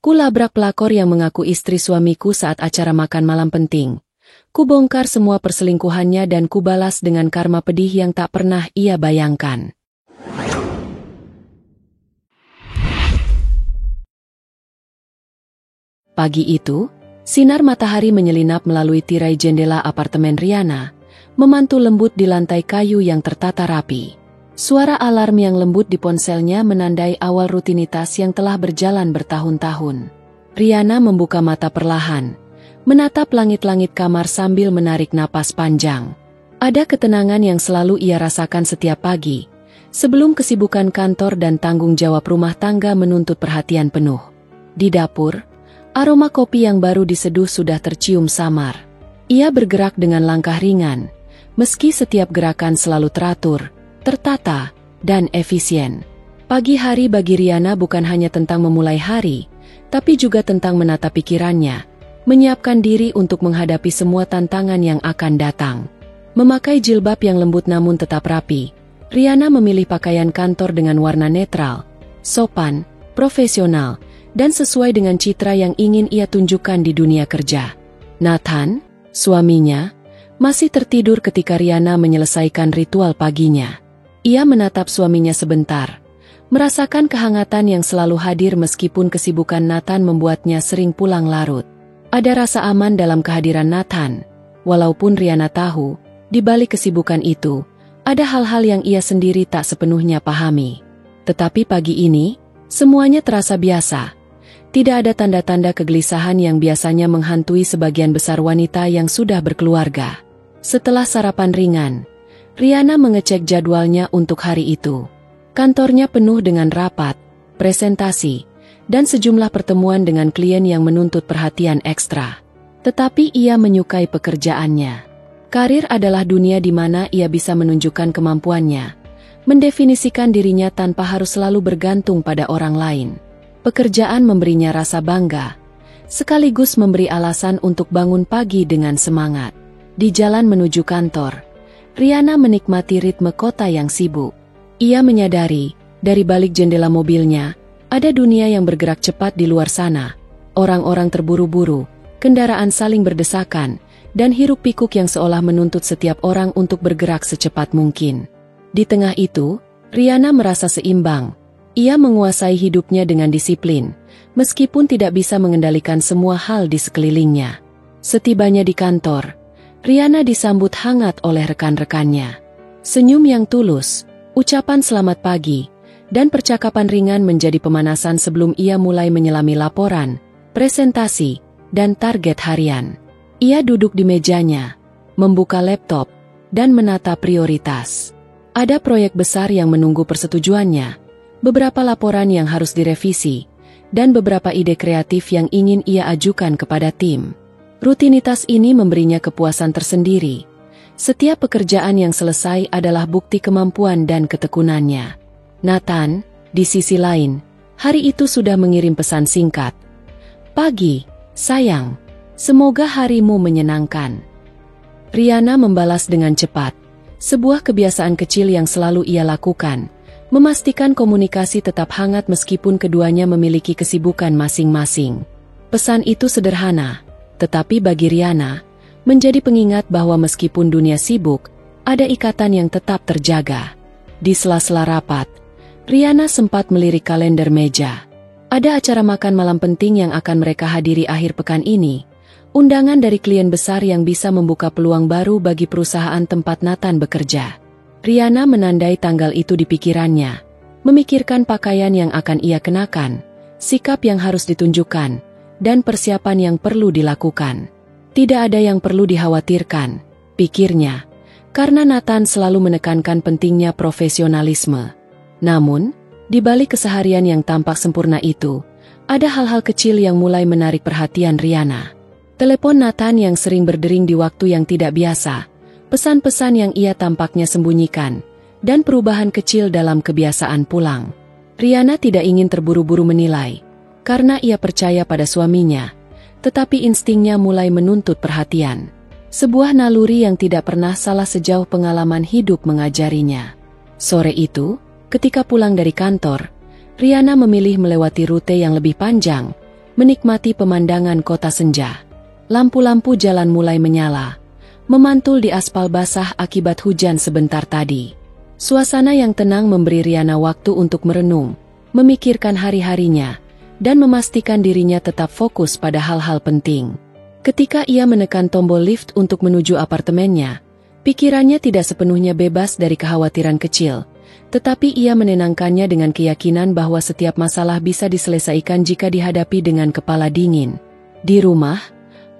Kulabrak pelakor yang mengaku istri suamiku saat acara makan malam penting. Kubongkar semua perselingkuhannya dan kubalas dengan karma pedih yang tak pernah ia bayangkan. Pagi itu, sinar matahari menyelinap melalui tirai jendela apartemen Riana, memantul lembut di lantai kayu yang tertata rapi. Suara alarm yang lembut di ponselnya menandai awal rutinitas yang telah berjalan bertahun-tahun. Riana membuka mata perlahan, menatap langit-langit kamar sambil menarik napas panjang. Ada ketenangan yang selalu ia rasakan setiap pagi, sebelum kesibukan kantor dan tanggung jawab rumah tangga menuntut perhatian penuh. Di dapur, aroma kopi yang baru diseduh sudah tercium samar. Ia bergerak dengan langkah ringan, meski setiap gerakan selalu teratur, tertata, dan efisien. Pagi hari bagi Riana bukan hanya tentang memulai hari, tapi juga tentang menata pikirannya, menyiapkan diri untuk menghadapi semua tantangan yang akan datang. Memakai jilbab yang lembut namun tetap rapi, Riana memilih pakaian kantor dengan warna netral, sopan, profesional, dan sesuai dengan citra yang ingin ia tunjukkan di dunia kerja. Nathan, suaminya, masih tertidur ketika Riana menyelesaikan ritual paginya. Ia menatap suaminya sebentar, merasakan kehangatan yang selalu hadir meskipun kesibukan Nathan membuatnya sering pulang larut. Ada rasa aman dalam kehadiran Nathan, walaupun Riana tahu, di balik kesibukan itu, ada hal-hal yang ia sendiri tak sepenuhnya pahami. Tetapi pagi ini, semuanya terasa biasa. Tidak ada tanda-tanda kegelisahan yang biasanya menghantui sebagian besar wanita yang sudah berkeluarga. Setelah sarapan ringan, Riana mengecek jadwalnya untuk hari itu. Kantornya penuh dengan rapat, presentasi, dan sejumlah pertemuan dengan klien yang menuntut perhatian ekstra. Tetapi ia menyukai pekerjaannya. Karir adalah dunia di mana ia bisa menunjukkan kemampuannya, mendefinisikan dirinya tanpa harus selalu bergantung pada orang lain. Pekerjaan memberinya rasa bangga, sekaligus memberi alasan untuk bangun pagi dengan semangat. Di jalan menuju kantor, Riana menikmati ritme kota yang sibuk. Ia menyadari, dari balik jendela mobilnya, ada dunia yang bergerak cepat di luar sana. Orang-orang terburu-buru, kendaraan saling berdesakan, dan hiruk-pikuk yang seolah menuntut setiap orang untuk bergerak secepat mungkin. Di tengah itu, Riana merasa seimbang. Ia menguasai hidupnya dengan disiplin, meskipun tidak bisa mengendalikan semua hal di sekelilingnya. Setibanya di kantor, Riana disambut hangat oleh rekan-rekannya. Senyum yang tulus, ucapan selamat pagi, dan percakapan ringan menjadi pemanasan sebelum ia mulai menyelami laporan, presentasi, dan target harian. Ia duduk di mejanya, membuka laptop, dan menata prioritas. Ada proyek besar yang menunggu persetujuannya, beberapa laporan yang harus direvisi, dan beberapa ide kreatif yang ingin ia ajukan kepada tim. Rutinitas ini memberinya kepuasan tersendiri. Setiap pekerjaan yang selesai adalah bukti kemampuan dan ketekunannya. Nathan, di sisi lain, hari itu sudah mengirim pesan singkat. "Pagi, sayang. Semoga harimu menyenangkan." Riana membalas dengan cepat. Sebuah kebiasaan kecil yang selalu ia lakukan, memastikan komunikasi tetap hangat meskipun keduanya memiliki kesibukan masing-masing. Pesan itu sederhana, tetapi bagi Riana, menjadi pengingat bahwa meskipun dunia sibuk, ada ikatan yang tetap terjaga. Di sela-sela rapat, Riana sempat melirik kalender meja. Ada acara makan malam penting yang akan mereka hadiri akhir pekan ini, undangan dari klien besar yang bisa membuka peluang baru bagi perusahaan tempat Nathan bekerja. Riana menandai tanggal itu di pikirannya, memikirkan pakaian yang akan ia kenakan, sikap yang harus ditunjukkan, dan persiapan yang perlu dilakukan. Tidak ada yang perlu dikhawatirkan, pikirnya, karena Nathan selalu menekankan pentingnya profesionalisme. Namun, di balik keseharian yang tampak sempurna itu, ada hal-hal kecil yang mulai menarik perhatian Riana. Telepon Nathan yang sering berdering di waktu yang tidak biasa, pesan-pesan yang ia tampaknya sembunyikan, dan perubahan kecil dalam kebiasaan pulang. Riana tidak ingin terburu-buru menilai, karena ia percaya pada suaminya, tetapi instingnya mulai menuntut perhatian. Sebuah naluri yang tidak pernah salah sejauh pengalaman hidup mengajarinya. Sore itu, ketika pulang dari kantor, Riana memilih melewati rute yang lebih panjang, menikmati pemandangan kota senja. Lampu-lampu jalan mulai menyala, memantul di aspal basah akibat hujan sebentar tadi. Suasana yang tenang memberi Riana waktu untuk merenung, memikirkan hari-harinya, dan memastikan dirinya tetap fokus pada hal-hal penting. Ketika ia menekan tombol lift untuk menuju apartemennya, pikirannya tidak sepenuhnya bebas dari kekhawatiran kecil, tetapi ia menenangkannya dengan keyakinan bahwa setiap masalah bisa diselesaikan jika dihadapi dengan kepala dingin. Di rumah,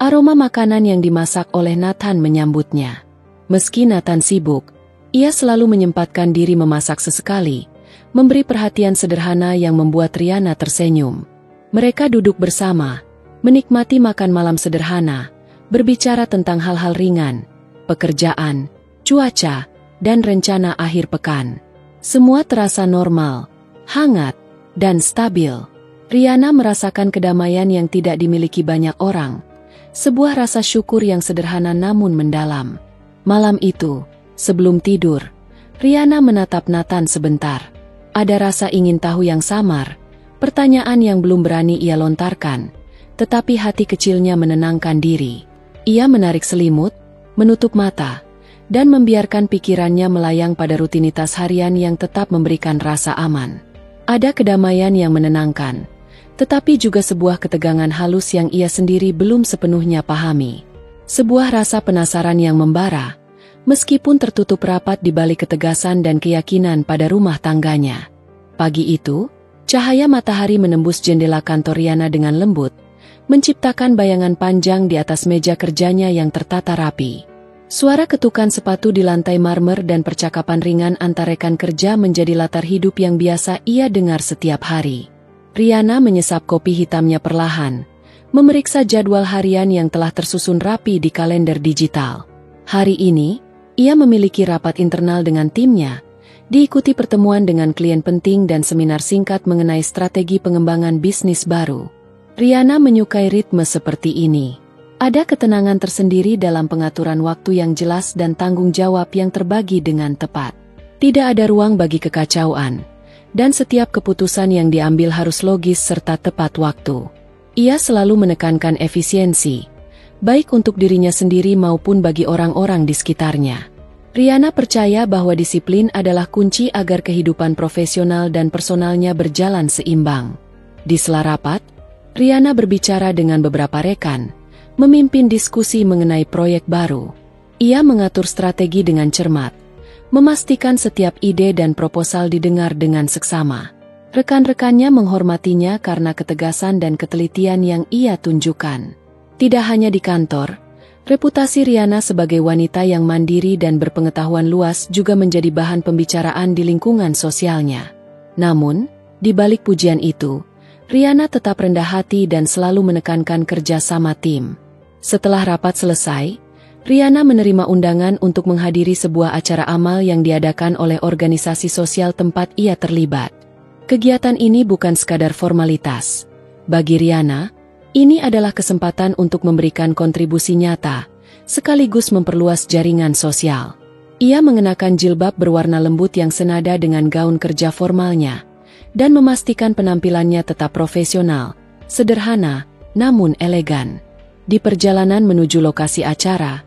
aroma makanan yang dimasak oleh Nathan menyambutnya. Meski Nathan sibuk, ia selalu menyempatkan diri memasak sesekali, memberi perhatian sederhana yang membuat Riana tersenyum. Mereka duduk bersama, menikmati makan malam sederhana, berbicara tentang hal-hal ringan, pekerjaan, cuaca, dan rencana akhir pekan. Semua terasa normal, hangat, dan stabil. Riana merasakan kedamaian yang tidak dimiliki banyak orang, sebuah rasa syukur yang sederhana namun mendalam. Malam itu, sebelum tidur, Riana menatap Nathan sebentar. Ada rasa ingin tahu yang samar, pertanyaan yang belum berani ia lontarkan, tetapi hati kecilnya menenangkan diri. Ia menarik selimut, menutup mata, dan membiarkan pikirannya melayang pada rutinitas harian yang tetap memberikan rasa aman. Ada kedamaian yang menenangkan, tetapi juga sebuah ketegangan halus yang ia sendiri belum sepenuhnya pahami. Sebuah rasa penasaran yang membara, meskipun tertutup rapat di balik ketegasan dan keyakinan pada rumah tangganya. Pagi itu, cahaya matahari menembus jendela kantor Riana dengan lembut, menciptakan bayangan panjang di atas meja kerjanya yang tertata rapi. Suara ketukan sepatu di lantai marmer dan percakapan ringan antar rekan kerja menjadi latar hidup yang biasa ia dengar setiap hari. Riana menyesap kopi hitamnya perlahan, memeriksa jadwal harian yang telah tersusun rapi di kalender digital. Hari ini, ia memiliki rapat internal dengan timnya, diikuti pertemuan dengan klien penting dan seminar singkat mengenai strategi pengembangan bisnis baru. Riana menyukai ritme seperti ini. Ada ketenangan tersendiri dalam pengaturan waktu yang jelas dan tanggung jawab yang terbagi dengan tepat. Tidak ada ruang bagi kekacauan, dan setiap keputusan yang diambil harus logis serta tepat waktu. Ia selalu menekankan efisiensi, baik untuk dirinya sendiri maupun bagi orang-orang di sekitarnya. Riana percaya bahwa disiplin adalah kunci agar kehidupan profesional dan personalnya berjalan seimbang. Di sela rapat, Riana berbicara dengan beberapa rekan, memimpin diskusi mengenai proyek baru. Ia mengatur strategi dengan cermat, memastikan setiap ide dan proposal didengar dengan seksama. Rekan-rekannya menghormatinya karena ketegasan dan ketelitian yang ia tunjukkan. Tidak hanya di kantor, reputasi Riana sebagai wanita yang mandiri dan berpengetahuan luas juga menjadi bahan pembicaraan di lingkungan sosialnya. Namun, di balik pujian itu, Riana tetap rendah hati dan selalu menekankan kerja sama tim. Setelah rapat selesai, Riana menerima undangan untuk menghadiri sebuah acara amal yang diadakan oleh organisasi sosial tempat ia terlibat. Kegiatan ini bukan sekadar formalitas. Bagi Riana, ini adalah kesempatan untuk memberikan kontribusi nyata, sekaligus memperluas jaringan sosial. Ia mengenakan jilbab berwarna lembut yang senada dengan gaun kerja formalnya, dan memastikan penampilannya tetap profesional, sederhana, namun elegan. Di perjalanan menuju lokasi acara,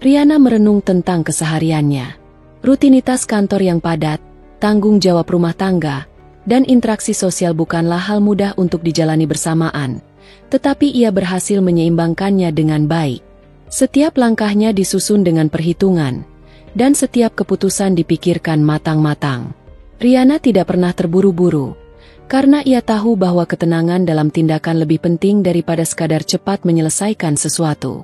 Riana merenung tentang kesehariannya. Rutinitas kantor yang padat, tanggung jawab rumah tangga, dan interaksi sosial bukanlah hal mudah untuk dijalani bersamaan, tetapi ia berhasil menyeimbangkannya dengan baik. Setiap langkahnya disusun dengan perhitungan, dan setiap keputusan dipikirkan matang-matang. Riana tidak pernah terburu-buru, karena ia tahu bahwa ketenangan dalam tindakan lebih penting daripada sekadar cepat menyelesaikan sesuatu.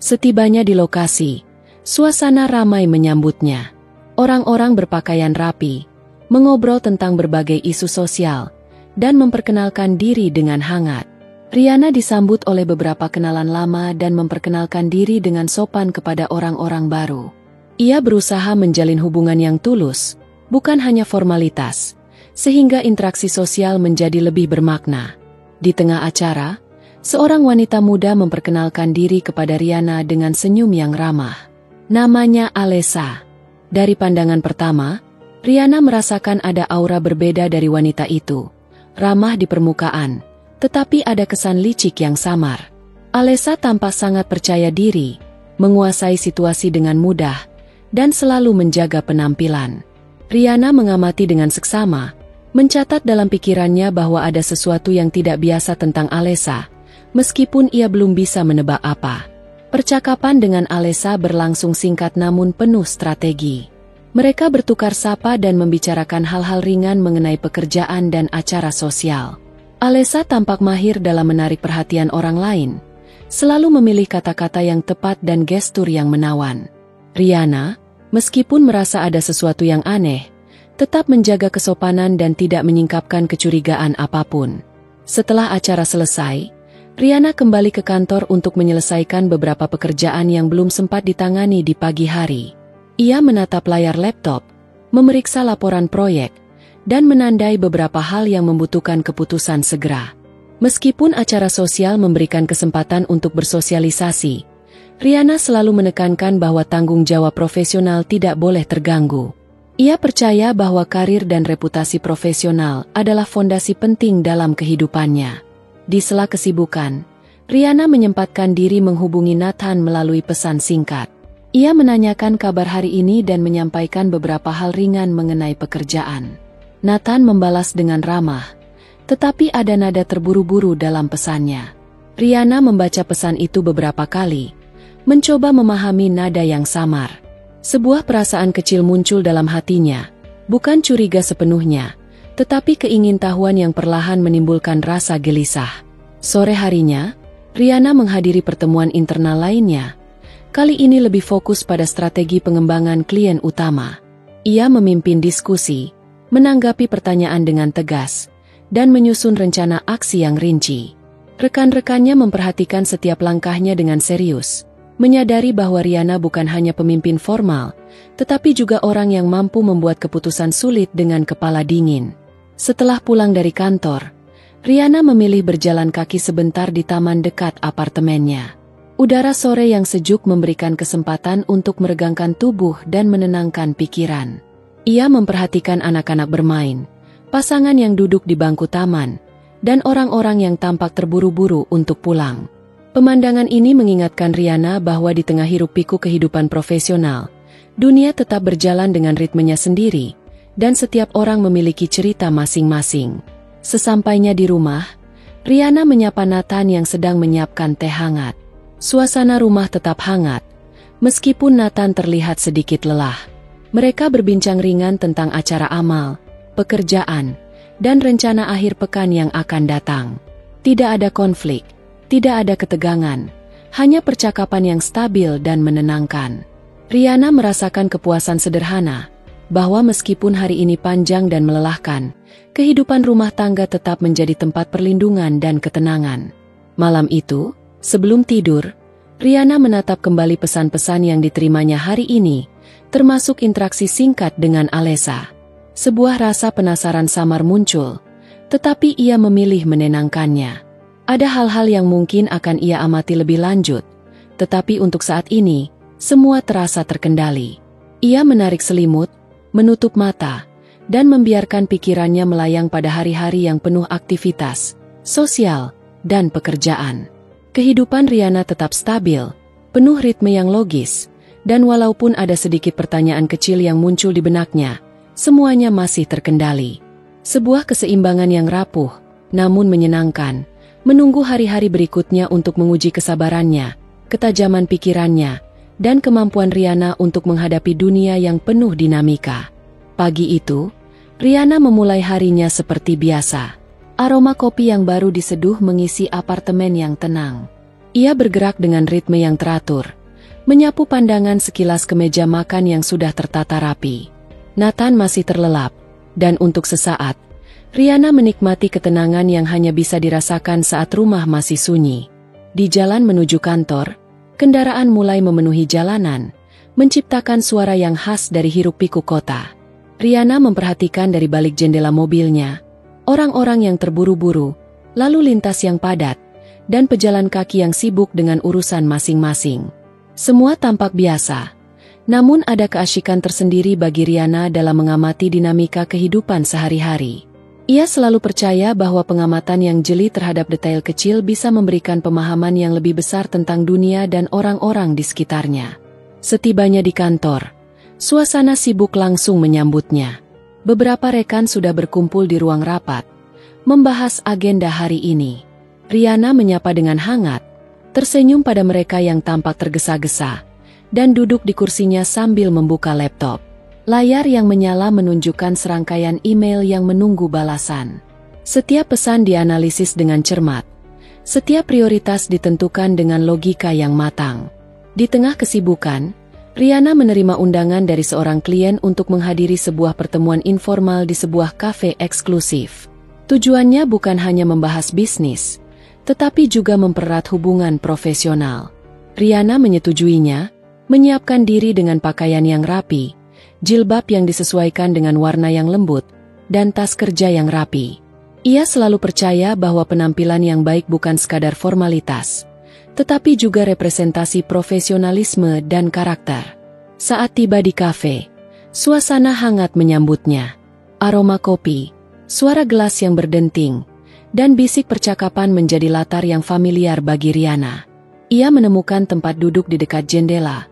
Setibanya di lokasi, suasana ramai menyambutnya. Orang-orang berpakaian rapi, mengobrol tentang berbagai isu sosial, dan memperkenalkan diri dengan hangat. Riana disambut oleh beberapa kenalan lama dan memperkenalkan diri dengan sopan kepada orang-orang baru. Ia berusaha menjalin hubungan yang tulus, bukan hanya formalitas, sehingga interaksi sosial menjadi lebih bermakna. Di tengah acara, seorang wanita muda memperkenalkan diri kepada Riana dengan senyum yang ramah. Namanya Alessa. Dari pandangan pertama, Riana merasakan ada aura berbeda dari wanita itu. Ramah di permukaan, tetapi ada kesan licik yang samar. Alessa tampak sangat percaya diri, menguasai situasi dengan mudah, dan selalu menjaga penampilan. Riana mengamati dengan seksama, mencatat dalam pikirannya bahwa ada sesuatu yang tidak biasa tentang Alessa, meskipun ia belum bisa menebak apa. Percakapan dengan Alessa berlangsung singkat namun penuh strategi. Mereka bertukar sapa dan membicarakan hal-hal ringan mengenai pekerjaan dan acara sosial. Alessa tampak mahir dalam menarik perhatian orang lain, selalu memilih kata-kata yang tepat dan gestur yang menawan. Riana, meskipun merasa ada sesuatu yang aneh, tetap menjaga kesopanan dan tidak menyingkapkan kecurigaan apapun. Setelah acara selesai, Riana kembali ke kantor untuk menyelesaikan beberapa pekerjaan yang belum sempat ditangani di pagi hari. Ia menatap layar laptop, memeriksa laporan proyek, dan menandai beberapa hal yang membutuhkan keputusan segera. Meskipun acara sosial memberikan kesempatan untuk bersosialisasi, Riana selalu menekankan bahwa tanggung jawab profesional tidak boleh terganggu. Ia percaya bahwa karir dan reputasi profesional adalah fondasi penting dalam kehidupannya. Di sela kesibukan, Riana menyempatkan diri menghubungi Nathan melalui pesan singkat. Ia menanyakan kabar hari ini dan menyampaikan beberapa hal ringan mengenai pekerjaan. Nathan membalas dengan ramah, tetapi ada nada terburu-buru dalam pesannya. Riana membaca pesan itu beberapa kali, mencoba memahami nada yang samar. Sebuah perasaan kecil muncul dalam hatinya, bukan curiga sepenuhnya, tetapi keingintahuan yang perlahan menimbulkan rasa gelisah. Sore harinya, Riana menghadiri pertemuan internal lainnya. Kali ini lebih fokus pada strategi pengembangan klien utama. Ia memimpin diskusi, menanggapi pertanyaan dengan tegas, dan menyusun rencana aksi yang rinci. Rekan-rekannya memperhatikan setiap langkahnya dengan serius, menyadari bahwa Riana bukan hanya pemimpin formal, tetapi juga orang yang mampu membuat keputusan sulit dengan kepala dingin. Setelah pulang dari kantor, Riana memilih berjalan kaki sebentar di taman dekat apartemennya. Udara sore yang sejuk memberikan kesempatan untuk meregangkan tubuh dan menenangkan pikiran. Ia memperhatikan anak-anak bermain, pasangan yang duduk di bangku taman, dan orang-orang yang tampak terburu-buru untuk pulang. Pemandangan ini mengingatkan Riana bahwa di tengah hiruk-pikuk kehidupan profesional, dunia tetap berjalan dengan ritmenya sendiri, dan setiap orang memiliki cerita masing-masing. Sesampainya di rumah, Riana menyapa Nathan yang sedang menyiapkan teh hangat. Suasana rumah tetap hangat, meskipun Nathan terlihat sedikit lelah. Mereka berbincang ringan tentang acara amal, pekerjaan, dan rencana akhir pekan yang akan datang. Tidak ada konflik, tidak ada ketegangan, hanya percakapan yang stabil dan menenangkan. Riana merasakan kepuasan sederhana, bahwa meskipun hari ini panjang dan melelahkan, kehidupan rumah tangga tetap menjadi tempat perlindungan dan ketenangan. Malam itu, sebelum tidur, Riana menatap kembali pesan-pesan yang diterimanya hari ini, termasuk interaksi singkat dengan Alessa. Sebuah rasa penasaran samar muncul, tetapi ia memilih menenangkannya. Ada hal-hal yang mungkin akan ia amati lebih lanjut, tetapi untuk saat ini, semua terasa terkendali. Ia menarik selimut, menutup mata, dan membiarkan pikirannya melayang pada hari-hari yang penuh aktivitas, sosial, dan pekerjaan. Kehidupan Riana tetap stabil, penuh ritme yang logis, dan walaupun ada sedikit pertanyaan kecil yang muncul di benaknya, semuanya masih terkendali. Sebuah keseimbangan yang rapuh, namun menyenangkan, menunggu hari-hari berikutnya untuk menguji kesabarannya, ketajaman pikirannya, dan kemampuan Riana untuk menghadapi dunia yang penuh dinamika. Pagi itu, Riana memulai harinya seperti biasa. Aroma kopi yang baru diseduh mengisi apartemen yang tenang. Ia bergerak dengan ritme yang teratur, menyapu pandangan sekilas ke meja makan yang sudah tertata rapi. Nathan masih terlelap, dan untuk sesaat, Riana menikmati ketenangan yang hanya bisa dirasakan saat rumah masih sunyi. Di jalan menuju kantor, kendaraan mulai memenuhi jalanan, menciptakan suara yang khas dari hiruk-pikuk kota. Riana memperhatikan dari balik jendela mobilnya, orang-orang yang terburu-buru, lalu lintas yang padat, dan pejalan kaki yang sibuk dengan urusan masing-masing. Semua tampak biasa, namun ada keasyikan tersendiri bagi Riana dalam mengamati dinamika kehidupan sehari-hari. Ia selalu percaya bahwa pengamatan yang jeli terhadap detail kecil bisa memberikan pemahaman yang lebih besar tentang dunia dan orang-orang di sekitarnya. Setibanya di kantor, suasana sibuk langsung menyambutnya. Beberapa rekan sudah berkumpul di ruang rapat, membahas agenda hari ini. Riana menyapa dengan hangat, tersenyum pada mereka yang tampak tergesa-gesa, dan duduk di kursinya sambil membuka laptop. Layar yang menyala menunjukkan serangkaian email yang menunggu balasan. Setiap pesan dianalisis dengan cermat. Setiap prioritas ditentukan dengan logika yang matang. Di tengah kesibukan, Riana menerima undangan dari seorang klien untuk menghadiri sebuah pertemuan informal di sebuah kafe eksklusif. Tujuannya bukan hanya membahas bisnis, tetapi juga mempererat hubungan profesional. Riana menyetujuinya, menyiapkan diri dengan pakaian yang rapi, jilbab yang disesuaikan dengan warna yang lembut, dan tas kerja yang rapi. Ia selalu percaya bahwa penampilan yang baik bukan sekadar formalitas, tetapi juga representasi profesionalisme dan karakter. Saat tiba di kafe, suasana hangat menyambutnya. Aroma kopi, suara gelas yang berdenting, dan bisik percakapan menjadi latar yang familiar bagi Riana. Ia menemukan tempat duduk di dekat jendela,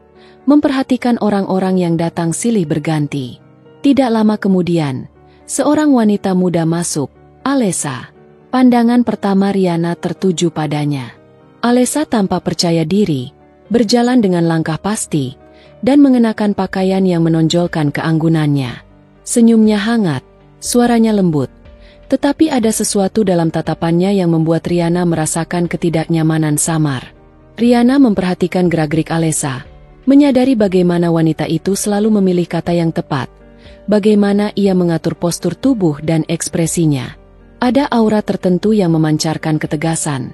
memperhatikan orang-orang yang datang silih berganti. Tidak lama kemudian, seorang wanita muda masuk, Alessa. Pandangan pertama Riana tertuju padanya. Alessa tampak percaya diri, berjalan dengan langkah pasti, dan mengenakan pakaian yang menonjolkan keanggunannya. Senyumnya hangat, suaranya lembut, tetapi ada sesuatu dalam tatapannya yang membuat Riana merasakan ketidaknyamanan samar. Riana memperhatikan gerak-gerik Alessa, menyadari bagaimana wanita itu selalu memilih kata yang tepat, bagaimana ia mengatur postur tubuh dan ekspresinya. Ada aura tertentu yang memancarkan ketegasan,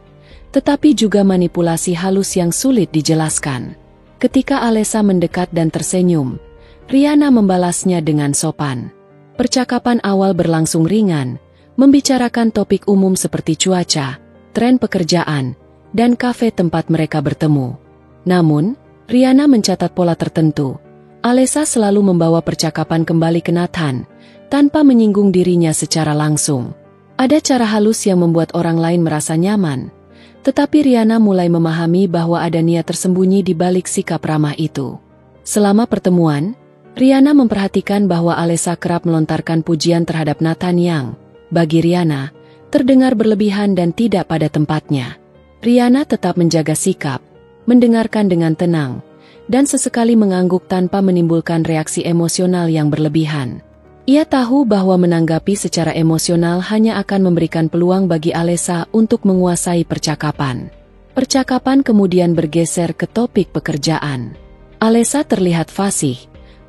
tetapi juga manipulasi halus yang sulit dijelaskan. Ketika Alessa mendekat dan tersenyum, Riana membalasnya dengan sopan. Percakapan awal berlangsung ringan, membicarakan topik umum seperti cuaca, tren pekerjaan, dan kafe tempat mereka bertemu. Namun, Riana mencatat pola tertentu. Alessa selalu membawa percakapan kembali ke Nathan, tanpa menyinggung dirinya secara langsung. Ada cara halus yang membuat orang lain merasa nyaman, tetapi Riana mulai memahami bahwa ada niat tersembunyi di balik sikap ramah itu. Selama pertemuan, Riana memperhatikan bahwa Alessa kerap melontarkan pujian terhadap Nathan yang, bagi Riana, terdengar berlebihan dan tidak pada tempatnya. Riana tetap menjaga sikap, mendengarkan dengan tenang, dan sesekali mengangguk tanpa menimbulkan reaksi emosional yang berlebihan. Ia tahu bahwa menanggapi secara emosional hanya akan memberikan peluang bagi Alessa untuk menguasai percakapan. Percakapan kemudian bergeser ke topik pekerjaan. Alessa terlihat fasih,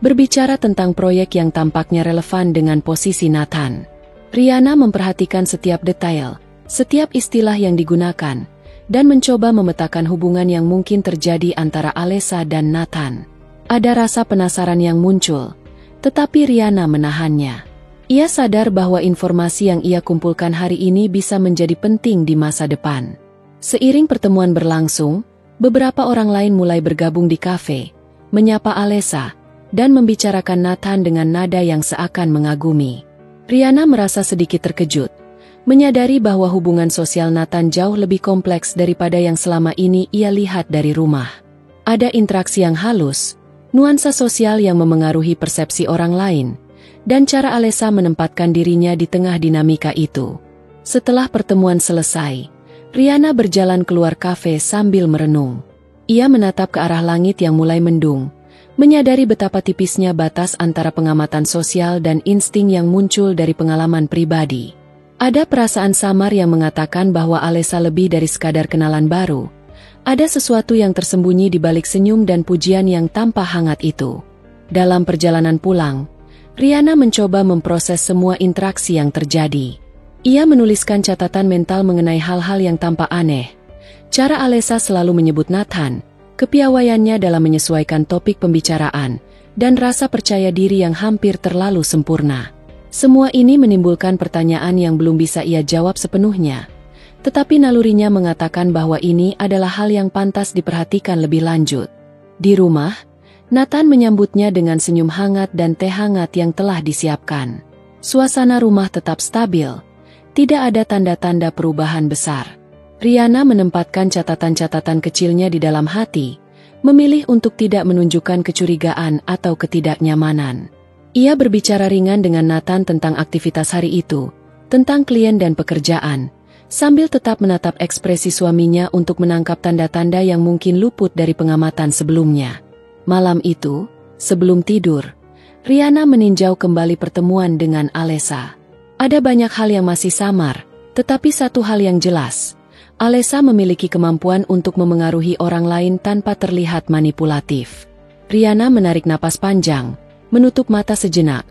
berbicara tentang proyek yang tampaknya relevan dengan posisi Nathan. Riana memperhatikan setiap detail, setiap istilah yang digunakan, dan mencoba memetakan hubungan yang mungkin terjadi antara Alessa dan Nathan. Ada rasa penasaran yang muncul, tetapi Riana menahannya. Ia sadar bahwa informasi yang ia kumpulkan hari ini bisa menjadi penting di masa depan. Seiring pertemuan berlangsung, beberapa orang lain mulai bergabung di kafe, menyapa Alessa, dan membicarakan Nathan dengan nada yang seakan mengagumi. Riana merasa sedikit terkejut, menyadari bahwa hubungan sosial Nathan jauh lebih kompleks daripada yang selama ini ia lihat dari rumah. Ada interaksi yang halus, nuansa sosial yang memengaruhi persepsi orang lain, dan cara Alessa menempatkan dirinya di tengah dinamika itu. Setelah pertemuan selesai, Riana berjalan keluar kafe sambil merenung. Ia menatap ke arah langit yang mulai mendung, menyadari betapa tipisnya batas antara pengamatan sosial dan insting yang muncul dari pengalaman pribadi. Ada perasaan samar yang mengatakan bahwa Alessa lebih dari sekadar kenalan baru. Ada sesuatu yang tersembunyi di balik senyum dan pujian yang tampak hangat itu. Dalam perjalanan pulang, Riana mencoba memproses semua interaksi yang terjadi. Ia menuliskan catatan mental mengenai hal-hal yang tampak aneh. Cara Alessa selalu menyebut Nathan, kepiawaiannya dalam menyesuaikan topik pembicaraan, dan rasa percaya diri yang hampir terlalu sempurna. Semua ini menimbulkan pertanyaan yang belum bisa ia jawab sepenuhnya. Tetapi nalurinya mengatakan bahwa ini adalah hal yang pantas diperhatikan lebih lanjut. Di rumah, Nathan menyambutnya dengan senyum hangat dan teh hangat yang telah disiapkan. Suasana rumah tetap stabil. Tidak ada tanda-tanda perubahan besar. Riana menempatkan catatan-catatan kecilnya di dalam hati, memilih untuk tidak menunjukkan kecurigaan atau ketidaknyamanan. Ia berbicara ringan dengan Nathan tentang aktivitas hari itu, tentang klien dan pekerjaan, sambil tetap menatap ekspresi suaminya untuk menangkap tanda-tanda yang mungkin luput dari pengamatan sebelumnya. Malam itu, sebelum tidur, Riana meninjau kembali pertemuan dengan Alessa. Ada banyak hal yang masih samar, tetapi satu hal yang jelas. Alessa memiliki kemampuan untuk memengaruhi orang lain tanpa terlihat manipulatif. Riana menarik napas panjang, menutup mata sejenak,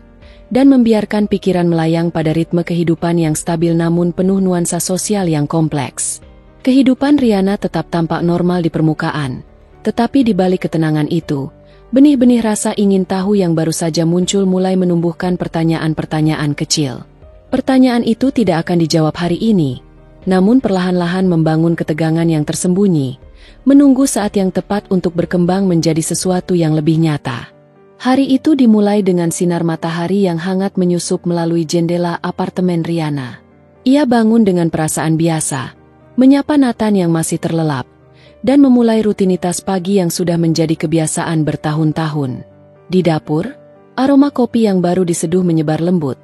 dan membiarkan pikiran melayang pada ritme kehidupan yang stabil namun penuh nuansa sosial yang kompleks. Kehidupan Riana tetap tampak normal di permukaan, tetapi di balik ketenangan itu, benih-benih rasa ingin tahu yang baru saja muncul mulai menumbuhkan pertanyaan-pertanyaan kecil. Pertanyaan itu tidak akan dijawab hari ini, namun perlahan-lahan membangun ketegangan yang tersembunyi, menunggu saat yang tepat untuk berkembang menjadi sesuatu yang lebih nyata. Hari itu dimulai dengan sinar matahari yang hangat menyusup melalui jendela apartemen Riana. Ia bangun dengan perasaan biasa, menyapa Nathan yang masih terlelap, dan memulai rutinitas pagi yang sudah menjadi kebiasaan bertahun-tahun. Di dapur, aroma kopi yang baru diseduh menyebar lembut,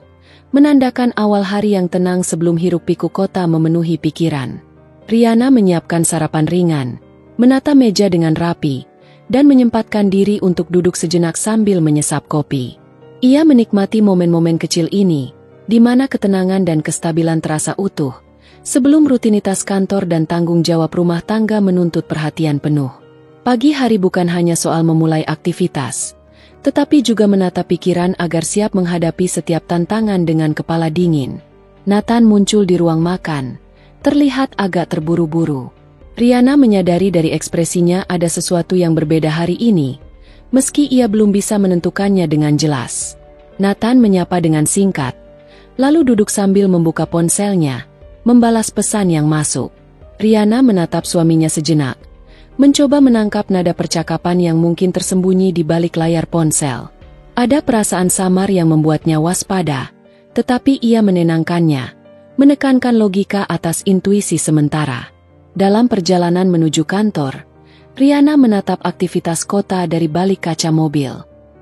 menandakan awal hari yang tenang sebelum hiruk-pikuk kota memenuhi pikiran. Riana menyiapkan sarapan ringan, menata meja dengan rapi, dan menyempatkan diri untuk duduk sejenak sambil menyesap kopi. Ia menikmati momen-momen kecil ini, di mana ketenangan dan kestabilan terasa utuh, sebelum rutinitas kantor dan tanggung jawab rumah tangga menuntut perhatian penuh. Pagi hari bukan hanya soal memulai aktivitas, tetapi juga menata pikiran agar siap menghadapi setiap tantangan dengan kepala dingin. Nathan muncul di ruang makan, terlihat agak terburu-buru. Riana menyadari dari ekspresinya ada sesuatu yang berbeda hari ini, meski ia belum bisa menentukannya dengan jelas. Nathan menyapa dengan singkat, lalu duduk sambil membuka ponselnya, membalas pesan yang masuk. Riana menatap suaminya sejenak, mencoba menangkap nada percakapan yang mungkin tersembunyi di balik layar ponsel. Ada perasaan samar yang membuatnya waspada, tetapi ia menenangkannya, menekankan logika atas intuisi sementara. Dalam perjalanan menuju kantor, Riana menatap aktivitas kota dari balik kaca mobil.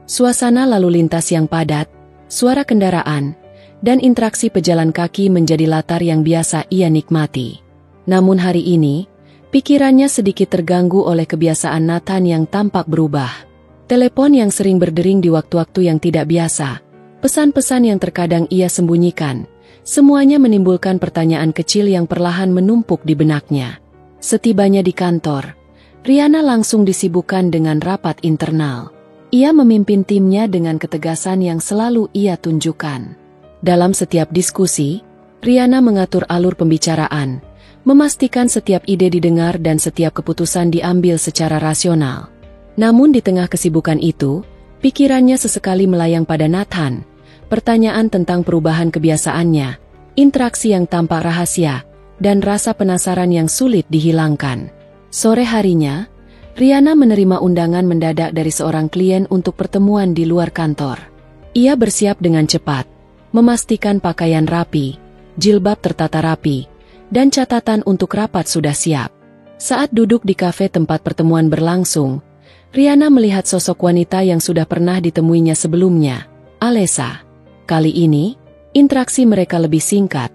Suasana lalu lintas yang padat, suara kendaraan, dan interaksi pejalan kaki menjadi latar yang biasa ia nikmati. Namun hari ini, pikirannya sedikit terganggu oleh kebiasaan Nathan yang tampak berubah. Telepon yang sering berdering di waktu-waktu yang tidak biasa, pesan-pesan yang terkadang ia sembunyikan, semuanya menimbulkan pertanyaan kecil yang perlahan menumpuk di benaknya. Setibanya di kantor, Riana langsung disibukkan dengan rapat internal. Ia memimpin timnya dengan ketegasan yang selalu ia tunjukkan. Dalam setiap diskusi, Riana mengatur alur pembicaraan, memastikan setiap ide didengar dan setiap keputusan diambil secara rasional. Namun di tengah kesibukan itu, pikirannya sesekali melayang pada Nathan, pertanyaan tentang perubahan kebiasaannya, interaksi yang tampak rahasia, dan rasa penasaran yang sulit dihilangkan. Sore harinya, Riana menerima undangan mendadak dari seorang klien untuk pertemuan di luar kantor. Ia bersiap dengan cepat, memastikan pakaian rapi, jilbab tertata rapi, dan catatan untuk rapat sudah siap. Saat duduk di kafe tempat pertemuan berlangsung, Riana melihat sosok wanita yang sudah pernah ditemuinya sebelumnya, Alessa. Kali ini, interaksi mereka lebih singkat,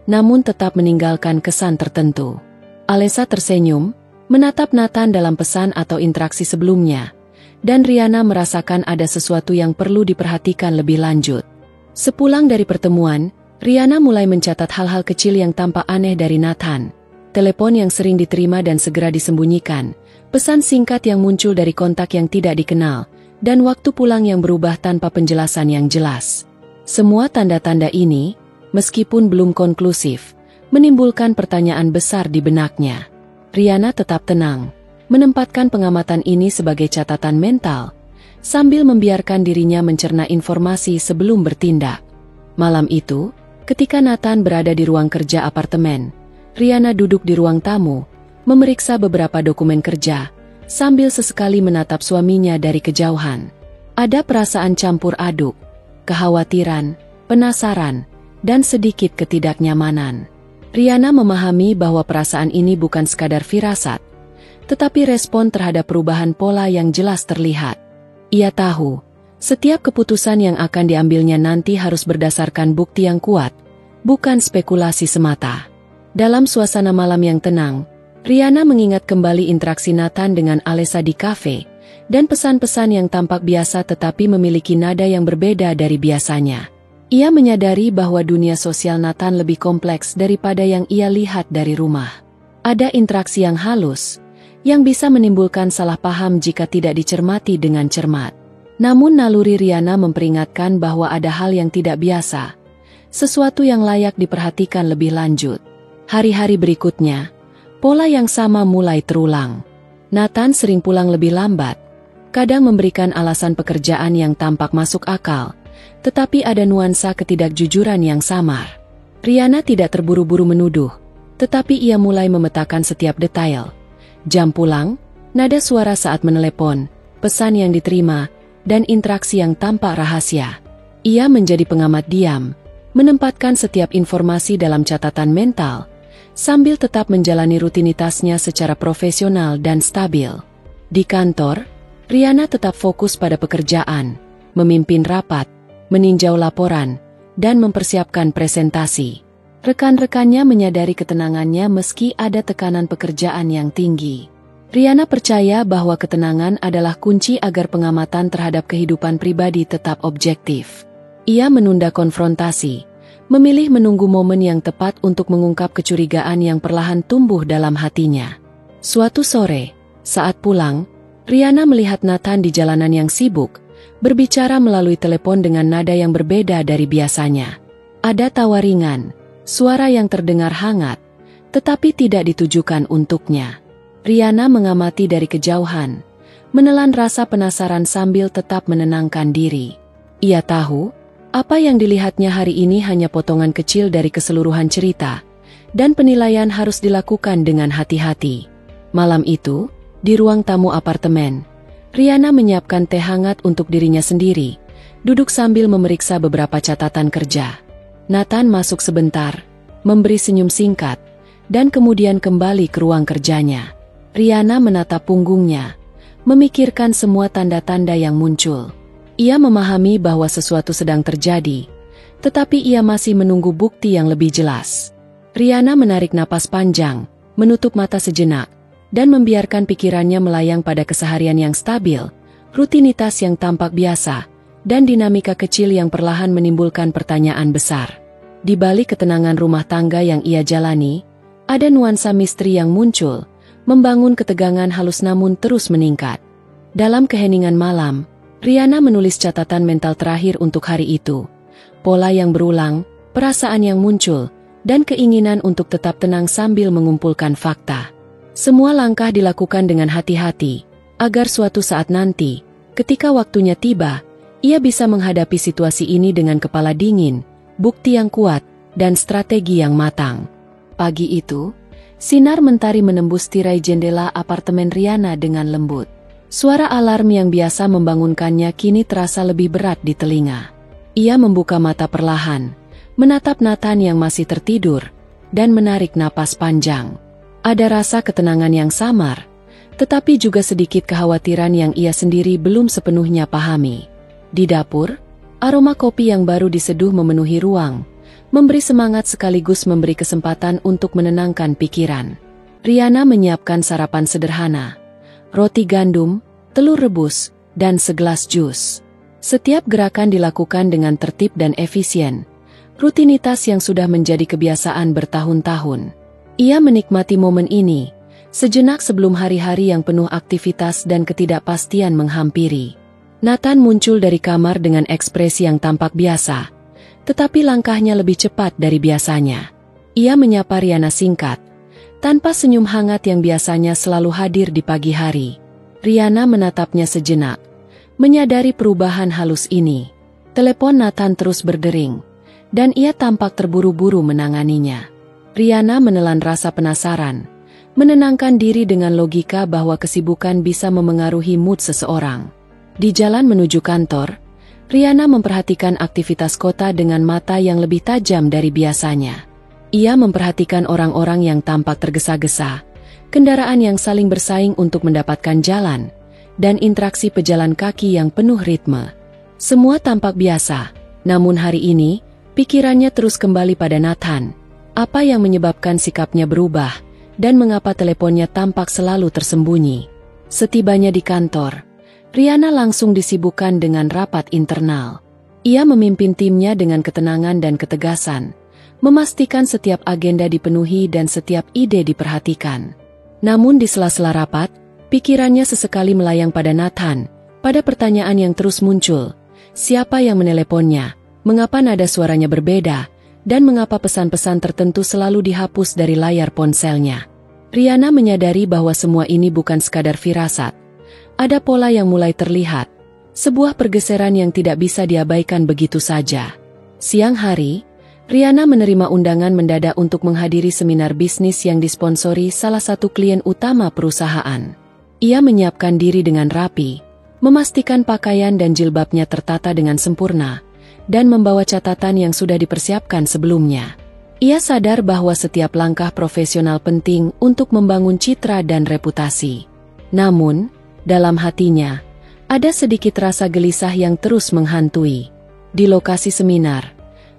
namun tetap meninggalkan kesan tertentu. Alessa tersenyum, menatap Nathan dalam pesan atau interaksi sebelumnya, dan Riana merasakan ada sesuatu yang perlu diperhatikan lebih lanjut. Sepulang dari pertemuan, Riana mulai mencatat hal-hal kecil yang tampak aneh dari Nathan. Telepon yang sering diterima dan segera disembunyikan, pesan singkat yang muncul dari kontak yang tidak dikenal, dan waktu pulang yang berubah tanpa penjelasan yang jelas. Semua tanda-tanda ini, meskipun belum konklusif, menimbulkan pertanyaan besar di benaknya. Riana tetap tenang, menempatkan pengamatan ini sebagai catatan mental, sambil membiarkan dirinya mencerna informasi sebelum bertindak. Malam itu, ketika Nathan berada di ruang kerja apartemen, Riana duduk di ruang tamu, memeriksa beberapa dokumen kerja, sambil sesekali menatap suaminya dari kejauhan. Ada perasaan campur aduk, kekhawatiran, penasaran, dan sedikit ketidaknyamanan. Riana memahami bahwa perasaan ini bukan sekadar firasat, tetapi respon terhadap perubahan pola yang jelas terlihat. Ia tahu, setiap keputusan yang akan diambilnya nanti harus berdasarkan bukti yang kuat, bukan spekulasi semata. Dalam suasana malam yang tenang, Riana mengingat kembali interaksi Nathan dengan Alessa di kafe, dan pesan-pesan yang tampak biasa tetapi memiliki nada yang berbeda dari biasanya. Ia menyadari bahwa dunia sosial Nathan lebih kompleks daripada yang ia lihat dari rumah. Ada interaksi yang halus, yang bisa menimbulkan salah paham jika tidak dicermati dengan cermat. Namun naluri Riana memperingatkan bahwa ada hal yang tidak biasa, sesuatu yang layak diperhatikan lebih lanjut. Hari-hari berikutnya, pola yang sama mulai terulang. Nathan sering pulang lebih lambat, kadang memberikan alasan pekerjaan yang tampak masuk akal, tetapi ada nuansa ketidakjujuran yang samar. Riana tidak terburu-buru menuduh, tetapi ia mulai memetakan setiap detail. Jam pulang, nada suara saat menelepon, pesan yang diterima, dan interaksi yang tampak rahasia. Ia menjadi pengamat diam, menempatkan setiap informasi dalam catatan mental, sambil tetap menjalani rutinitasnya secara profesional dan stabil. Di kantor, Riana tetap fokus pada pekerjaan, memimpin rapat, meninjau laporan, dan mempersiapkan presentasi. Rekan-rekannya menyadari ketenangannya meski ada tekanan pekerjaan yang tinggi. Riana percaya bahwa ketenangan adalah kunci agar pengamatan terhadap kehidupan pribadi tetap objektif. Ia menunda konfrontasi, memilih menunggu momen yang tepat untuk mengungkap kecurigaan yang perlahan tumbuh dalam hatinya. Suatu sore, saat pulang, Riana melihat Nathan di jalanan yang sibuk, berbicara melalui telepon dengan nada yang berbeda dari biasanya. Ada tawa ringan, suara yang terdengar hangat, tetapi tidak ditujukan untuknya. Riana mengamati dari kejauhan, menelan rasa penasaran sambil tetap menenangkan diri. Ia tahu, apa yang dilihatnya hari ini hanya potongan kecil dari keseluruhan cerita, dan penilaian harus dilakukan dengan hati-hati. Malam itu, di ruang tamu apartemen, Riana menyiapkan teh hangat untuk dirinya sendiri, duduk sambil memeriksa beberapa catatan kerja. Nathan masuk sebentar, memberi senyum singkat, dan kemudian kembali ke ruang kerjanya. Riana menatap punggungnya, memikirkan semua tanda-tanda yang muncul. Ia memahami bahwa sesuatu sedang terjadi, tetapi ia masih menunggu bukti yang lebih jelas. Riana menarik napas panjang, menutup mata sejenak, dan membiarkan pikirannya melayang pada keseharian yang stabil, rutinitas yang tampak biasa, dan dinamika kecil yang perlahan menimbulkan pertanyaan besar. Di balik ketenangan rumah tangga yang ia jalani, ada nuansa misteri yang muncul, membangun ketegangan halus namun terus meningkat. Dalam keheningan malam, Riana menulis catatan mental terakhir untuk hari itu. Pola yang berulang, perasaan yang muncul, dan keinginan untuk tetap tenang sambil mengumpulkan fakta. Semua langkah dilakukan dengan hati-hati, agar suatu saat nanti, ketika waktunya tiba, ia bisa menghadapi situasi ini dengan kepala dingin, bukti yang kuat, dan strategi yang matang. Pagi itu, sinar mentari menembus tirai jendela apartemen Riana dengan lembut. Suara alarm yang biasa membangunkannya kini terasa lebih berat di telinga. Ia membuka mata perlahan, menatap Nathan yang masih tertidur, dan menarik napas panjang. Ada rasa ketenangan yang samar, tetapi juga sedikit kekhawatiran yang ia sendiri belum sepenuhnya pahami. Di dapur, aroma kopi yang baru diseduh memenuhi ruang, memberi semangat sekaligus memberi kesempatan untuk menenangkan pikiran. Riana menyiapkan sarapan sederhana, roti gandum, telur rebus, dan segelas jus. Setiap gerakan dilakukan dengan tertib dan efisien, rutinitas yang sudah menjadi kebiasaan bertahun-tahun. Ia menikmati momen ini, sejenak sebelum hari-hari yang penuh aktivitas dan ketidakpastian menghampiri. Nathan muncul dari kamar dengan ekspresi yang tampak biasa, tetapi langkahnya lebih cepat dari biasanya. Ia menyapa Riana singkat, tanpa senyum hangat yang biasanya selalu hadir di pagi hari. Riana menatapnya sejenak, menyadari perubahan halus ini. Telepon Nathan terus berdering, dan ia tampak terburu-buru menanganinya. Riana menelan rasa penasaran, menenangkan diri dengan logika bahwa kesibukan bisa memengaruhi mood seseorang. Di jalan menuju kantor, Riana memperhatikan aktivitas kota dengan mata yang lebih tajam dari biasanya. Ia memperhatikan orang-orang yang tampak tergesa-gesa, kendaraan yang saling bersaing untuk mendapatkan jalan, dan interaksi pejalan kaki yang penuh ritme. Semua tampak biasa, namun hari ini, pikirannya terus kembali pada Nathan. Apa yang menyebabkan sikapnya berubah, dan mengapa teleponnya tampak selalu tersembunyi. Setibanya di kantor, Riana langsung disibukkan dengan rapat internal. Ia memimpin timnya dengan ketenangan dan ketegasan, memastikan setiap agenda dipenuhi dan setiap ide diperhatikan. Namun di sela-sela rapat, pikirannya sesekali melayang pada Nathan, pada pertanyaan yang terus muncul. Siapa yang meneleponnya? Mengapa nada suaranya berbeda? Dan mengapa pesan-pesan tertentu selalu dihapus dari layar ponselnya? Riana menyadari bahwa semua ini bukan sekadar firasat. Ada pola yang mulai terlihat. Sebuah pergeseran yang tidak bisa diabaikan begitu saja. Siang hari, Riana menerima undangan mendadak untuk menghadiri seminar bisnis yang disponsori salah satu klien utama perusahaan. Ia menyiapkan diri dengan rapi, memastikan pakaian dan jilbabnya tertata dengan sempurna, dan membawa catatan yang sudah dipersiapkan sebelumnya. Ia sadar bahwa setiap langkah profesional penting untuk membangun citra dan reputasi. Namun, dalam hatinya, ada sedikit rasa gelisah yang terus menghantui. Di lokasi seminar,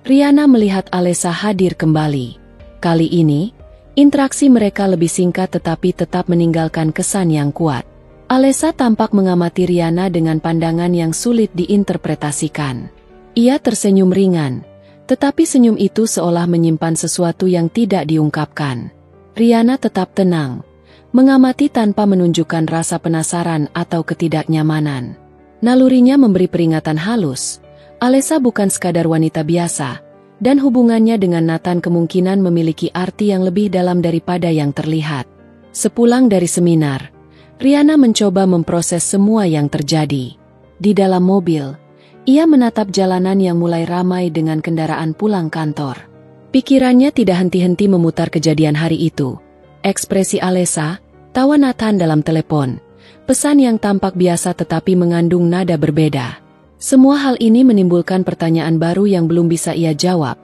Riana melihat Alessa hadir kembali. Kali ini, interaksi mereka lebih singkat tetapi tetap meninggalkan kesan yang kuat. Alessa tampak mengamati Riana dengan pandangan yang sulit diinterpretasikan. Ia tersenyum ringan, tetapi senyum itu seolah menyimpan sesuatu yang tidak diungkapkan. Riana tetap tenang, mengamati tanpa menunjukkan rasa penasaran atau ketidaknyamanan. Nalurinya memberi peringatan halus. Alessa bukan sekadar wanita biasa, dan hubungannya dengan Nathan kemungkinan memiliki arti yang lebih dalam daripada yang terlihat. Sepulang dari seminar, Riana mencoba memproses semua yang terjadi. Di dalam mobil, ia menatap jalanan yang mulai ramai dengan kendaraan pulang kantor. Pikirannya tidak henti-henti memutar kejadian hari itu. Ekspresi Alessa, tawa Nathan dalam telepon, pesan yang tampak biasa tetapi mengandung nada berbeda. Semua hal ini menimbulkan pertanyaan baru yang belum bisa ia jawab,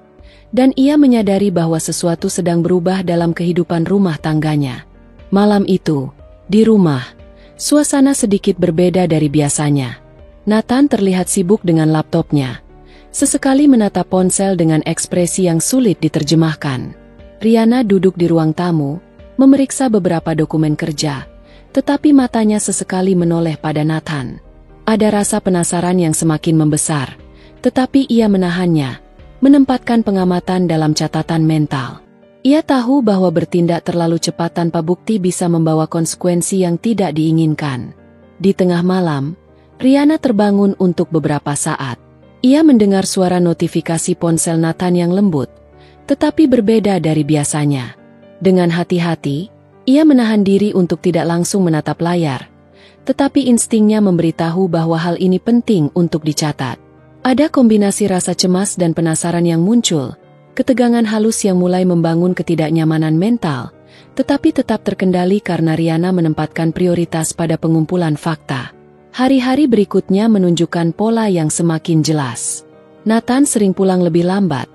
dan ia menyadari bahwa sesuatu sedang berubah dalam kehidupan rumah tangganya. Malam itu, di rumah, suasana sedikit berbeda dari biasanya. Nathan terlihat sibuk dengan laptopnya, sesekali menatap ponsel dengan ekspresi yang sulit diterjemahkan. Riana duduk di ruang tamu, memeriksa beberapa dokumen kerja, tetapi matanya sesekali menoleh pada Nathan. Ada rasa penasaran yang semakin membesar, tetapi ia menahannya, menempatkan pengamatan dalam catatan mental. Ia tahu bahwa bertindak terlalu cepat tanpa bukti bisa membawa konsekuensi yang tidak diinginkan. Di tengah malam, Riana terbangun untuk beberapa saat. Ia mendengar suara notifikasi ponsel Nathan yang lembut, tetapi berbeda dari biasanya. Dengan hati-hati, ia menahan diri untuk tidak langsung menatap layar, tetapi instingnya memberitahu bahwa hal ini penting untuk dicatat. Ada kombinasi rasa cemas dan penasaran yang muncul, ketegangan halus yang mulai membangun ketidaknyamanan mental, tetapi tetap terkendali karena Riana menempatkan prioritas pada pengumpulan fakta. Hari-hari berikutnya menunjukkan pola yang semakin jelas. Nathan sering pulang lebih lambat,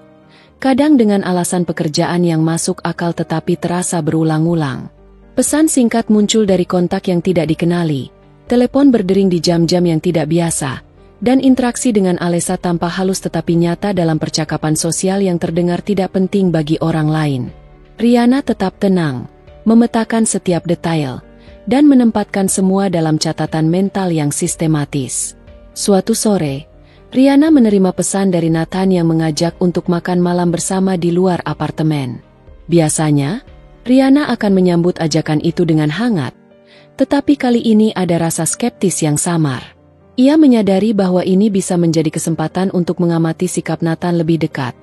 kadang dengan alasan pekerjaan yang masuk akal tetapi terasa berulang-ulang. Pesan singkat muncul dari kontak yang tidak dikenali, telepon berdering di jam-jam yang tidak biasa, dan interaksi dengan Alessa tampak halus tetapi nyata dalam percakapan sosial yang terdengar tidak penting bagi orang lain. Riana tetap tenang, memetakan setiap detail, dan menempatkan semua dalam catatan mental yang sistematis. Suatu sore, Riana menerima pesan dari Nathan yang mengajak untuk makan malam bersama di luar apartemen. Biasanya, Riana akan menyambut ajakan itu dengan hangat, tetapi kali ini ada rasa skeptis yang samar. Ia menyadari bahwa ini bisa menjadi kesempatan untuk mengamati sikap Nathan lebih dekat,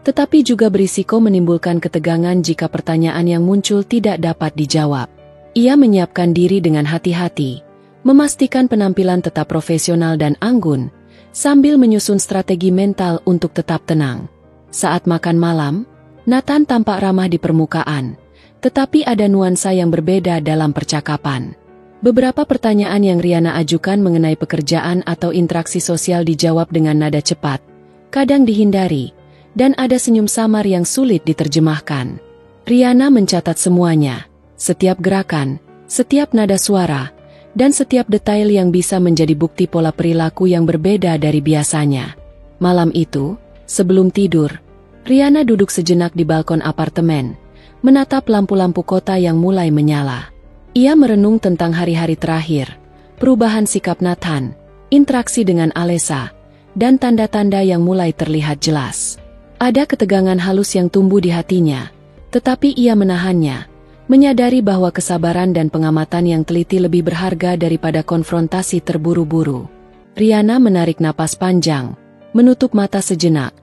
tetapi juga berisiko menimbulkan ketegangan jika pertanyaan yang muncul tidak dapat dijawab. Ia menyiapkan diri dengan hati-hati, memastikan penampilan tetap profesional dan anggun, sambil menyusun strategi mental untuk tetap tenang. Saat makan malam, Nathan tampak ramah di permukaan, tetapi ada nuansa yang berbeda dalam percakapan. Beberapa pertanyaan yang Riana ajukan mengenai pekerjaan atau interaksi sosial dijawab dengan nada cepat, kadang dihindari, dan ada senyum samar yang sulit diterjemahkan. Riana mencatat semuanya, setiap gerakan, setiap nada suara, dan setiap detail yang bisa menjadi bukti pola perilaku yang berbeda dari biasanya. Malam itu, sebelum tidur, Riana duduk sejenak di balkon apartemen, menatap lampu-lampu kota yang mulai menyala. Ia merenung tentang hari-hari terakhir, perubahan sikap Nathan, interaksi dengan Alessa, dan tanda-tanda yang mulai terlihat jelas. Ada ketegangan halus yang tumbuh di hatinya, tetapi ia menahannya, menyadari bahwa kesabaran dan pengamatan yang teliti lebih berharga daripada konfrontasi terburu-buru. Riana menarik napas panjang, menutup mata sejenak,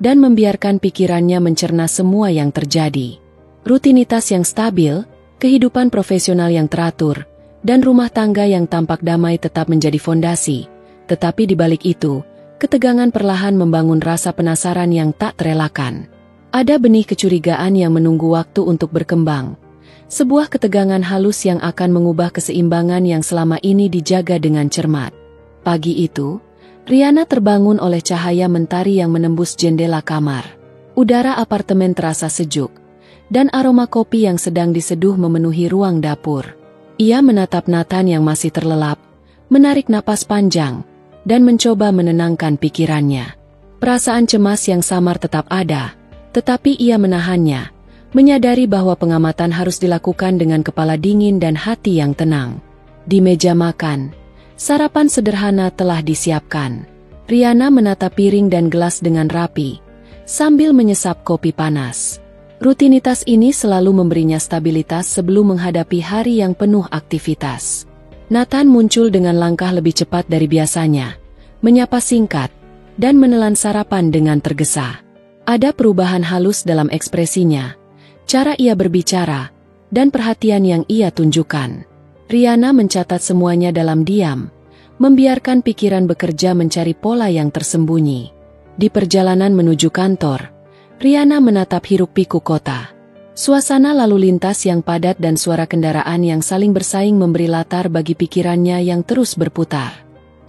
dan membiarkan pikirannya mencerna semua yang terjadi. Rutinitas yang stabil, kehidupan profesional yang teratur, dan rumah tangga yang tampak damai tetap menjadi fondasi, tetapi di balik itu, ketegangan perlahan membangun rasa penasaran yang tak terelakkan. Ada benih kecurigaan yang menunggu waktu untuk berkembang. Sebuah ketegangan halus yang akan mengubah keseimbangan yang selama ini dijaga dengan cermat. Pagi itu, Riana terbangun oleh cahaya mentari yang menembus jendela kamar. Udara apartemen terasa sejuk, dan aroma kopi yang sedang diseduh memenuhi ruang dapur. Ia menatap Nathan yang masih terlelap, menarik napas panjang, dan mencoba menenangkan pikirannya. Perasaan cemas yang samar tetap ada, tetapi ia menahannya, menyadari bahwa pengamatan harus dilakukan dengan kepala dingin dan hati yang tenang. Di meja makan, sarapan sederhana telah disiapkan. Riana menata piring dan gelas dengan rapi, sambil menyesap kopi panas. Rutinitas ini selalu memberinya stabilitas sebelum menghadapi hari yang penuh aktivitas. Nathan muncul dengan langkah lebih cepat dari biasanya, menyapa singkat, dan menelan sarapan dengan tergesa. Ada perubahan halus dalam ekspresinya, cara ia berbicara, dan perhatian yang ia tunjukkan. Riana mencatat semuanya dalam diam, membiarkan pikiran bekerja mencari pola yang tersembunyi. Di perjalanan menuju kantor, Riana menatap hiruk-pikuk kota. Suasana lalu lintas yang padat dan suara kendaraan yang saling bersaing memberi latar bagi pikirannya yang terus berputar.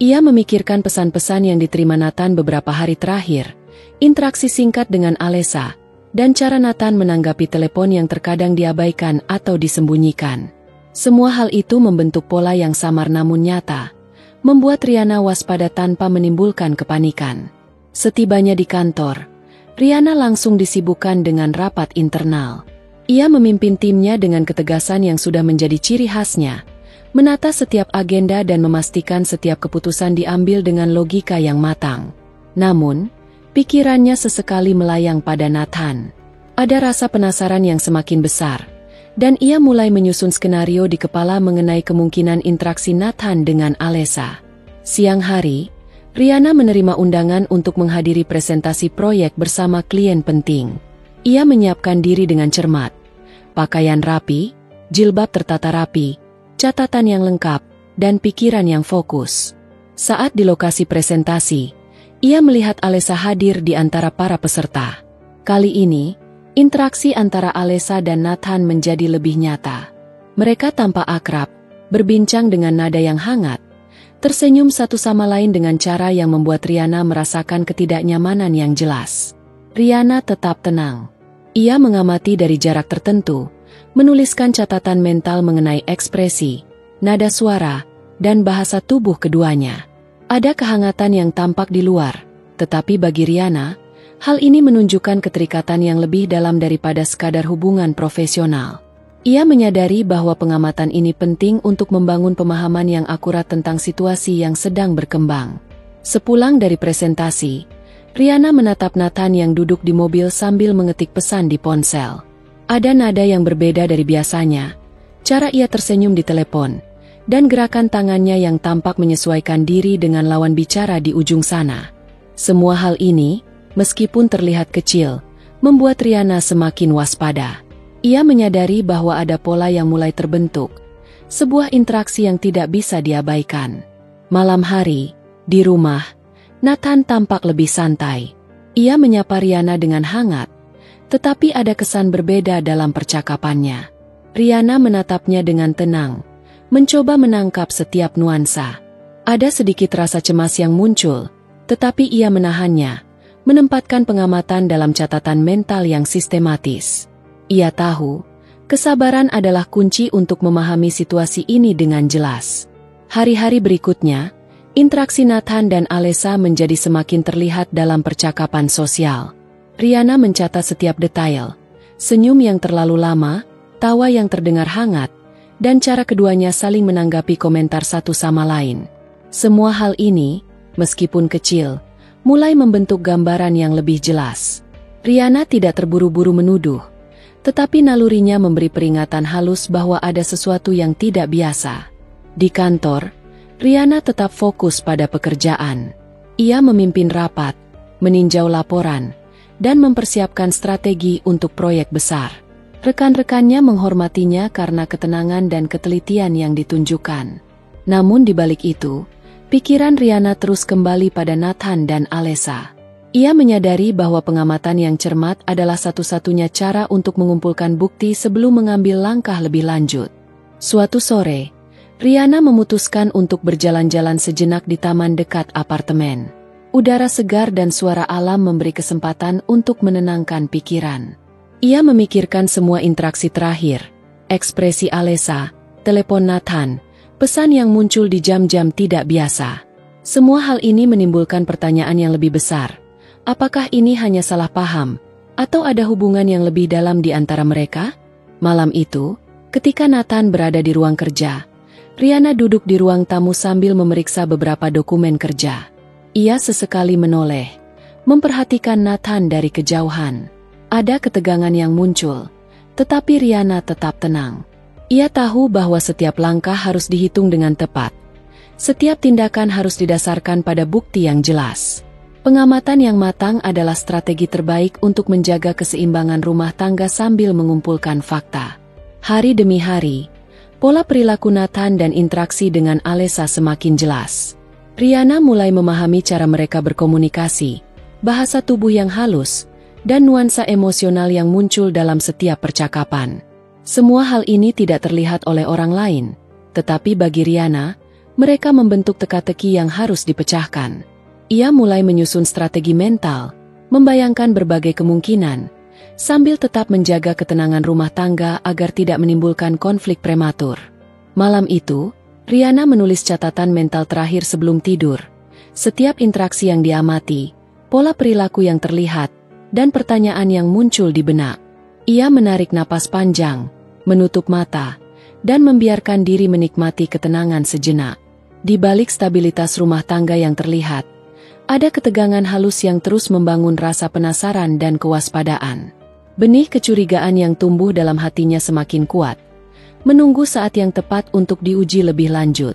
Ia memikirkan pesan-pesan yang diterima Nathan beberapa hari terakhir, interaksi singkat dengan Alessa, dan cara Nathan menanggapi telepon yang terkadang diabaikan atau disembunyikan. Semua hal itu membentuk pola yang samar namun nyata, membuat Riana waspada tanpa menimbulkan kepanikan. Setibanya di kantor, Riana langsung disibukkan dengan rapat internal. Ia memimpin timnya dengan ketegasan yang sudah menjadi ciri khasnya, menata setiap agenda dan memastikan setiap keputusan diambil dengan logika yang matang. Namun, pikirannya sesekali melayang pada Nathan. Ada rasa penasaran yang semakin besar, dan ia mulai menyusun skenario di kepala mengenai kemungkinan interaksi Nathan dengan Alessa. Siang hari, Riana menerima undangan untuk menghadiri presentasi proyek bersama klien penting. Ia menyiapkan diri dengan cermat. Pakaian rapi, jilbab tertata rapi, catatan yang lengkap, dan pikiran yang fokus. Saat di lokasi presentasi, ia melihat Alessa hadir di antara para peserta. Kali ini, interaksi antara Alessa dan Nathan menjadi lebih nyata. Mereka tampak akrab, berbincang dengan nada yang hangat, tersenyum satu sama lain dengan cara yang membuat Riana merasakan ketidaknyamanan yang jelas. Riana tetap tenang. Ia mengamati dari jarak tertentu, menuliskan catatan mental mengenai ekspresi, nada suara, dan bahasa tubuh keduanya. Ada kehangatan yang tampak di luar, tetapi bagi Riana, hal ini menunjukkan keterikatan yang lebih dalam daripada sekadar hubungan profesional. Ia menyadari bahwa pengamatan ini penting untuk membangun pemahaman yang akurat tentang situasi yang sedang berkembang. Sepulang dari presentasi, Riana menatap Nathan yang duduk di mobil sambil mengetik pesan di ponsel. Ada nada yang berbeda dari biasanya, cara ia tersenyum di telepon, dan gerakan tangannya yang tampak menyesuaikan diri dengan lawan bicara di ujung sana. Semua hal ini, meskipun terlihat kecil, membuat Riana semakin waspada. Ia menyadari bahwa ada pola yang mulai terbentuk, sebuah interaksi yang tidak bisa diabaikan. Malam hari, di rumah, Nathan tampak lebih santai. Ia menyapa Riana dengan hangat, tetapi ada kesan berbeda dalam percakapannya. Riana menatapnya dengan tenang, mencoba menangkap setiap nuansa. Ada sedikit rasa cemas yang muncul, tetapi ia menahannya, menempatkan pengamatan dalam catatan mental yang sistematis. Ia tahu, kesabaran adalah kunci untuk memahami situasi ini dengan jelas. Hari-hari berikutnya, interaksi Nathan dan Alessa menjadi semakin terlihat dalam percakapan sosial. Rihanna mencatat setiap detail, senyum yang terlalu lama, tawa yang terdengar hangat, dan cara keduanya saling menanggapi komentar satu sama lain. Semua hal ini, meskipun kecil, mulai membentuk gambaran yang lebih jelas. Rihanna tidak terburu-buru menuduh, tetapi nalurinya memberi peringatan halus bahwa ada sesuatu yang tidak biasa. Di kantor, Rihanna tetap fokus pada pekerjaan. Ia memimpin rapat, meninjau laporan, dan mempersiapkan strategi untuk proyek besar. Rekan-rekannya menghormatinya karena ketenangan dan ketelitian yang ditunjukkan. Namun di balik itu, pikiran Rihanna terus kembali pada Nathan dan Alessa. Ia menyadari bahwa pengamatan yang cermat adalah satu-satunya cara untuk mengumpulkan bukti sebelum mengambil langkah lebih lanjut. Suatu sore, Rihanna memutuskan untuk berjalan-jalan sejenak di taman dekat apartemen. Udara segar dan suara alam memberi kesempatan untuk menenangkan pikiran. Ia memikirkan semua interaksi terakhir, ekspresi Alessa, telepon Nathan, pesan yang muncul di jam-jam tidak biasa. Semua hal ini menimbulkan pertanyaan yang lebih besar. Apakah ini hanya salah paham, atau ada hubungan yang lebih dalam di antara mereka? Malam itu, ketika Nathan berada di ruang kerja, Rihanna duduk di ruang tamu sambil memeriksa beberapa dokumen kerja. Ia sesekali menoleh, memperhatikan Nathan dari kejauhan. Ada ketegangan yang muncul, tetapi Rihanna tetap tenang. Ia tahu bahwa setiap langkah harus dihitung dengan tepat. Setiap tindakan harus didasarkan pada bukti yang jelas. Pengamatan yang matang adalah strategi terbaik untuk menjaga keseimbangan rumah tangga sambil mengumpulkan fakta. Hari demi hari, pola perilaku Nathan dan interaksi dengan Alessa semakin jelas. Rihanna mulai memahami cara mereka berkomunikasi, bahasa tubuh yang halus, dan nuansa emosional yang muncul dalam setiap percakapan. Semua hal ini tidak terlihat oleh orang lain, tetapi bagi Rihanna, mereka membentuk teka-teki yang harus dipecahkan. Ia mulai menyusun strategi mental, membayangkan berbagai kemungkinan, sambil tetap menjaga ketenangan rumah tangga agar tidak menimbulkan konflik prematur. Malam itu, Rihanna menulis catatan mental terakhir sebelum tidur. Setiap interaksi yang diamati, pola perilaku yang terlihat, dan pertanyaan yang muncul di benak. Ia menarik napas panjang, menutup mata, dan membiarkan diri menikmati ketenangan sejenak. Di balik stabilitas rumah tangga yang terlihat, ada ketegangan halus yang terus membangun rasa penasaran dan kewaspadaan. Benih kecurigaan yang tumbuh dalam hatinya semakin kuat, menunggu saat yang tepat untuk diuji lebih lanjut.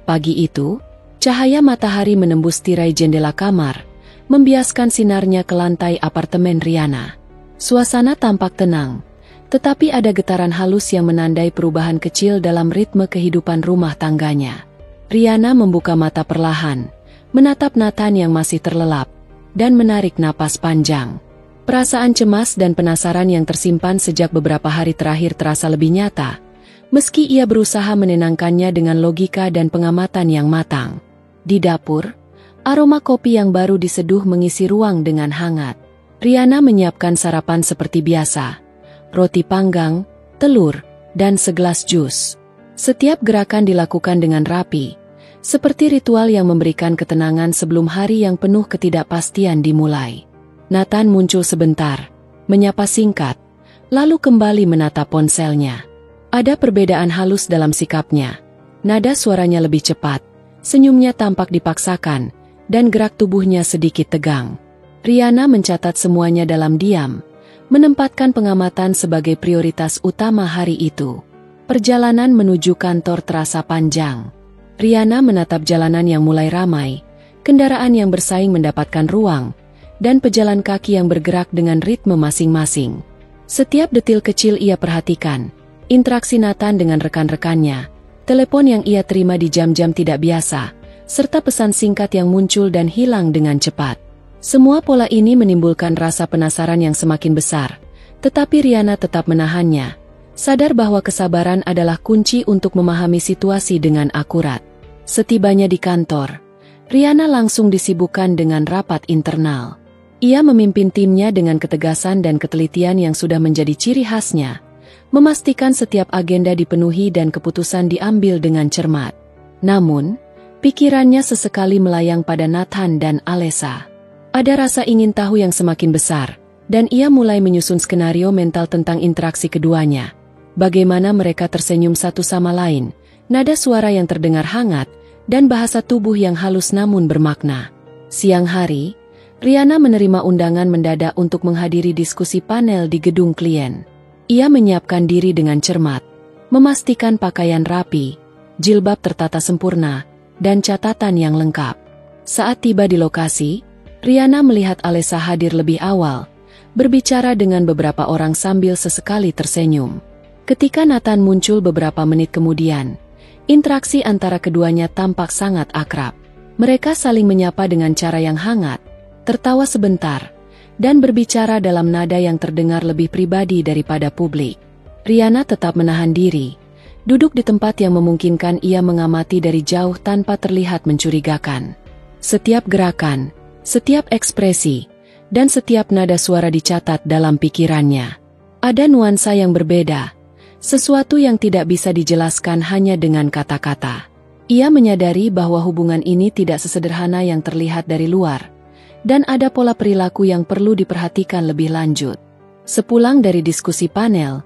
Pagi itu, cahaya matahari menembus tirai jendela kamar, membiaskan sinarnya ke lantai apartemen Rihanna. Suasana tampak tenang, tetapi ada getaran halus yang menandai perubahan kecil dalam ritme kehidupan rumah tangganya. Rihanna membuka mata perlahan, menatap Nathan yang masih terlelap, dan menarik napas panjang. Perasaan cemas dan penasaran yang tersimpan sejak beberapa hari terakhir terasa lebih nyata, meski ia berusaha menenangkannya dengan logika dan pengamatan yang matang. Di dapur, aroma kopi yang baru diseduh mengisi ruang dengan hangat. Rihanna menyiapkan sarapan seperti biasa, roti panggang, telur, dan segelas jus. Setiap gerakan dilakukan dengan rapi, seperti ritual yang memberikan ketenangan sebelum hari yang penuh ketidakpastian dimulai. Nathan muncul sebentar, menyapa singkat, lalu kembali menatap ponselnya. Ada perbedaan halus dalam sikapnya. Nada suaranya lebih cepat, senyumnya tampak dipaksakan, dan gerak tubuhnya sedikit tegang. Rihanna mencatat semuanya dalam diam, menempatkan pengamatan sebagai prioritas utama hari itu. Perjalanan menuju kantor terasa panjang. Rihanna menatap jalanan yang mulai ramai, kendaraan yang bersaing mendapatkan ruang, dan pejalan kaki yang bergerak dengan ritme masing-masing. Setiap detil kecil ia perhatikan, interaksi Nathan dengan rekan-rekannya, telepon yang ia terima di jam-jam tidak biasa, serta pesan singkat yang muncul dan hilang dengan cepat. Semua pola ini menimbulkan rasa penasaran yang semakin besar, tetapi Rihanna tetap menahannya, Sadar bahwa kesabaran adalah kunci untuk memahami situasi dengan akurat. Setibanya di kantor, Riana langsung disibukkan dengan rapat internal. Ia memimpin timnya dengan ketegasan dan ketelitian yang sudah menjadi ciri khasnya, memastikan setiap agenda dipenuhi dan keputusan diambil dengan cermat. Namun, pikirannya sesekali melayang pada Nathan dan Alessa. Ada rasa ingin tahu yang semakin besar, dan ia mulai menyusun skenario mental tentang interaksi keduanya. Bagaimana mereka tersenyum satu sama lain, nada suara yang terdengar hangat, dan bahasa tubuh yang halus namun bermakna. Siang hari, Riana menerima undangan mendadak untuk menghadiri diskusi panel di gedung klien. Ia menyiapkan diri dengan cermat, memastikan pakaian rapi, jilbab tertata sempurna, dan catatan yang lengkap. Saat tiba di lokasi, Riana melihat Alessa hadir lebih awal, berbicara dengan beberapa orang sambil sesekali tersenyum. Ketika Nathan muncul beberapa menit kemudian, interaksi antara keduanya tampak sangat akrab. Mereka saling menyapa dengan cara yang hangat, tertawa sebentar, dan berbicara dalam nada yang terdengar lebih pribadi daripada publik. Riana tetap menahan diri, duduk di tempat yang memungkinkan ia mengamati dari jauh tanpa terlihat mencurigakan. Setiap gerakan, setiap ekspresi, dan setiap nada suara dicatat dalam pikirannya. Ada nuansa yang berbeda, sesuatu yang tidak bisa dijelaskan hanya dengan kata-kata. Ia menyadari bahwa hubungan ini tidak sesederhana yang terlihat dari luar, dan ada pola perilaku yang perlu diperhatikan lebih lanjut. Sepulang dari diskusi panel,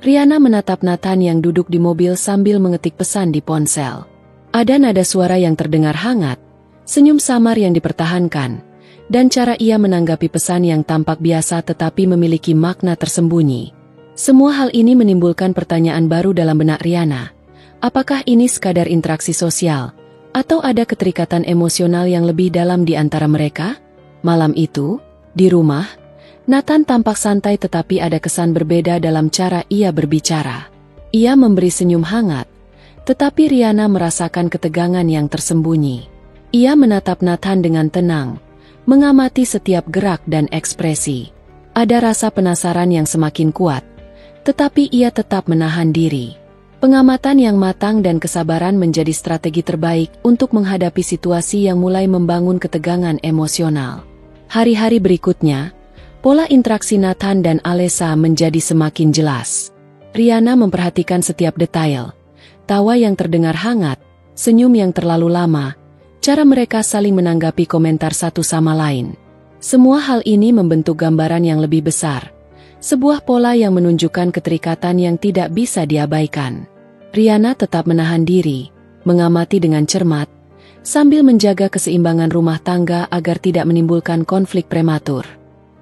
Riana menatap Nathan yang duduk di mobil sambil mengetik pesan di ponsel. Ada nada suara yang terdengar hangat, senyum samar yang dipertahankan, dan cara ia menanggapi pesan yang tampak biasa tetapi memiliki makna tersembunyi. Semua hal ini menimbulkan pertanyaan baru dalam benak Riana. Apakah ini sekadar interaksi sosial, atau ada keterikatan emosional yang lebih dalam di antara mereka? Malam itu, di rumah, Nathan tampak santai tetapi ada kesan berbeda dalam cara ia berbicara. Ia memberi senyum hangat, tetapi Riana merasakan ketegangan yang tersembunyi. Ia menatap Nathan dengan tenang, mengamati setiap gerak dan ekspresi. Ada rasa penasaran yang semakin kuat, tetapi ia tetap menahan diri. Pengamatan yang matang dan kesabaran menjadi strategi terbaik untuk menghadapi situasi yang mulai membangun ketegangan emosional. Hari-hari berikutnya, pola interaksi Nathan dan Alessa menjadi semakin jelas. Riana memperhatikan setiap detail, tawa yang terdengar hangat, senyum yang terlalu lama, cara mereka saling menanggapi komentar satu sama lain. Semua hal ini membentuk gambaran yang lebih besar, sebuah pola yang menunjukkan keterikatan yang tidak bisa diabaikan. Riana tetap menahan diri, mengamati dengan cermat, sambil menjaga keseimbangan rumah tangga agar tidak menimbulkan konflik prematur.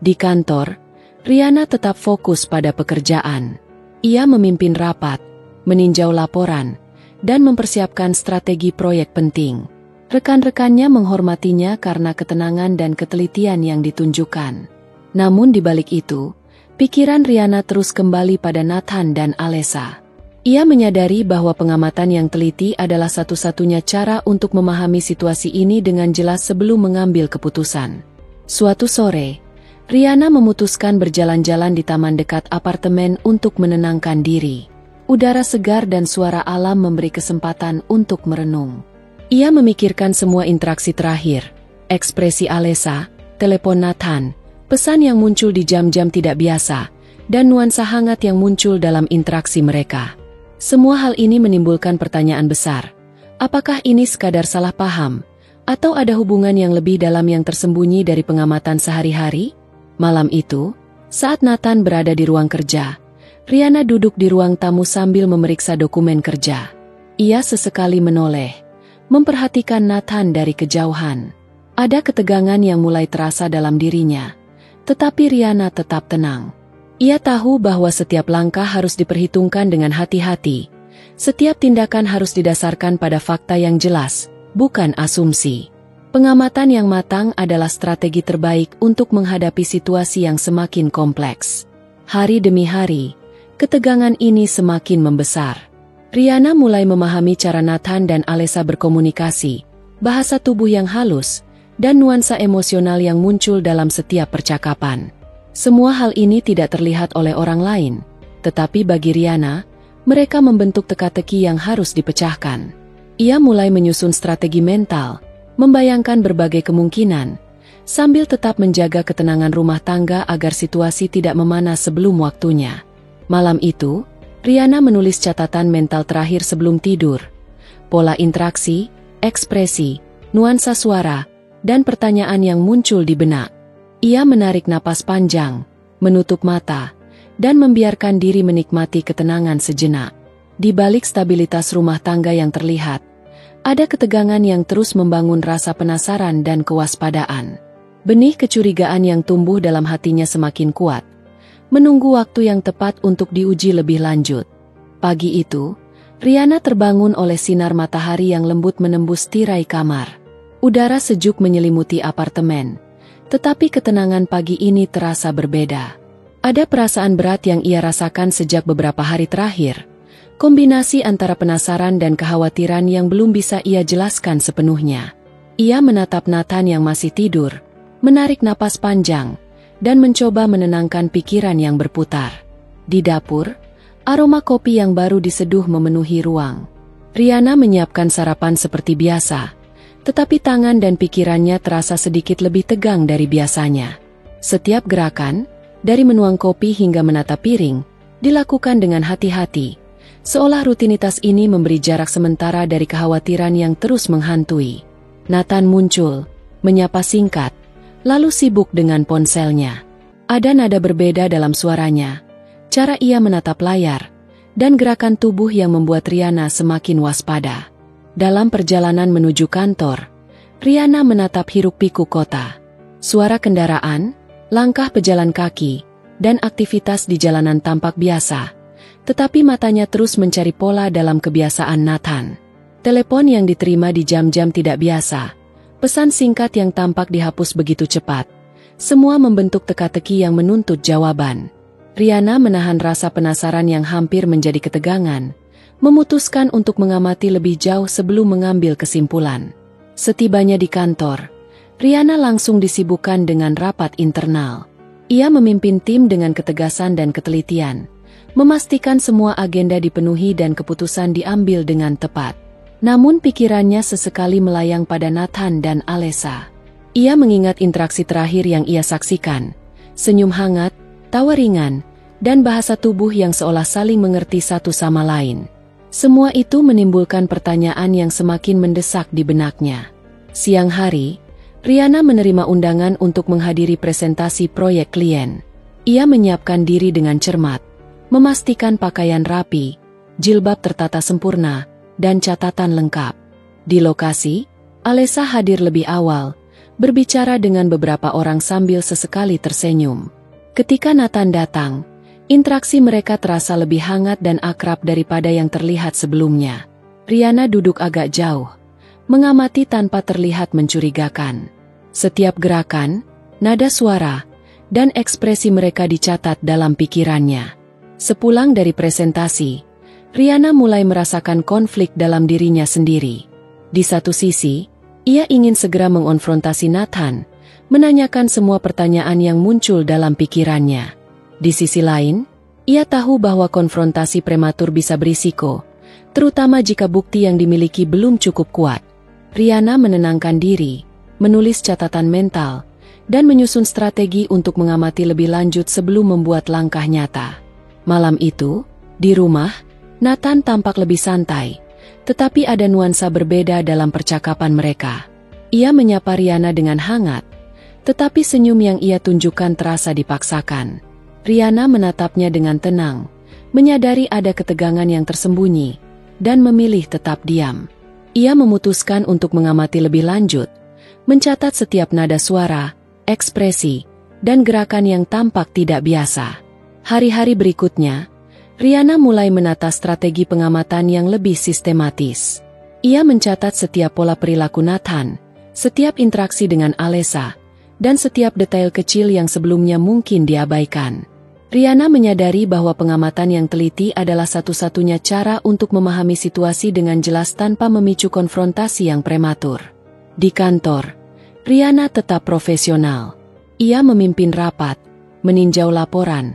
Di kantor, Riana tetap fokus pada pekerjaan. Ia memimpin rapat, meninjau laporan, dan mempersiapkan strategi proyek penting. Rekan-rekannya menghormatinya karena ketenangan dan ketelitian yang ditunjukkan. Namun di balik itu, pikiran Riana terus kembali pada Nathan dan Alessa. Ia menyadari bahwa pengamatan yang teliti adalah satu-satunya cara untuk memahami situasi ini dengan jelas sebelum mengambil keputusan. Suatu sore, Riana memutuskan berjalan-jalan di taman dekat apartemen untuk menenangkan diri. Udara segar dan suara alam memberi kesempatan untuk merenung. Ia memikirkan semua interaksi terakhir, ekspresi Alessa, telepon Nathan, pesan yang muncul di jam-jam tidak biasa, dan nuansa hangat yang muncul dalam interaksi mereka. Semua hal ini menimbulkan pertanyaan besar. Apakah ini sekadar salah paham, atau ada hubungan yang lebih dalam yang tersembunyi dari pengamatan sehari-hari? Malam itu, saat Nathan berada di ruang kerja, Riana duduk di ruang tamu sambil memeriksa dokumen kerja. Ia sesekali menoleh, memperhatikan Nathan dari kejauhan. Ada ketegangan yang mulai terasa dalam dirinya, tetapi Riana tetap tenang. Ia tahu bahwa setiap langkah harus diperhitungkan dengan hati-hati. Setiap tindakan harus didasarkan pada fakta yang jelas, bukan asumsi. Pengamatan yang matang adalah strategi terbaik untuk menghadapi situasi yang semakin kompleks. Hari demi hari, ketegangan ini semakin membesar. Riana mulai memahami cara Nathan dan Alessa berkomunikasi, bahasa tubuh yang halus, dan nuansa emosional yang muncul dalam setiap percakapan. Semua hal ini tidak terlihat oleh orang lain, Tetapi bagi Riana, mereka membentuk teka-teki yang harus dipecahkan. Ia mulai menyusun strategi mental, membayangkan berbagai kemungkinan, sambil tetap menjaga ketenangan rumah tangga agar situasi tidak memanas sebelum waktunya. Malam itu, Riana menulis catatan mental terakhir sebelum tidur. Pola interaksi, ekspresi, nuansa suara, dan pertanyaan yang muncul di benak. Ia menarik napas panjang, menutup mata, dan membiarkan diri menikmati ketenangan sejenak. Di balik stabilitas rumah tangga yang terlihat, ada ketegangan yang terus membangun rasa penasaran dan kewaspadaan. Benih kecurigaan yang tumbuh dalam hatinya semakin kuat, menunggu waktu yang tepat untuk diuji lebih lanjut. Pagi itu, Riana terbangun oleh sinar matahari yang lembut menembus tirai kamar. Udara sejuk menyelimuti apartemen, tetapi ketenangan pagi ini terasa berbeda. Ada perasaan berat yang ia rasakan sejak beberapa hari terakhir, kombinasi antara penasaran dan kekhawatiran yang belum bisa ia jelaskan sepenuhnya. Ia menatap Nathan yang masih tidur, menarik napas panjang, dan mencoba menenangkan pikiran yang berputar. Di dapur, aroma kopi yang baru diseduh memenuhi ruang. Riana menyiapkan sarapan seperti biasa, tetapi tangan dan pikirannya terasa sedikit lebih tegang dari biasanya. Setiap gerakan, dari menuang kopi hingga menata piring, dilakukan dengan hati-hati, seolah rutinitas ini memberi jarak sementara dari kekhawatiran yang terus menghantui. Nathan muncul, menyapa singkat, lalu sibuk dengan ponselnya. Ada nada berbeda dalam suaranya, cara ia menatap layar, dan gerakan tubuh yang membuat Riana semakin waspada. Dalam perjalanan menuju kantor, Riana menatap hiruk-pikuk kota. Suara kendaraan, langkah pejalan kaki, dan aktivitas di jalanan tampak biasa, tetapi matanya terus mencari pola dalam kebiasaan Nathan. Telepon yang diterima di jam-jam tidak biasa, pesan singkat yang tampak dihapus begitu cepat, semua membentuk teka-teki yang menuntut jawaban. Riana menahan rasa penasaran yang hampir menjadi ketegangan, memutuskan untuk mengamati lebih jauh sebelum mengambil kesimpulan. Setibanya di kantor, Riana langsung disibukkan dengan rapat internal. Ia memimpin tim dengan ketegasan dan ketelitian, memastikan semua agenda dipenuhi dan keputusan diambil dengan tepat. Namun pikirannya sesekali melayang pada Nathan dan Alessa. Ia mengingat interaksi terakhir yang ia saksikan, senyum hangat, tawa ringan, dan bahasa tubuh yang seolah saling mengerti satu sama lain. Semua itu menimbulkan pertanyaan yang semakin mendesak di benaknya. Siang hari, Riana menerima undangan untuk menghadiri presentasi proyek klien. Ia menyiapkan diri dengan cermat, memastikan pakaian rapi, jilbab tertata sempurna, dan catatan lengkap. Di lokasi, Alessa hadir lebih awal, berbicara dengan beberapa orang sambil sesekali tersenyum. Ketika Nathan datang, interaksi mereka terasa lebih hangat dan akrab daripada yang terlihat sebelumnya. Riana duduk agak jauh, mengamati tanpa terlihat mencurigakan. Setiap gerakan, nada suara, dan ekspresi mereka dicatat dalam pikirannya. Sepulang dari presentasi, Riana mulai merasakan konflik dalam dirinya sendiri. Di satu sisi, ia ingin segera mengonfrontasi Nathan, menanyakan semua pertanyaan yang muncul dalam pikirannya. Di sisi lain, ia tahu bahwa konfrontasi prematur bisa berisiko, terutama jika bukti yang dimiliki belum cukup kuat. Riana menenangkan diri, menulis catatan mental, dan menyusun strategi untuk mengamati lebih lanjut sebelum membuat langkah nyata. Malam itu, di rumah, Nathan tampak lebih santai, tetapi ada nuansa berbeda dalam percakapan mereka. Ia menyapa Riana dengan hangat, tetapi senyum yang ia tunjukkan terasa dipaksakan. Riana menatapnya dengan tenang, menyadari ada ketegangan yang tersembunyi, dan memilih tetap diam. Ia memutuskan untuk mengamati lebih lanjut, mencatat setiap nada suara, ekspresi, dan gerakan yang tampak tidak biasa. Hari-hari berikutnya, Riana mulai menata strategi pengamatan yang lebih sistematis. Ia mencatat setiap pola perilaku Nathan, setiap interaksi dengan Alessa, dan setiap detail kecil yang sebelumnya mungkin diabaikan. Riana menyadari bahwa pengamatan yang teliti adalah satu-satunya cara untuk memahami situasi dengan jelas tanpa memicu konfrontasi yang prematur. Di kantor, Riana tetap profesional. Ia memimpin rapat, meninjau laporan,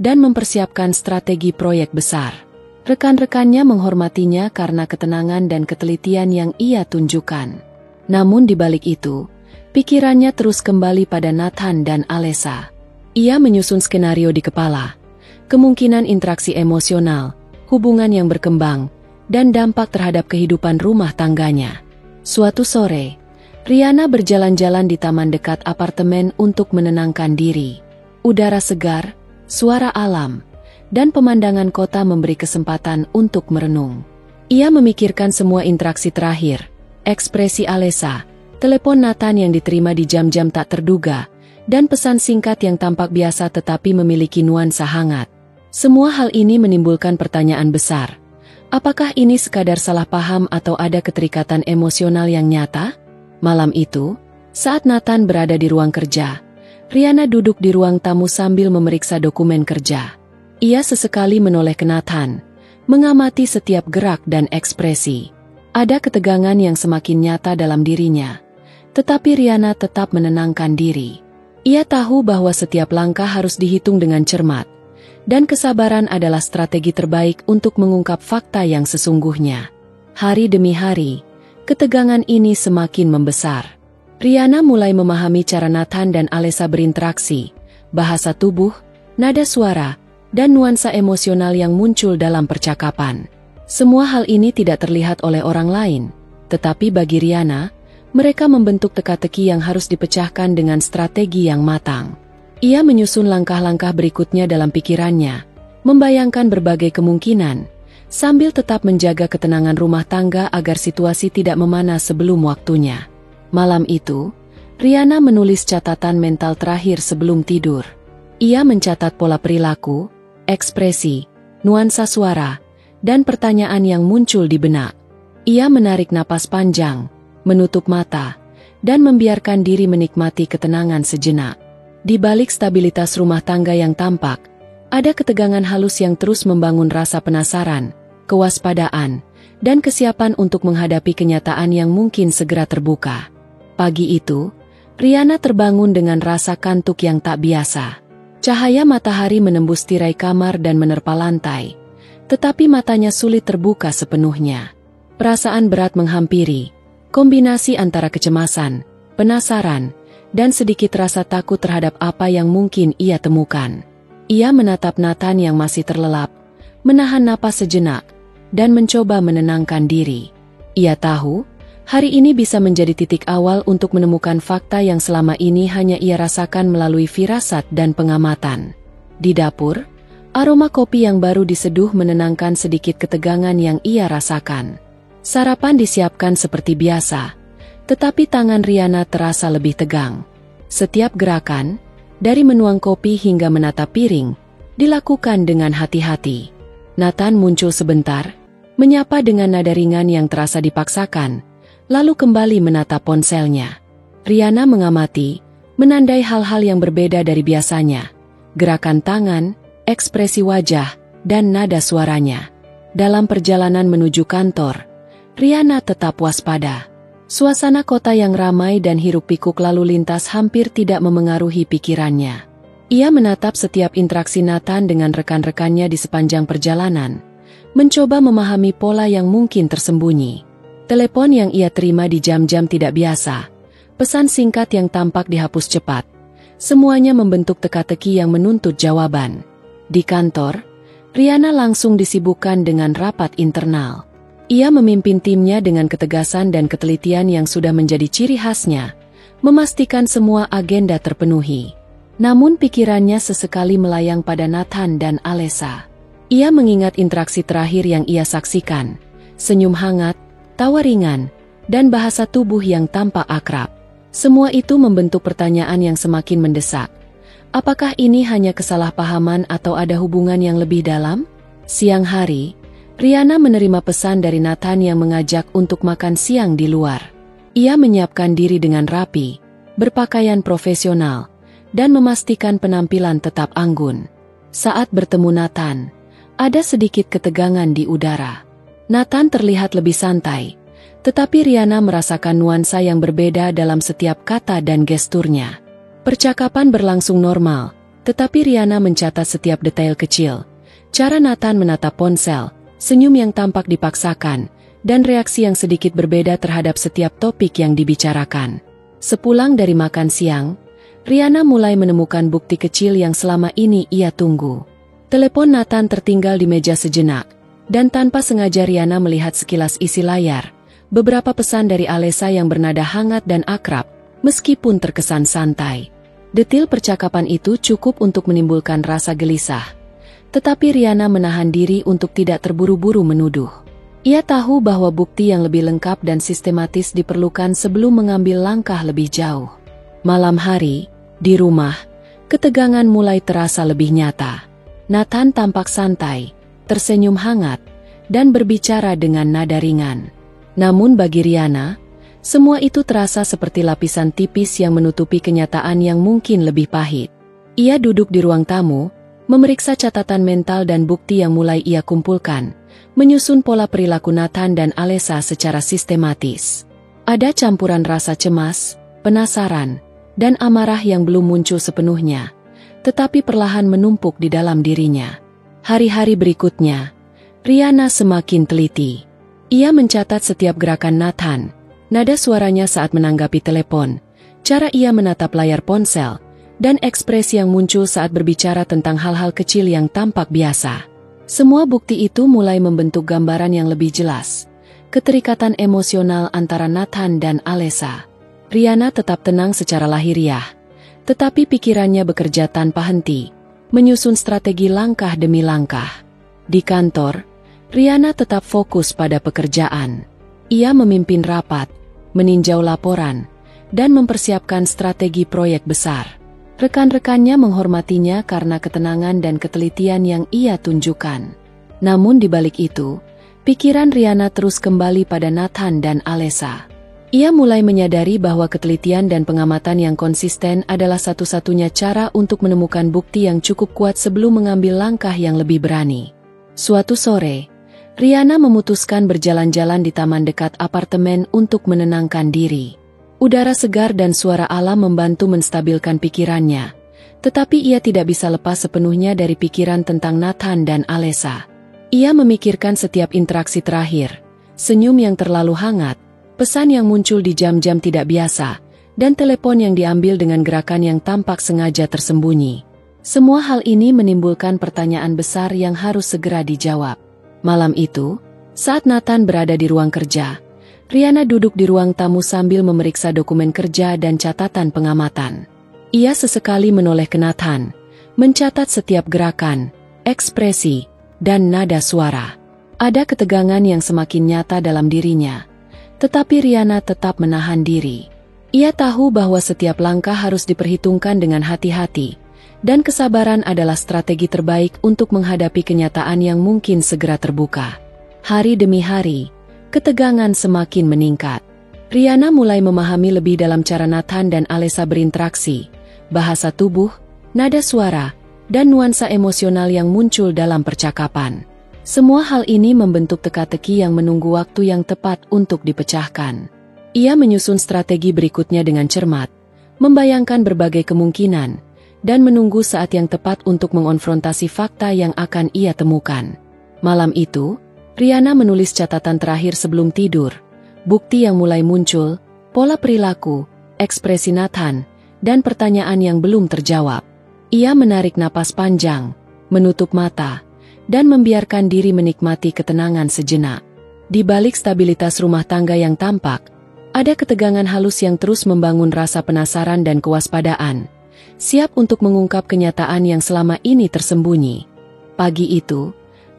dan mempersiapkan strategi proyek besar. Rekan-rekannya menghormatinya karena ketenangan dan ketelitian yang ia tunjukkan. Namun di balik itu, pikirannya terus kembali pada Nathan dan Alessa. Ia menyusun skenario di kepala, kemungkinan interaksi emosional, hubungan yang berkembang, dan dampak terhadap kehidupan rumah tangganya. Suatu sore, Riana berjalan-jalan di taman dekat apartemen untuk menenangkan diri. Udara segar, suara alam, dan pemandangan kota memberi kesempatan untuk merenung. Ia memikirkan semua interaksi terakhir, ekspresi Alessa, telepon Nathan yang diterima di jam-jam tak terduga, dan pesan singkat yang tampak biasa tetapi memiliki nuansa hangat. Semua hal ini menimbulkan pertanyaan besar. Apakah ini sekadar salah paham atau ada keterikatan emosional yang nyata? Malam itu, saat Nathan berada di ruang kerja, Riana duduk di ruang tamu sambil memeriksa dokumen kerja. Ia sesekali menoleh ke Nathan, mengamati setiap gerak dan ekspresi. Ada ketegangan yang semakin nyata dalam dirinya, tetapi Riana tetap menenangkan diri. Ia tahu bahwa setiap langkah harus dihitung dengan cermat, dan kesabaran adalah strategi terbaik untuk mengungkap fakta yang sesungguhnya. Hari demi hari, ketegangan ini semakin membesar. Riana mulai memahami cara Nathan dan Alessa berinteraksi, bahasa tubuh, nada suara, dan nuansa emosional yang muncul dalam percakapan. Semua hal ini tidak terlihat oleh orang lain, tetapi bagi Riana, mereka membentuk teka-teki yang harus dipecahkan dengan strategi yang matang. Ia menyusun langkah-langkah berikutnya dalam pikirannya, membayangkan berbagai kemungkinan, sambil tetap menjaga ketenangan rumah tangga agar situasi tidak memanas sebelum waktunya. Malam itu, Riana menulis catatan mental terakhir sebelum tidur. Ia mencatat pola perilaku, ekspresi, nuansa suara, dan pertanyaan yang muncul di benak. Ia menarik napas panjang, menutup mata, dan membiarkan diri menikmati ketenangan sejenak. Di balik stabilitas rumah tangga yang tampak, ada ketegangan halus yang terus membangun rasa penasaran, kewaspadaan, dan kesiapan untuk menghadapi kenyataan yang mungkin segera terbuka. Pagi itu, Riana terbangun dengan rasa kantuk yang tak biasa. Cahaya matahari menembus tirai kamar dan menerpa lantai, tetapi matanya sulit terbuka sepenuhnya. Perasaan berat menghampiri, kombinasi antara kecemasan, penasaran, dan sedikit rasa takut terhadap apa yang mungkin ia temukan. Ia menatap Nathan yang masih terlelap, menahan napas sejenak, dan mencoba menenangkan diri. Ia tahu, hari ini bisa menjadi titik awal untuk menemukan fakta yang selama ini hanya ia rasakan melalui firasat dan pengamatan. Di dapur, aroma kopi yang baru diseduh menenangkan sedikit ketegangan yang ia rasakan. Sarapan disiapkan seperti biasa, tetapi tangan Riana terasa lebih tegang. Setiap gerakan, dari menuang kopi hingga menatap piring, dilakukan dengan hati-hati. Nathan muncul sebentar, menyapa dengan nada ringan yang terasa dipaksakan, lalu kembali menatap ponselnya. Riana mengamati, menandai hal-hal yang berbeda dari biasanya. Gerakan tangan, ekspresi wajah, dan nada suaranya. Dalam perjalanan menuju kantor, Riana tetap waspada. Suasana kota yang ramai dan hiruk-pikuk lalu lintas hampir tidak memengaruhi pikirannya. Ia menatap setiap interaksi Nathan dengan rekan-rekannya di sepanjang perjalanan, mencoba memahami pola yang mungkin tersembunyi. Telepon yang ia terima di jam-jam tidak biasa, pesan singkat yang tampak dihapus cepat, semuanya membentuk teka-teki yang menuntut jawaban. Di kantor, Riana langsung disibukkan dengan rapat internal. Ia memimpin timnya dengan ketegasan dan ketelitian yang sudah menjadi ciri khasnya, memastikan semua agenda terpenuhi. Namun pikirannya sesekali melayang pada Nathan dan Alessa. Ia mengingat interaksi terakhir yang ia saksikan, senyum hangat, tawa ringan, dan bahasa tubuh yang tampak akrab. Semua itu membentuk pertanyaan yang semakin mendesak. Apakah ini hanya kesalahpahaman atau ada hubungan yang lebih dalam? Siang hari, Riana menerima pesan dari Nathan yang mengajak untuk makan siang di luar. Ia menyiapkan diri dengan rapi, berpakaian profesional, dan memastikan penampilan tetap anggun. Saat bertemu Nathan, ada sedikit ketegangan di udara. Nathan terlihat lebih santai, tetapi Riana merasakan nuansa yang berbeda dalam setiap kata dan gesturnya. Percakapan berlangsung normal, Tetapi Riana mencatat setiap detail kecil. Cara Nathan menatap ponsel, senyum yang tampak dipaksakan, dan reaksi yang sedikit berbeda terhadap setiap topik yang dibicarakan. Sepulang dari makan siang, Riana mulai menemukan bukti kecil yang selama ini ia tunggu. Telepon Nathan tertinggal di meja sejenak, dan tanpa sengaja Riana melihat sekilas isi layar, beberapa pesan dari Alessa yang bernada hangat dan akrab, meskipun terkesan santai. Detil percakapan itu cukup untuk menimbulkan rasa gelisah, tetapi Riana menahan diri untuk tidak terburu-buru menuduh. Ia tahu bahwa bukti yang lebih lengkap dan sistematis diperlukan sebelum mengambil langkah lebih jauh. Malam hari, di rumah, ketegangan mulai terasa lebih nyata. Nathan tampak santai, tersenyum hangat, dan berbicara dengan nada ringan. Namun bagi Riana, semua itu terasa seperti lapisan tipis yang menutupi kenyataan yang mungkin lebih pahit. Ia duduk di ruang tamu, memeriksa catatan mental dan bukti yang mulai ia kumpulkan, menyusun pola perilaku Nathan dan Alessa secara sistematis. Ada campuran rasa cemas, penasaran, dan amarah yang belum muncul sepenuhnya, tetapi perlahan menumpuk di dalam dirinya. Hari-hari berikutnya, Riana semakin teliti. Ia mencatat setiap gerakan Nathan, nada suaranya saat menanggapi telepon, cara ia menatap layar ponsel, dan ekspresi yang muncul saat berbicara tentang hal-hal kecil yang tampak biasa. Semua bukti itu mulai membentuk gambaran yang lebih jelas. Keterikatan emosional antara Nathan dan Alessa. Riana tetap tenang secara lahiriah, tetapi pikirannya bekerja tanpa henti, menyusun strategi langkah demi langkah. Di kantor, Riana tetap fokus pada pekerjaan. Ia memimpin rapat, meninjau laporan, dan mempersiapkan strategi proyek besar. Rekan-rekannya menghormatinya karena ketenangan dan ketelitian yang ia tunjukkan. Namun di balik itu, pikiran Riana terus kembali pada Nathan dan Alessa. Ia mulai menyadari bahwa ketelitian dan pengamatan yang konsisten adalah satu-satunya cara untuk menemukan bukti yang cukup kuat sebelum mengambil langkah yang lebih berani. Suatu sore, Riana memutuskan berjalan-jalan di taman dekat apartemen untuk menenangkan diri. Udara segar dan suara alam membantu menstabilkan pikirannya, tetapi ia tidak bisa lepas sepenuhnya dari pikiran tentang Nathan dan Alessa. Ia memikirkan setiap interaksi terakhir, senyum yang terlalu hangat, pesan yang muncul di jam-jam tidak biasa, dan telepon yang diambil dengan gerakan yang tampak sengaja tersembunyi. Semua hal ini menimbulkan pertanyaan besar yang harus segera dijawab. Malam itu, saat Nathan berada di ruang kerja, Riana duduk di ruang tamu sambil memeriksa dokumen kerja dan catatan pengamatan. Ia sesekali menoleh ke Nathan, mencatat setiap gerakan, ekspresi, dan nada suara. Ada ketegangan yang semakin nyata dalam dirinya, tetapi Riana tetap menahan diri. Ia tahu bahwa setiap langkah harus diperhitungkan dengan hati-hati, dan kesabaran adalah strategi terbaik untuk menghadapi kenyataan yang mungkin segera terbuka. Hari demi hari, ketegangan semakin meningkat. Riana mulai memahami lebih dalam cara Nathan dan Alessa berinteraksi, bahasa tubuh, nada suara, dan nuansa emosional yang muncul dalam percakapan. Semua hal ini membentuk teka-teki yang menunggu waktu yang tepat untuk dipecahkan. Ia menyusun strategi berikutnya dengan cermat, membayangkan berbagai kemungkinan, dan menunggu saat yang tepat untuk mengonfrontasi fakta yang akan ia temukan. Malam itu, Riana menulis catatan terakhir sebelum tidur, bukti yang mulai muncul, pola perilaku, ekspresi Nathan, dan pertanyaan yang belum terjawab. Ia menarik napas panjang, menutup mata, dan membiarkan diri menikmati ketenangan sejenak. Di balik stabilitas rumah tangga yang tampak, ada ketegangan halus yang terus membangun rasa penasaran dan kewaspadaan, siap untuk mengungkap kenyataan yang selama ini tersembunyi. Pagi itu,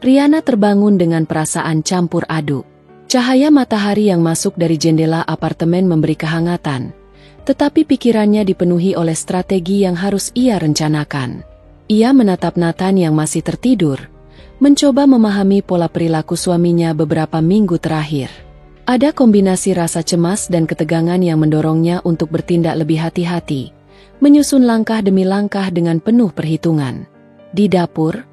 Riana terbangun dengan perasaan campur aduk. Cahaya matahari yang masuk dari jendela apartemen memberi kehangatan, tetapi pikirannya dipenuhi oleh strategi yang harus ia rencanakan. Ia menatap Nathan yang masih tertidur, mencoba memahami pola perilaku suaminya beberapa minggu terakhir. Ada kombinasi rasa cemas dan ketegangan yang mendorongnya untuk bertindak lebih hati-hati, menyusun langkah demi langkah dengan penuh perhitungan. Di dapur,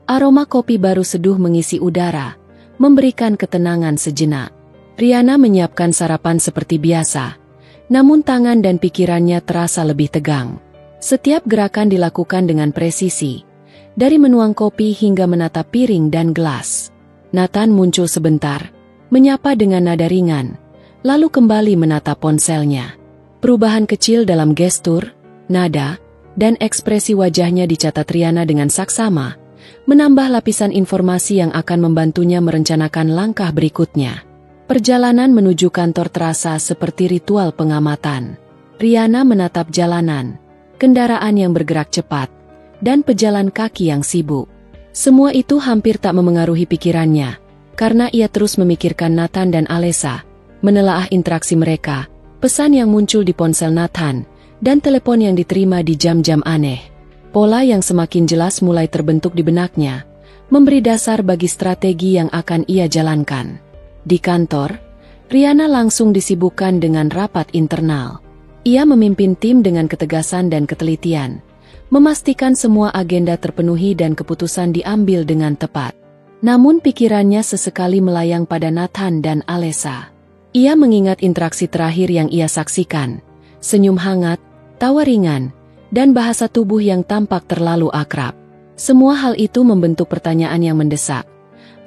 aroma kopi baru seduh mengisi udara, memberikan ketenangan sejenak. Riana menyiapkan sarapan seperti biasa, namun tangan dan pikirannya terasa lebih tegang. Setiap gerakan dilakukan dengan presisi, dari menuang kopi hingga menatap piring dan gelas. Nathan muncul sebentar, menyapa dengan nada ringan, lalu kembali menatap ponselnya. Perubahan kecil dalam gestur, nada, dan ekspresi wajahnya dicatat Riana dengan saksama, menambah lapisan informasi yang akan membantunya merencanakan langkah berikutnya. Perjalanan menuju kantor terasa seperti ritual pengamatan. Riana menatap jalanan, kendaraan yang bergerak cepat, dan pejalan kaki yang sibuk. Semua itu hampir tak memengaruhi pikirannya, karena ia terus memikirkan Nathan dan Alessa, menelaah interaksi mereka, pesan yang muncul di ponsel Nathan, dan telepon yang diterima di jam-jam aneh. Pola yang semakin jelas mulai terbentuk di benaknya, memberi dasar bagi strategi yang akan ia jalankan. Di kantor, Riana langsung disibukkan dengan rapat internal. Ia memimpin tim dengan ketegasan dan ketelitian, memastikan semua agenda terpenuhi dan keputusan diambil dengan tepat. Namun pikirannya sesekali melayang pada Nathan dan Alessa. Ia mengingat interaksi terakhir yang ia saksikan, senyum hangat, tawa ringan, dan bahasa tubuh yang tampak terlalu akrab. Semua hal itu membentuk pertanyaan yang mendesak.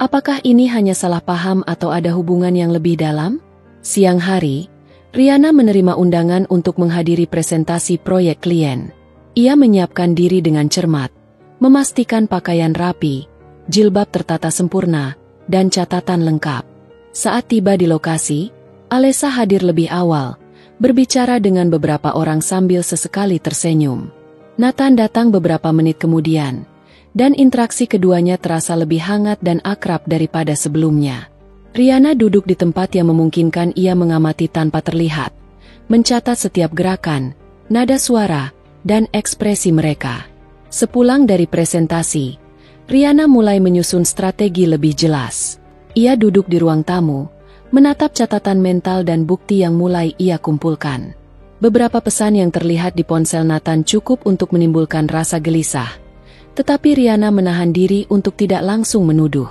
Apakah ini hanya salah paham atau ada hubungan yang lebih dalam? Siang hari, Riana menerima undangan untuk menghadiri presentasi proyek klien. Ia menyiapkan diri dengan cermat, memastikan pakaian rapi, jilbab tertata sempurna, dan catatan lengkap. Saat tiba di lokasi, Alessa hadir lebih awal, berbicara dengan beberapa orang sambil sesekali tersenyum. Nathan datang beberapa menit kemudian, dan interaksi keduanya terasa lebih hangat dan akrab daripada sebelumnya. Riana duduk di tempat yang memungkinkan ia mengamati tanpa terlihat, mencatat setiap gerakan, nada suara, dan ekspresi mereka. Sepulang dari presentasi, Riana mulai menyusun strategi lebih jelas. Ia duduk di ruang tamu, menatap catatan mental dan bukti yang mulai ia kumpulkan. Beberapa pesan yang terlihat di ponsel Nathan cukup untuk menimbulkan rasa gelisah. Tetapi Riana menahan diri untuk tidak langsung menuduh.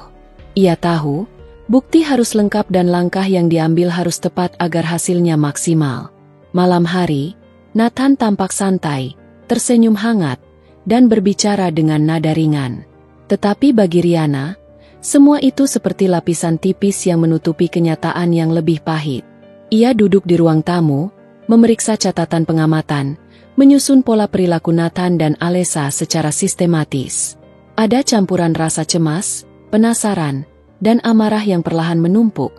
Ia tahu, bukti harus lengkap dan langkah yang diambil harus tepat agar hasilnya maksimal. Malam hari, Nathan tampak santai, tersenyum hangat, dan berbicara dengan nada ringan. Tetapi bagi Riana, semua itu seperti lapisan tipis yang menutupi kenyataan yang lebih pahit. Ia duduk di ruang tamu, memeriksa catatan pengamatan, menyusun pola perilaku Nathan dan Alessa secara sistematis. Ada campuran rasa cemas, penasaran, dan amarah yang perlahan menumpuk,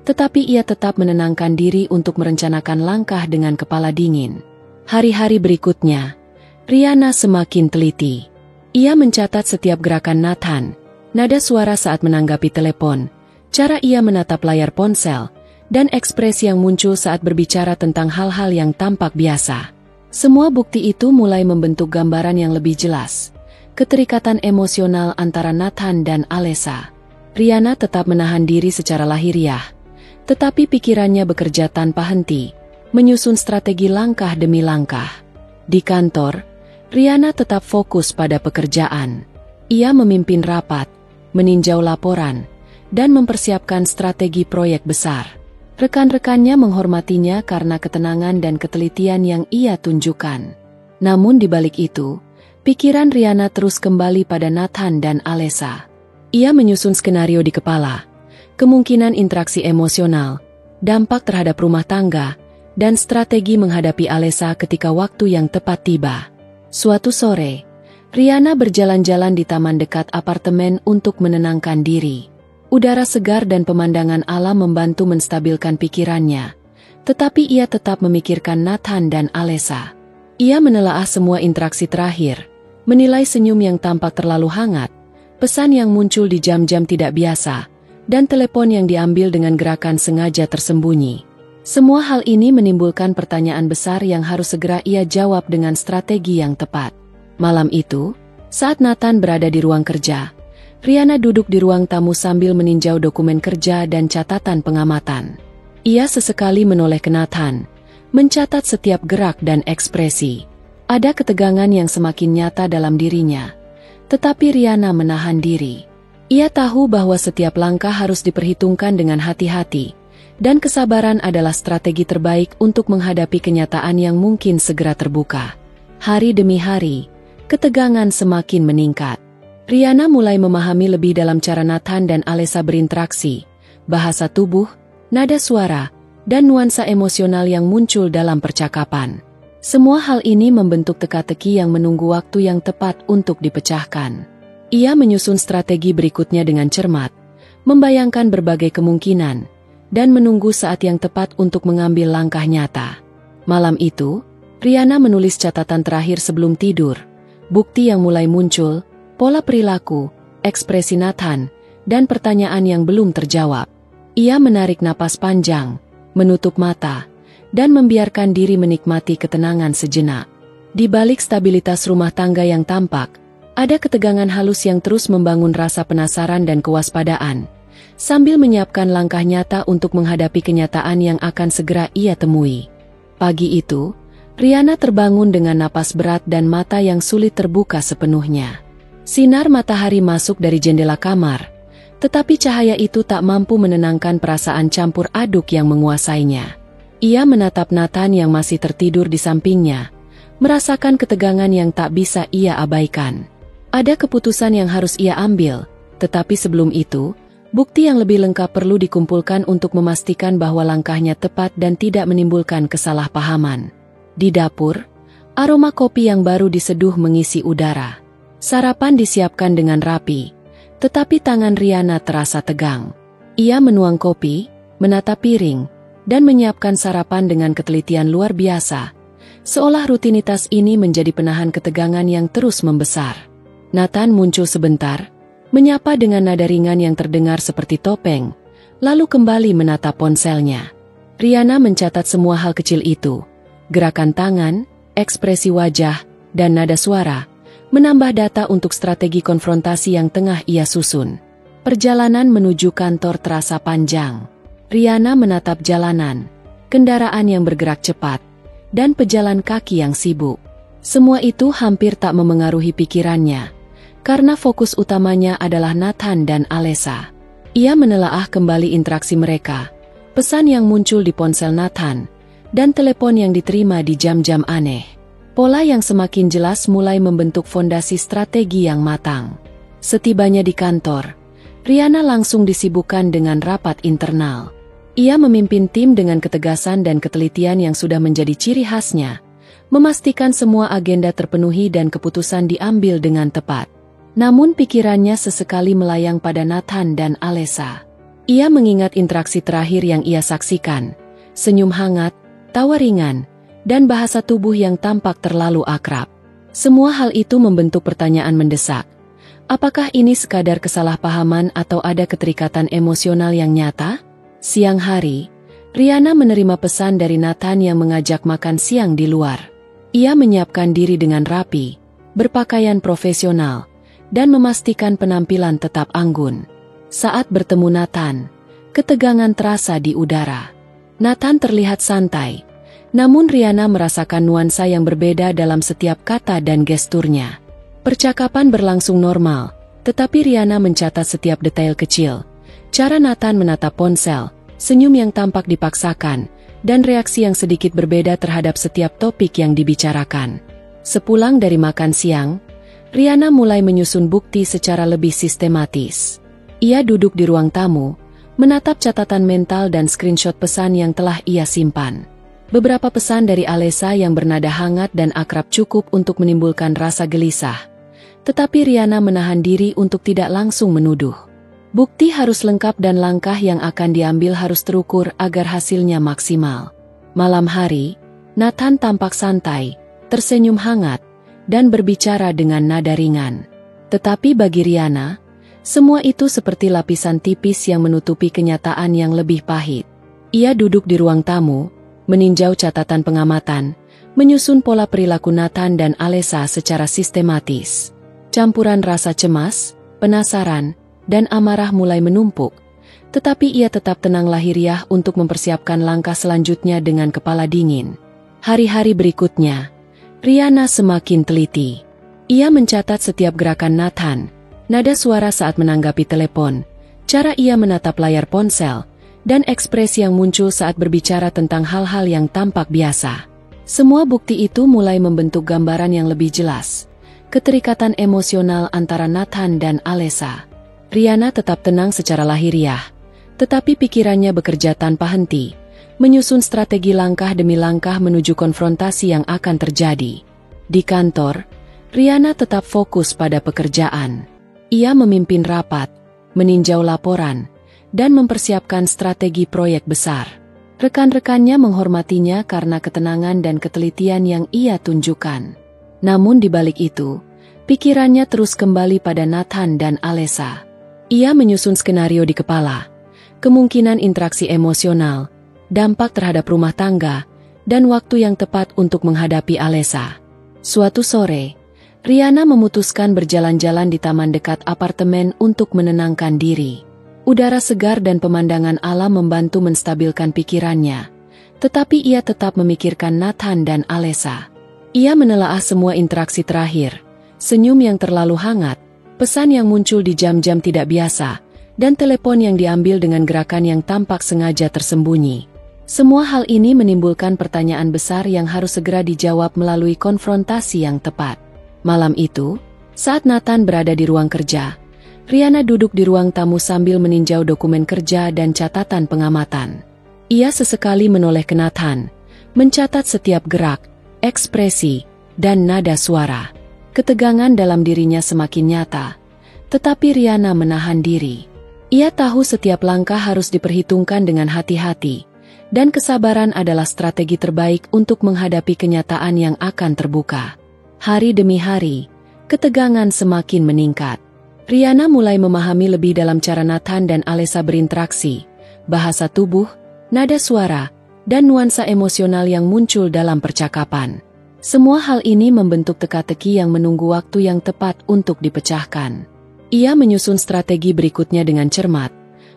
tetapi ia tetap menenangkan diri untuk merencanakan langkah dengan kepala dingin. Hari-hari berikutnya, Riana semakin teliti. Ia mencatat setiap gerakan Nathan, nada suara saat menanggapi telepon, cara ia menatap layar ponsel, dan ekspresi yang muncul saat berbicara tentang hal-hal yang tampak biasa. Semua bukti itu mulai membentuk gambaran yang lebih jelas, keterikatan emosional antara Nathan dan Alessa. Riana tetap menahan diri secara lahiriah, tetapi pikirannya bekerja tanpa henti, menyusun strategi langkah demi langkah. Di kantor, Riana tetap fokus pada pekerjaan. Ia memimpin rapat, meninjau laporan, dan mempersiapkan strategi proyek besar. Rekan-rekannya menghormatinya karena ketenangan dan ketelitian yang ia tunjukkan. Namun di balik itu, pikiran Riana terus kembali pada Nathan dan Alessa. Ia menyusun skenario di kepala, kemungkinan interaksi emosional, dampak terhadap rumah tangga, dan strategi menghadapi Alessa ketika waktu yang tepat tiba. Suatu sore, Riana berjalan-jalan di taman dekat apartemen untuk menenangkan diri. Udara segar dan pemandangan alam membantu menstabilkan pikirannya, tetapi ia tetap memikirkan Nathan dan Alessa. Ia menelaah semua interaksi terakhir, menilai senyum yang tampak terlalu hangat, pesan yang muncul di jam-jam tidak biasa, dan telepon yang diambil dengan gerakan sengaja tersembunyi. Semua hal ini menimbulkan pertanyaan besar yang harus segera ia jawab dengan strategi yang tepat. Malam itu, saat Nathan berada di ruang kerja, Riana duduk di ruang tamu sambil meninjau dokumen kerja dan catatan pengamatan. Ia sesekali menoleh ke Nathan, mencatat setiap gerak dan ekspresi. Ada ketegangan yang semakin nyata dalam dirinya, tetapi Riana menahan diri. Ia tahu bahwa setiap langkah harus diperhitungkan dengan hati-hati, dan kesabaran adalah strategi terbaik untuk menghadapi kenyataan yang mungkin segera terbuka. Hari demi hari, ketegangan semakin meningkat. Riana mulai memahami lebih dalam cara Nathan dan Alessa berinteraksi, bahasa tubuh, nada suara, dan nuansa emosional yang muncul dalam percakapan. Semua hal ini membentuk teka-teki yang menunggu waktu yang tepat untuk dipecahkan. Ia menyusun strategi berikutnya dengan cermat, membayangkan berbagai kemungkinan, dan menunggu saat yang tepat untuk mengambil langkah nyata. Malam itu, Riana menulis catatan terakhir sebelum tidur, bukti yang mulai muncul, pola perilaku, ekspresi Nathan, dan pertanyaan yang belum terjawab. Ia menarik napas panjang, menutup mata, dan membiarkan diri menikmati ketenangan sejenak. Di balik stabilitas rumah tangga yang tampak, ada ketegangan halus yang terus membangun rasa penasaran dan kewaspadaan, sambil menyiapkan langkah nyata untuk menghadapi kenyataan yang akan segera ia temui. Pagi itu, Riana terbangun dengan napas berat dan mata yang sulit terbuka sepenuhnya. Sinar matahari masuk dari jendela kamar, tetapi cahaya itu tak mampu menenangkan perasaan campur aduk yang menguasainya. Ia menatap Nathan yang masih tertidur di sampingnya, merasakan ketegangan yang tak bisa ia abaikan. Ada keputusan yang harus ia ambil, tetapi sebelum itu, bukti yang lebih lengkap perlu dikumpulkan untuk memastikan bahwa langkahnya tepat dan tidak menimbulkan kesalahpahaman. Di dapur, aroma kopi yang baru diseduh mengisi udara. Sarapan disiapkan dengan rapi, tetapi tangan Riana terasa tegang. Ia menuang kopi, menata piring, dan menyiapkan sarapan dengan ketelitian luar biasa, seolah rutinitas ini menjadi penahan ketegangan yang terus membesar. Nathan muncul sebentar, menyapa dengan nada ringan yang terdengar seperti topeng, lalu kembali menatap ponselnya. Riana mencatat semua hal kecil itu, gerakan tangan, ekspresi wajah, dan nada suara, menambah data untuk strategi konfrontasi yang tengah ia susun. Perjalanan menuju kantor terasa panjang. Riana menatap jalanan, kendaraan yang bergerak cepat, dan pejalan kaki yang sibuk. Semua itu hampir tak memengaruhi pikirannya, karena fokus utamanya adalah Nathan dan Alessa. Ia menelaah kembali interaksi mereka, pesan yang muncul di ponsel Nathan, dan telepon yang diterima di jam-jam aneh. Pola yang semakin jelas mulai membentuk fondasi strategi yang matang. Setibanya di kantor, Riana langsung disibukkan dengan rapat internal. Ia memimpin tim dengan ketegasan dan ketelitian yang sudah menjadi ciri khasnya, memastikan semua agenda terpenuhi dan keputusan diambil dengan tepat. Namun pikirannya sesekali melayang pada Nathan dan Alessa. Ia mengingat interaksi terakhir yang ia saksikan, senyum hangat, tawa ringan, dan bahasa tubuh yang tampak terlalu akrab. Semua hal itu membentuk pertanyaan mendesak. Apakah ini sekadar kesalahpahaman atau ada keterikatan emosional yang nyata? Siang hari, Riana menerima pesan dari Nathan yang mengajak makan siang di luar. Ia menyiapkan diri dengan rapi, berpakaian profesional, dan memastikan penampilan tetap anggun. Saat bertemu Nathan, ketegangan terasa di udara. Nathan terlihat santai, namun Riana merasakan nuansa yang berbeda dalam setiap kata dan gesturnya. Percakapan berlangsung normal, tetapi Riana mencatat setiap detail kecil. Cara Nathan menatap ponsel, senyum yang tampak dipaksakan, dan reaksi yang sedikit berbeda terhadap setiap topik yang dibicarakan. Sepulang dari makan siang, Riana mulai menyusun bukti secara lebih sistematis. Ia duduk di ruang tamu, menatap catatan mental dan screenshot pesan yang telah ia simpan. Beberapa pesan dari Alessa yang bernada hangat dan akrab cukup untuk menimbulkan rasa gelisah, tetapi Riana menahan diri untuk tidak langsung menuduh. Bukti harus lengkap dan langkah yang akan diambil harus terukur agar hasilnya maksimal. Malam hari, Nathan tampak santai, tersenyum hangat, dan berbicara dengan nada ringan. Tetapi bagi Riana, semua itu seperti lapisan tipis yang menutupi kenyataan yang lebih pahit. Ia duduk di ruang tamu, meninjau catatan pengamatan, menyusun pola perilaku Nathan dan Alessa secara sistematis. Campuran rasa cemas, penasaran, dan amarah mulai menumpuk, tetapi ia tetap tenang lahiriah untuk mempersiapkan langkah selanjutnya dengan kepala dingin. Hari-hari berikutnya, Riana semakin teliti. Ia mencatat setiap gerakan Nathan, nada suara saat menanggapi telepon, cara ia menatap layar ponsel, dan ekspresi yang muncul saat berbicara tentang hal-hal yang tampak biasa. Semua bukti itu mulai membentuk gambaran yang lebih jelas. Keterikatan emosional antara Nathan dan Alessa. Rihanna tetap tenang secara lahiriah, tetapi pikirannya bekerja tanpa henti, menyusun strategi langkah demi langkah menuju konfrontasi yang akan terjadi. Di kantor, Rihanna tetap fokus pada pekerjaan. Ia memimpin rapat, meninjau laporan, dan mempersiapkan strategi proyek besar. Rekan-rekannya menghormatinya karena ketenangan dan ketelitian yang ia tunjukkan. Namun di balik itu, pikirannya terus kembali pada Nathan dan Alessa. Ia menyusun skenario di kepala, kemungkinan interaksi emosional, dampak terhadap rumah tangga, dan waktu yang tepat untuk menghadapi Alessa. Suatu sore, Rihanna memutuskan berjalan-jalan di taman dekat apartemen untuk menenangkan diri. Udara segar dan pemandangan alam membantu menstabilkan pikirannya, tetapi ia tetap memikirkan Nathan dan Alessa. Ia menelaah semua interaksi terakhir, senyum yang terlalu hangat, pesan yang muncul di jam-jam tidak biasa, dan telepon yang diambil dengan gerakan yang tampak sengaja tersembunyi. Semua hal ini menimbulkan pertanyaan besar yang harus segera dijawab melalui konfrontasi yang tepat. Malam itu, saat Nathan berada di ruang kerja, Rihanna duduk di ruang tamu sambil meninjau dokumen kerja dan catatan pengamatan. Ia sesekali menoleh ke Nathan, mencatat setiap gerak, ekspresi, dan nada suara. Ketegangan dalam dirinya semakin nyata, tetapi Rihanna menahan diri. Ia tahu setiap langkah harus diperhitungkan dengan hati-hati, dan kesabaran adalah strategi terbaik untuk menghadapi kenyataan yang akan terbuka. Hari demi hari, ketegangan semakin meningkat. Rihanna mulai memahami lebih dalam cara Nathan dan Alessa berinteraksi, bahasa tubuh, nada suara, dan nuansa emosional yang muncul dalam percakapan. Semua hal ini membentuk teka-teki yang menunggu waktu yang tepat untuk dipecahkan. Ia menyusun strategi berikutnya dengan cermat,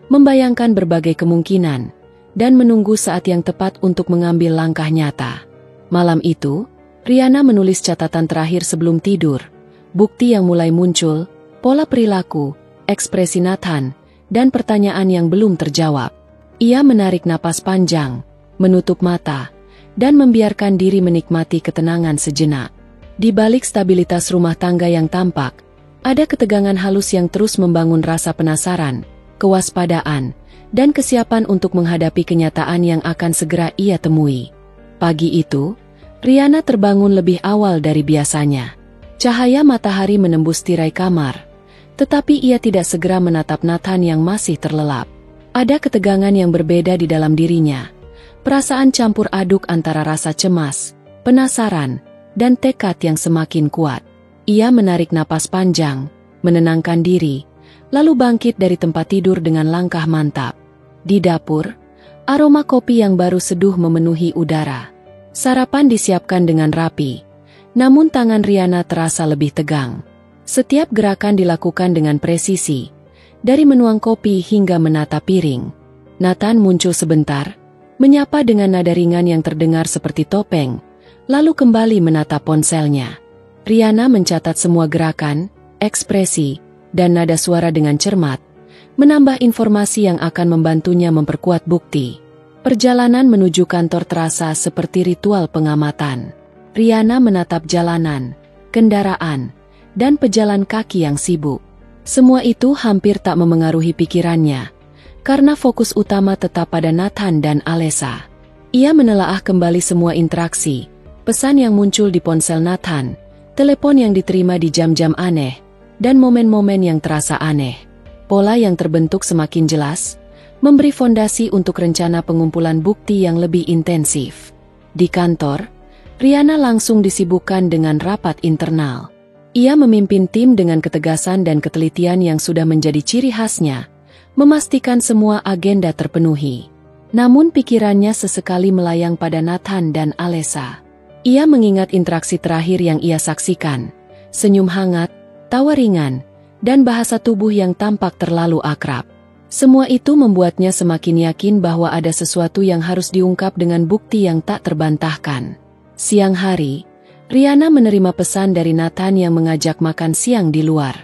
membayangkan berbagai kemungkinan, dan menunggu saat yang tepat untuk mengambil langkah nyata. Malam itu, Rihanna menulis catatan terakhir sebelum tidur, bukti yang mulai muncul, pola perilaku, ekspresi Nathan, dan pertanyaan yang belum terjawab. Ia menarik napas panjang, menutup mata, dan membiarkan diri menikmati ketenangan sejenak. Di balik stabilitas rumah tangga yang tampak, ada ketegangan halus yang terus membangun rasa penasaran, kewaspadaan, dan kesiapan untuk menghadapi kenyataan yang akan segera ia temui. Pagi itu, Rihanna terbangun lebih awal dari biasanya. Cahaya matahari menembus tirai kamar, tetapi ia tidak segera menatap Nathan yang masih terlelap. Ada ketegangan yang berbeda di dalam dirinya, perasaan campur aduk antara rasa cemas, penasaran, dan tekad yang semakin kuat. Ia menarik napas panjang, menenangkan diri, lalu bangkit dari tempat tidur dengan langkah mantap. Di dapur, aroma kopi yang baru seduh memenuhi udara. Sarapan disiapkan dengan rapi, namun tangan Rihanna terasa lebih tegang. Setiap gerakan dilakukan dengan presisi, dari menuang kopi hingga menata piring. Nathan muncul sebentar, menyapa dengan nada ringan yang terdengar seperti topeng, lalu kembali menatap ponselnya. Rihanna mencatat semua gerakan, ekspresi, dan nada suara dengan cermat, menambah informasi yang akan membantunya memperkuat bukti. Perjalanan menuju kantor terasa seperti ritual pengamatan. Rihanna menatap jalanan, kendaraan, dan pejalan kaki yang sibuk. Semua itu hampir tak memengaruhi pikirannya, karena fokus utama tetap pada Nathan dan Alessa. Ia menelaah kembali semua interaksi, pesan yang muncul di ponsel Nathan, telepon yang diterima di jam-jam aneh, dan momen-momen yang terasa aneh. Pola yang terbentuk semakin jelas, memberi fondasi untuk rencana pengumpulan bukti yang lebih intensif. Di kantor, Rihanna langsung disibukkan dengan rapat internal. Ia memimpin tim dengan ketegasan dan ketelitian yang sudah menjadi ciri khasnya, memastikan semua agenda terpenuhi. Namun pikirannya sesekali melayang pada Nathan dan Alessa. Ia mengingat interaksi terakhir yang ia saksikan, senyum hangat, tawa ringan, dan bahasa tubuh yang tampak terlalu akrab. Semua itu membuatnya semakin yakin bahwa ada sesuatu yang harus diungkap dengan bukti yang tak terbantahkan. Siang hari, Rihanna menerima pesan dari Nathan yang mengajak makan siang di luar.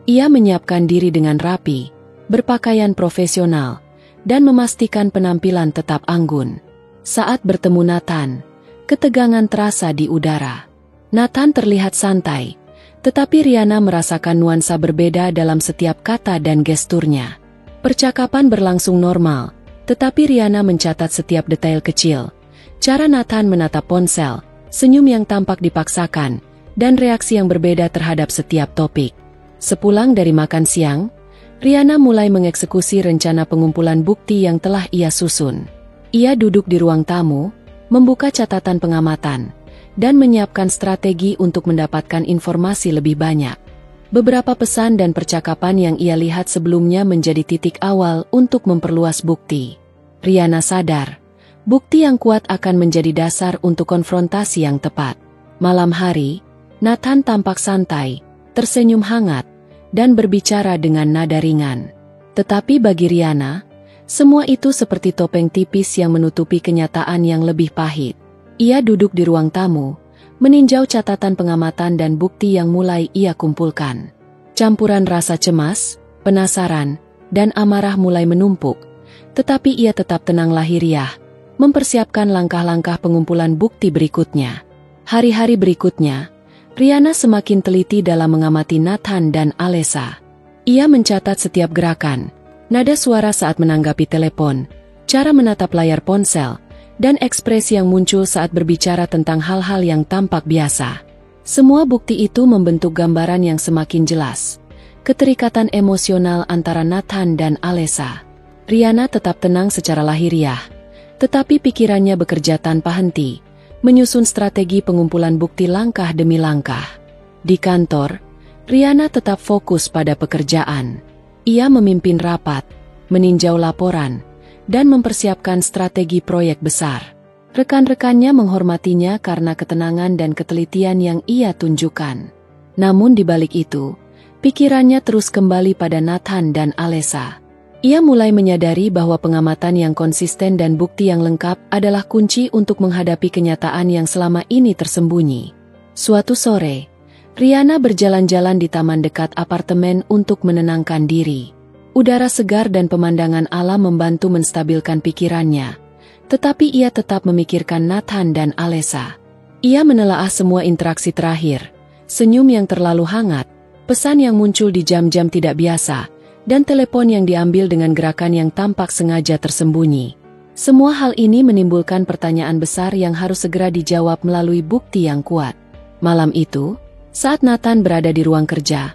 Ia menyiapkan diri dengan rapi, berpakaian profesional, dan memastikan penampilan tetap anggun. Saat bertemu Nathan, Ketegangan terasa di udara. Nathan terlihat santai, tetapi Rihanna merasakan nuansa berbeda dalam setiap kata dan gesturnya. Percakapan berlangsung normal, tetapi Rihanna mencatat setiap detail kecil. Cara Nathan menatap ponsel, senyum yang tampak dipaksakan, dan reaksi yang berbeda terhadap setiap topik. Sepulang dari makan siang, Rihanna mulai mengeksekusi rencana pengumpulan bukti yang telah ia susun. Ia duduk di ruang tamu, membuka catatan pengamatan, dan menyiapkan strategi untuk mendapatkan informasi lebih banyak. Beberapa pesan dan percakapan yang ia lihat sebelumnya menjadi titik awal untuk memperluas bukti. Rihanna sadar, bukti yang kuat akan menjadi dasar untuk konfrontasi yang tepat. Malam hari, Nathan tampak santai, tersenyum hangat, dan berbicara dengan nada ringan. Tetapi bagi Rihanna, semua itu seperti topeng tipis yang menutupi kenyataan yang lebih pahit. Ia duduk di ruang tamu, meninjau catatan pengamatan dan bukti yang mulai ia kumpulkan. Campuran rasa cemas, penasaran, dan amarah mulai menumpuk, tetapi ia tetap tenang lahiriah, mempersiapkan langkah-langkah pengumpulan bukti berikutnya. Hari-hari berikutnya, Rihanna semakin teliti dalam mengamati Nathan dan Alessa. Ia mencatat setiap gerakan, nada suara saat menanggapi telepon, cara menatap layar ponsel, dan ekspresi yang muncul saat berbicara tentang hal-hal yang tampak biasa. Semua bukti itu membentuk gambaran yang semakin jelas. Keterikatan emosional antara Nathan dan Alessa. Rihanna tetap tenang secara lahiriah, tetapi pikirannya bekerja tanpa henti, menyusun strategi pengumpulan bukti langkah demi langkah. Di kantor, Rihanna tetap fokus pada pekerjaan. Ia memimpin rapat, meninjau laporan, dan mempersiapkan strategi proyek besar. Rekan-rekannya menghormatinya karena ketenangan dan ketelitian yang ia tunjukkan. Namun di balik itu, pikirannya terus kembali pada Nathan dan Alessa. Ia mulai menyadari bahwa pengamatan yang konsisten dan bukti yang lengkap adalah kunci untuk menghadapi kenyataan yang selama ini tersembunyi. Suatu sore, Rihanna berjalan-jalan di taman dekat apartemen untuk menenangkan diri. Udara segar dan pemandangan alam membantu menstabilkan pikirannya, tetapi ia tetap memikirkan Nathan dan Alessa. Ia menelaah semua interaksi terakhir, senyum yang terlalu hangat, pesan yang muncul di jam-jam tidak biasa, dan telepon yang diambil dengan gerakan yang tampak sengaja tersembunyi. Semua hal ini menimbulkan pertanyaan besar yang harus segera dijawab melalui bukti yang kuat. Malam itu, saat Nathan berada di ruang kerja,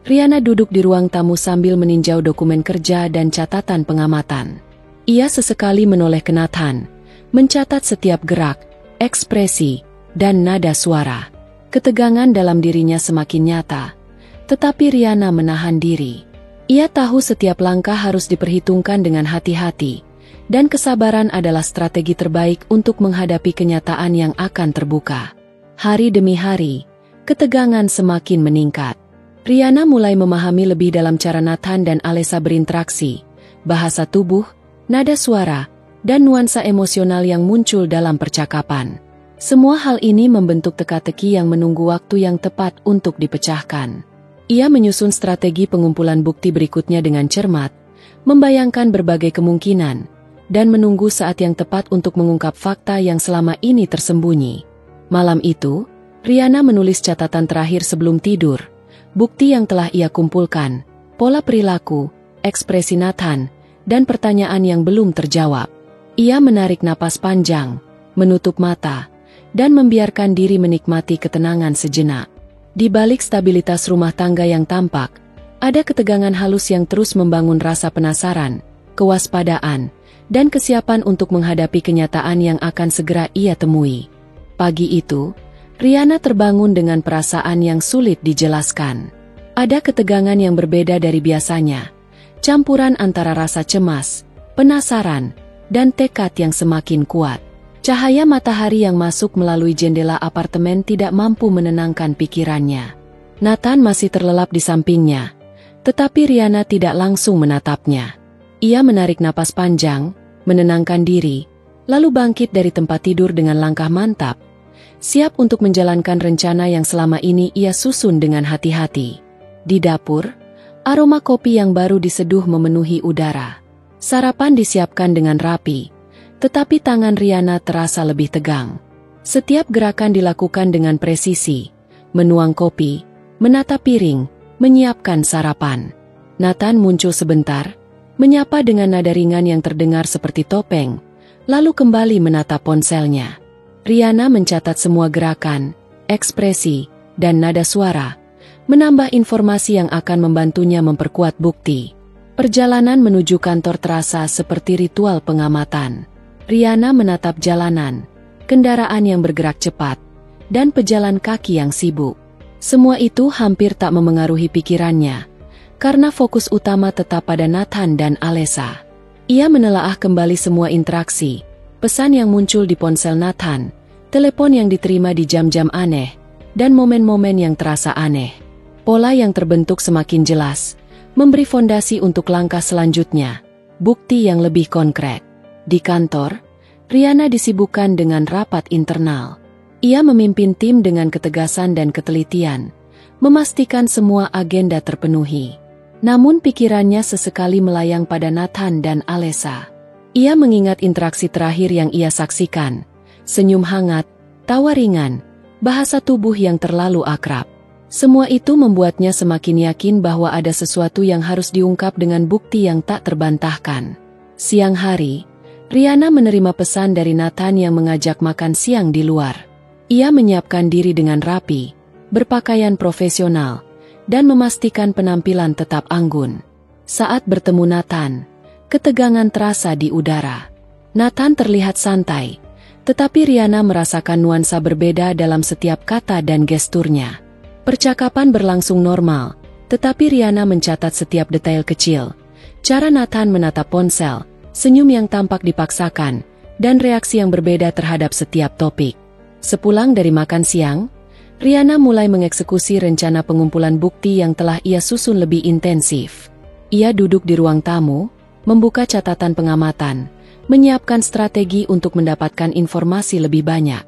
Rihanna duduk di ruang tamu sambil meninjau dokumen kerja dan catatan pengamatan. Ia sesekali menoleh ke Nathan, mencatat setiap gerak, ekspresi, dan nada suara. Ketegangan dalam dirinya semakin nyata, tetapi Rihanna menahan diri. Ia tahu setiap langkah harus diperhitungkan dengan hati-hati, dan kesabaran adalah strategi terbaik untuk menghadapi kenyataan yang akan terbuka. Hari demi hari, ketegangan semakin meningkat. Rihanna mulai memahami lebih dalam cara Nathan dan Alessa berinteraksi, bahasa tubuh, nada suara, dan nuansa emosional yang muncul dalam percakapan. Semua hal ini membentuk teka-teki yang menunggu waktu yang tepat untuk dipecahkan. Ia menyusun strategi pengumpulan bukti berikutnya dengan cermat, membayangkan berbagai kemungkinan, dan menunggu saat yang tepat untuk mengungkap fakta yang selama ini tersembunyi. Malam itu, Rihanna menulis catatan terakhir sebelum tidur, bukti yang telah ia kumpulkan, pola perilaku, ekspresi Nathan, dan pertanyaan yang belum terjawab. Ia menarik napas panjang, menutup mata, dan membiarkan diri menikmati ketenangan sejenak. Di balik stabilitas rumah tangga yang tampak, ada ketegangan halus yang terus membangun rasa penasaran, kewaspadaan, dan kesiapan untuk menghadapi kenyataan yang akan segera ia temui. Pagi itu, Rihanna terbangun dengan perasaan yang sulit dijelaskan. Ada ketegangan yang berbeda dari biasanya, campuran antara rasa cemas, penasaran, dan tekad yang semakin kuat. Cahaya matahari yang masuk melalui jendela apartemen tidak mampu menenangkan pikirannya. Nathan masih terlelap di sampingnya, tetapi Rihanna tidak langsung menatapnya. Ia menarik napas panjang, menenangkan diri, lalu bangkit dari tempat tidur dengan langkah mantap, siap untuk menjalankan rencana yang selama ini ia susun dengan hati-hati. Di dapur, aroma kopi yang baru diseduh memenuhi udara. Sarapan disiapkan dengan rapi, tetapi tangan Rihanna terasa lebih tegang. Setiap gerakan dilakukan dengan presisi, menuang kopi, menata piring, menyiapkan sarapan. Nathan muncul sebentar, menyapa dengan nada ringan yang terdengar seperti topeng, lalu kembali menatap ponselnya. Rihanna mencatat semua gerakan, ekspresi, dan nada suara, menambah informasi yang akan membantunya memperkuat bukti. Perjalanan menuju kantor terasa seperti ritual pengamatan. Rihanna menatap jalanan, kendaraan yang bergerak cepat, dan pejalan kaki yang sibuk. Semua itu hampir tak memengaruhi pikirannya, karena fokus utama tetap pada Nathan dan Alessa. Ia menelaah kembali semua interaksi, pesan yang muncul di ponsel Nathan, telepon yang diterima di jam-jam aneh, dan momen-momen yang terasa aneh. Pola yang terbentuk semakin jelas, memberi fondasi untuk langkah selanjutnya, bukti yang lebih konkret. Di kantor, Rihanna disibukkan dengan rapat internal. Ia memimpin tim dengan ketegasan dan ketelitian, memastikan semua agenda terpenuhi. Namun pikirannya sesekali melayang pada Nathan dan Alessa. Ia mengingat interaksi terakhir yang ia saksikan, senyum hangat, tawa ringan, bahasa tubuh yang terlalu akrab. Semua itu membuatnya semakin yakin bahwa ada sesuatu yang harus diungkap dengan bukti yang tak terbantahkan. Siang hari, Rihanna menerima pesan dari Nathan yang mengajak makan siang di luar. Ia menyiapkan diri dengan rapi, berpakaian profesional, dan memastikan penampilan tetap anggun. Saat bertemu Nathan, ketegangan terasa di udara. Nathan terlihat santai, tetapi Rihanna merasakan nuansa berbeda dalam setiap kata dan gesturnya. Percakapan berlangsung normal, tetapi Rihanna mencatat setiap detail kecil. Cara Nathan menatap ponsel, senyum yang tampak dipaksakan, dan reaksi yang berbeda terhadap setiap topik. Sepulang dari makan siang, Rihanna mulai mengeksekusi rencana pengumpulan bukti yang telah ia susun lebih intensif. Ia duduk di ruang tamu, membuka catatan pengamatan, menyiapkan strategi untuk mendapatkan informasi lebih banyak.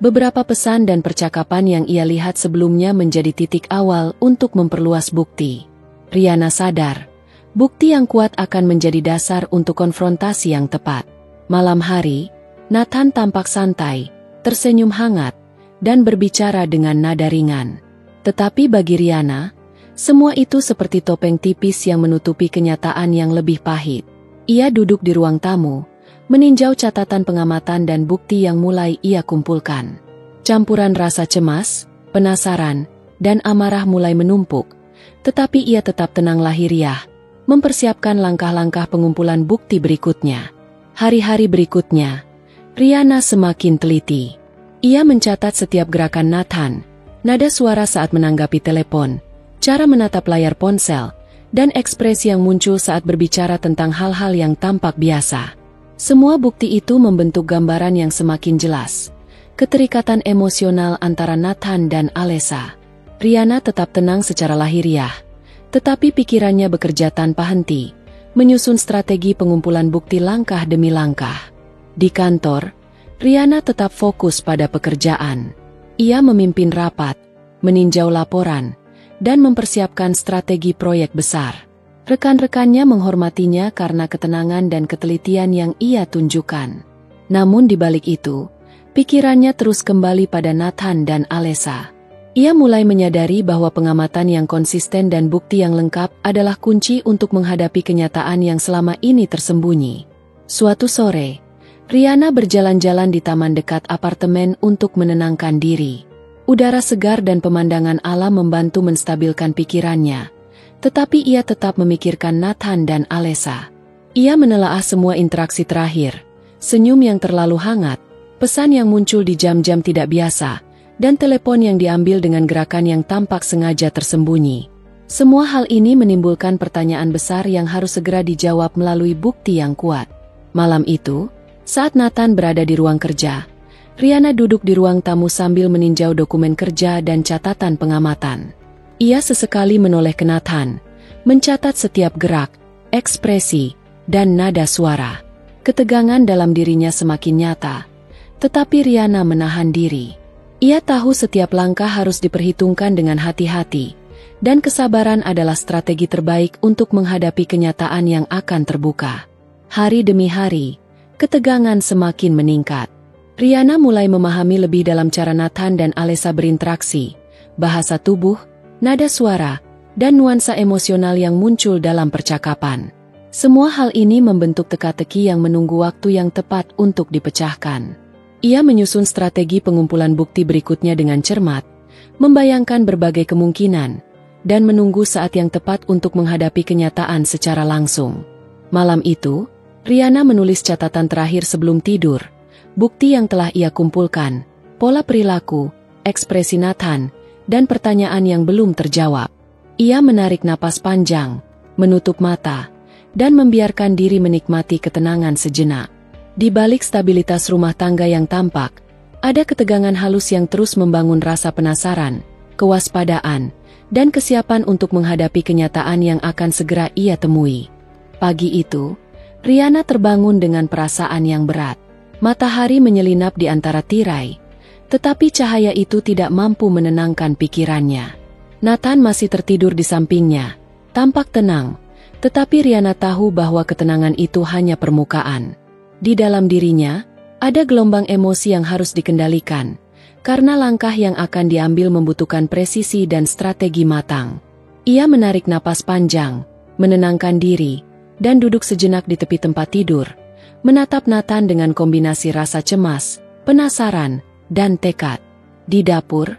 Beberapa pesan dan percakapan yang ia lihat sebelumnya menjadi titik awal untuk memperluas bukti. Rihanna sadar, bukti yang kuat akan menjadi dasar untuk konfrontasi yang tepat. Malam hari, Nathan tampak santai, tersenyum hangat, dan berbicara dengan nada ringan. Tetapi bagi Rihanna, semua itu seperti topeng tipis yang menutupi kenyataan yang lebih pahit. Ia duduk di ruang tamu, meninjau catatan pengamatan dan bukti yang mulai ia kumpulkan. Campuran rasa cemas, penasaran, dan amarah mulai menumpuk, tetapi ia tetap tenang lahiriah, mempersiapkan langkah-langkah pengumpulan bukti berikutnya. Hari-hari berikutnya, Rihanna semakin teliti. Ia mencatat setiap gerakan Nathan, nada suara saat menanggapi telepon, cara menatap layar ponsel, dan ekspresi yang muncul saat berbicara tentang hal-hal yang tampak biasa. Semua bukti itu membentuk gambaran yang semakin jelas. Keterikatan emosional antara Nathan dan Alessa. Rihanna tetap tenang secara lahiriah, tetapi pikirannya bekerja tanpa henti, menyusun strategi pengumpulan bukti langkah demi langkah. Di kantor, Rihanna tetap fokus pada pekerjaan. Ia memimpin rapat, meninjau laporan, dan mempersiapkan strategi proyek besar. Rekan-rekannya menghormatinya karena ketenangan dan ketelitian yang ia tunjukkan. Namun di balik itu, pikirannya terus kembali pada Nathan dan Alessa. Ia mulai menyadari bahwa pengamatan yang konsisten dan bukti yang lengkap adalah kunci untuk menghadapi kenyataan yang selama ini tersembunyi. Suatu sore, Rihanna berjalan-jalan di taman dekat apartemen untuk menenangkan diri. Udara segar dan pemandangan alam membantu menstabilkan pikirannya, tetapi ia tetap memikirkan Nathan dan Alessa. Ia menelaah semua interaksi terakhir, senyum yang terlalu hangat, pesan yang muncul di jam-jam tidak biasa, dan telepon yang diambil dengan gerakan yang tampak sengaja tersembunyi. Semua hal ini menimbulkan pertanyaan besar yang harus segera dijawab melalui bukti yang kuat. Malam itu, saat Nathan berada di ruang kerja, Rihanna duduk di ruang tamu sambil meninjau dokumen kerja dan catatan pengamatan. Ia sesekali menoleh ke Nathan, mencatat setiap gerak, ekspresi, dan nada suara. Ketegangan dalam dirinya semakin nyata, tetapi Rihanna menahan diri. Ia tahu setiap langkah harus diperhitungkan dengan hati-hati, dan kesabaran adalah strategi terbaik untuk menghadapi kenyataan yang akan terbuka. Hari demi hari, ketegangan semakin meningkat. Riana mulai memahami lebih dalam cara Nathan dan Alessa berinteraksi, bahasa tubuh, nada suara, dan nuansa emosional yang muncul dalam percakapan. Semua hal ini membentuk teka-teki yang menunggu waktu yang tepat untuk dipecahkan. Ia menyusun strategi pengumpulan bukti berikutnya dengan cermat, membayangkan berbagai kemungkinan, dan menunggu saat yang tepat untuk menghadapi kenyataan secara langsung. Malam itu, Riana menulis catatan terakhir sebelum tidur, bukti yang telah ia kumpulkan, pola perilaku, ekspresi Nathan, dan pertanyaan yang belum terjawab. Ia menarik napas panjang, menutup mata, dan membiarkan diri menikmati ketenangan sejenak. Di balik stabilitas rumah tangga yang tampak, ada ketegangan halus yang terus membangun rasa penasaran, kewaspadaan, dan kesiapan untuk menghadapi kenyataan yang akan segera ia temui. Pagi itu, Riana terbangun dengan perasaan yang berat. Matahari menyelinap di antara tirai, tetapi cahaya itu tidak mampu menenangkan pikirannya. Nathan masih tertidur di sampingnya, tampak tenang, tetapi Riana tahu bahwa ketenangan itu hanya permukaan. Di dalam dirinya, ada gelombang emosi yang harus dikendalikan, karena langkah yang akan diambil membutuhkan presisi dan strategi matang. Ia menarik napas panjang, menenangkan diri, dan duduk sejenak di tepi tempat tidur, menatap Nathan dengan kombinasi rasa cemas, penasaran, dan tekad. Di dapur,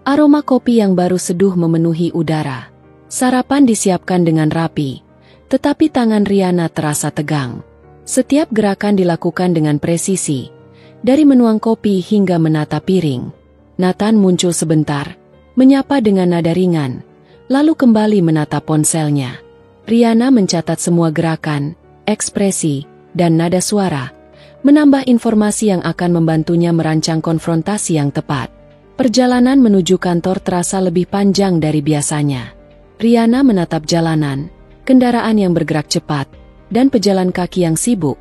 aroma kopi yang baru seduh memenuhi udara. Sarapan disiapkan dengan rapi, tetapi tangan Riana terasa tegang. Setiap gerakan dilakukan dengan presisi, dari menuang kopi hingga menata piring. Nathan muncul sebentar, menyapa dengan nada ringan, lalu kembali menata ponselnya. Riana mencatat semua gerakan, ekspresi, dan nada suara, menambah informasi yang akan membantunya merancang konfrontasi yang tepat. Perjalanan menuju kantor terasa lebih panjang dari biasanya. Riana menatap jalanan, kendaraan yang bergerak cepat, dan pejalan kaki yang sibuk,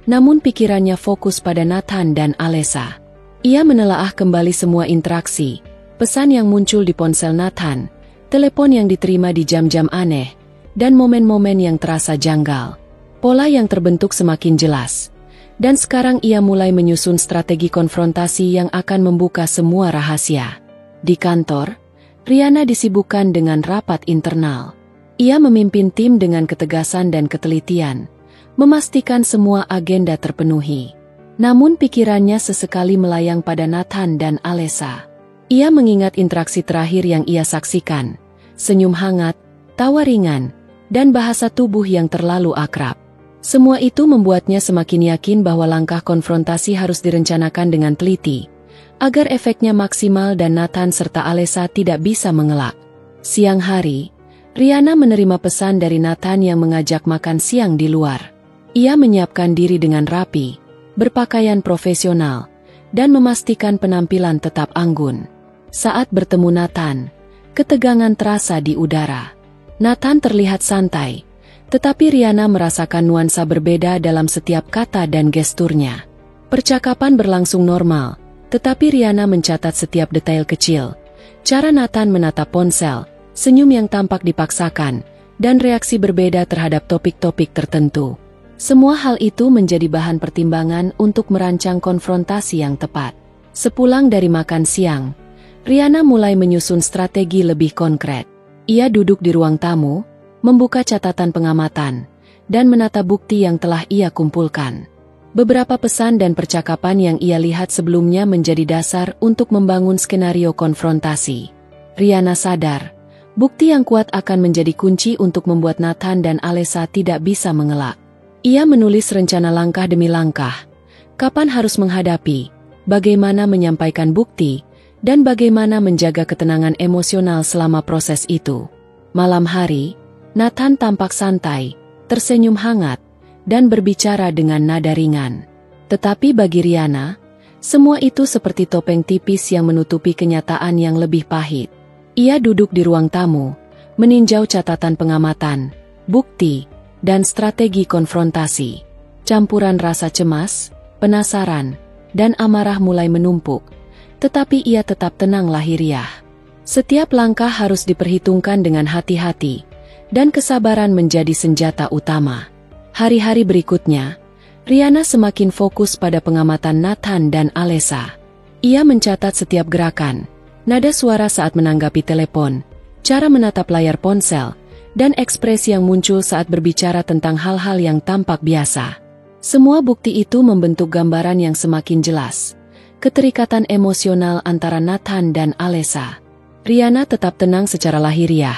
namun pikirannya fokus pada Nathan dan Alessa. Ia menelaah kembali semua interaksi, pesan yang muncul di ponsel Nathan, telepon yang diterima di jam-jam aneh, dan momen-momen yang terasa janggal. Pola yang terbentuk semakin jelas, dan sekarang ia mulai menyusun strategi konfrontasi yang akan membuka semua rahasia. Di kantor, Riana disibukkan dengan rapat internal. Ia memimpin tim dengan ketegasan dan ketelitian, memastikan semua agenda terpenuhi. Namun pikirannya sesekali melayang pada Nathan dan Alessa. Ia mengingat interaksi terakhir yang ia saksikan, senyum hangat, tawa ringan, dan bahasa tubuh yang terlalu akrab. Semua itu membuatnya semakin yakin bahwa langkah konfrontasi harus direncanakan dengan teliti, agar efeknya maksimal dan Nathan serta Alessa tidak bisa mengelak. Siang hari, Riana menerima pesan dari Nathan yang mengajak makan siang di luar. Ia menyiapkan diri dengan rapi, berpakaian profesional, dan memastikan penampilan tetap anggun. Saat bertemu Nathan, ketegangan terasa di udara. Nathan terlihat santai, tetapi Riana merasakan nuansa berbeda dalam setiap kata dan gesturnya. Percakapan berlangsung normal, tetapi Riana mencatat setiap detail kecil. Cara Nathan menatap ponsel, senyum yang tampak dipaksakan, dan reaksi berbeda terhadap topik-topik tertentu. Semua hal itu menjadi bahan pertimbangan untuk merancang konfrontasi yang tepat. Sepulang dari makan siang, Riana mulai menyusun strategi lebih konkret. Ia duduk di ruang tamu, membuka catatan pengamatan, dan menata bukti yang telah ia kumpulkan. Beberapa pesan dan percakapan yang ia lihat sebelumnya menjadi dasar untuk membangun skenario konfrontasi. Riana sadar, bukti yang kuat akan menjadi kunci untuk membuat Nathan dan Alessa tidak bisa mengelak. Ia menulis rencana langkah demi langkah, kapan harus menghadapi, bagaimana menyampaikan bukti, dan bagaimana menjaga ketenangan emosional selama proses itu. Malam hari, Nathan tampak santai, tersenyum hangat, dan berbicara dengan nada ringan. Tetapi bagi Riana, semua itu seperti topeng tipis yang menutupi kenyataan yang lebih pahit. Ia duduk di ruang tamu, meninjau catatan pengamatan, bukti, dan strategi konfrontasi. Campuran rasa cemas, penasaran, dan amarah mulai menumpuk, tetapi ia tetap tenang lahiriah. Setiap langkah harus diperhitungkan dengan hati-hati, dan kesabaran menjadi senjata utama. Hari-hari berikutnya, Rihanna semakin fokus pada pengamatan Nathan dan Alessa. Ia mencatat setiap gerakan, nada suara saat menanggapi telepon, cara menatap layar ponsel, dan ekspresi yang muncul saat berbicara tentang hal-hal yang tampak biasa. Semua bukti itu membentuk gambaran yang semakin jelas. Keterikatan emosional antara Nathan dan Alessa. Rihanna tetap tenang secara lahiriah,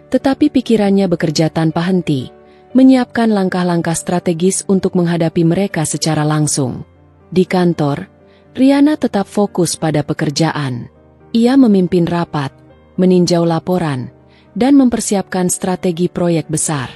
tetapi pikirannya bekerja tanpa henti, menyiapkan langkah-langkah strategis untuk menghadapi mereka secara langsung. Di kantor, Rihanna tetap fokus pada pekerjaan. Ia memimpin rapat, meninjau laporan, dan mempersiapkan strategi proyek besar.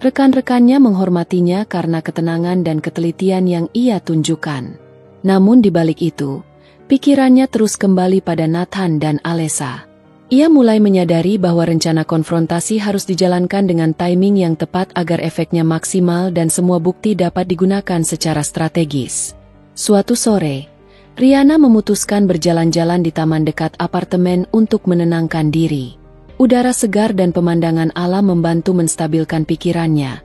Rekan-rekannya menghormatinya karena ketenangan dan ketelitian yang ia tunjukkan. Namun di balik itu, pikirannya terus kembali pada Nathan dan Alessa. Ia mulai menyadari bahwa rencana konfrontasi harus dijalankan dengan timing yang tepat agar efeknya maksimal dan semua bukti dapat digunakan secara strategis. Suatu sore, Rihanna memutuskan berjalan-jalan di taman dekat apartemen untuk menenangkan diri. Udara segar dan pemandangan alam membantu menstabilkan pikirannya,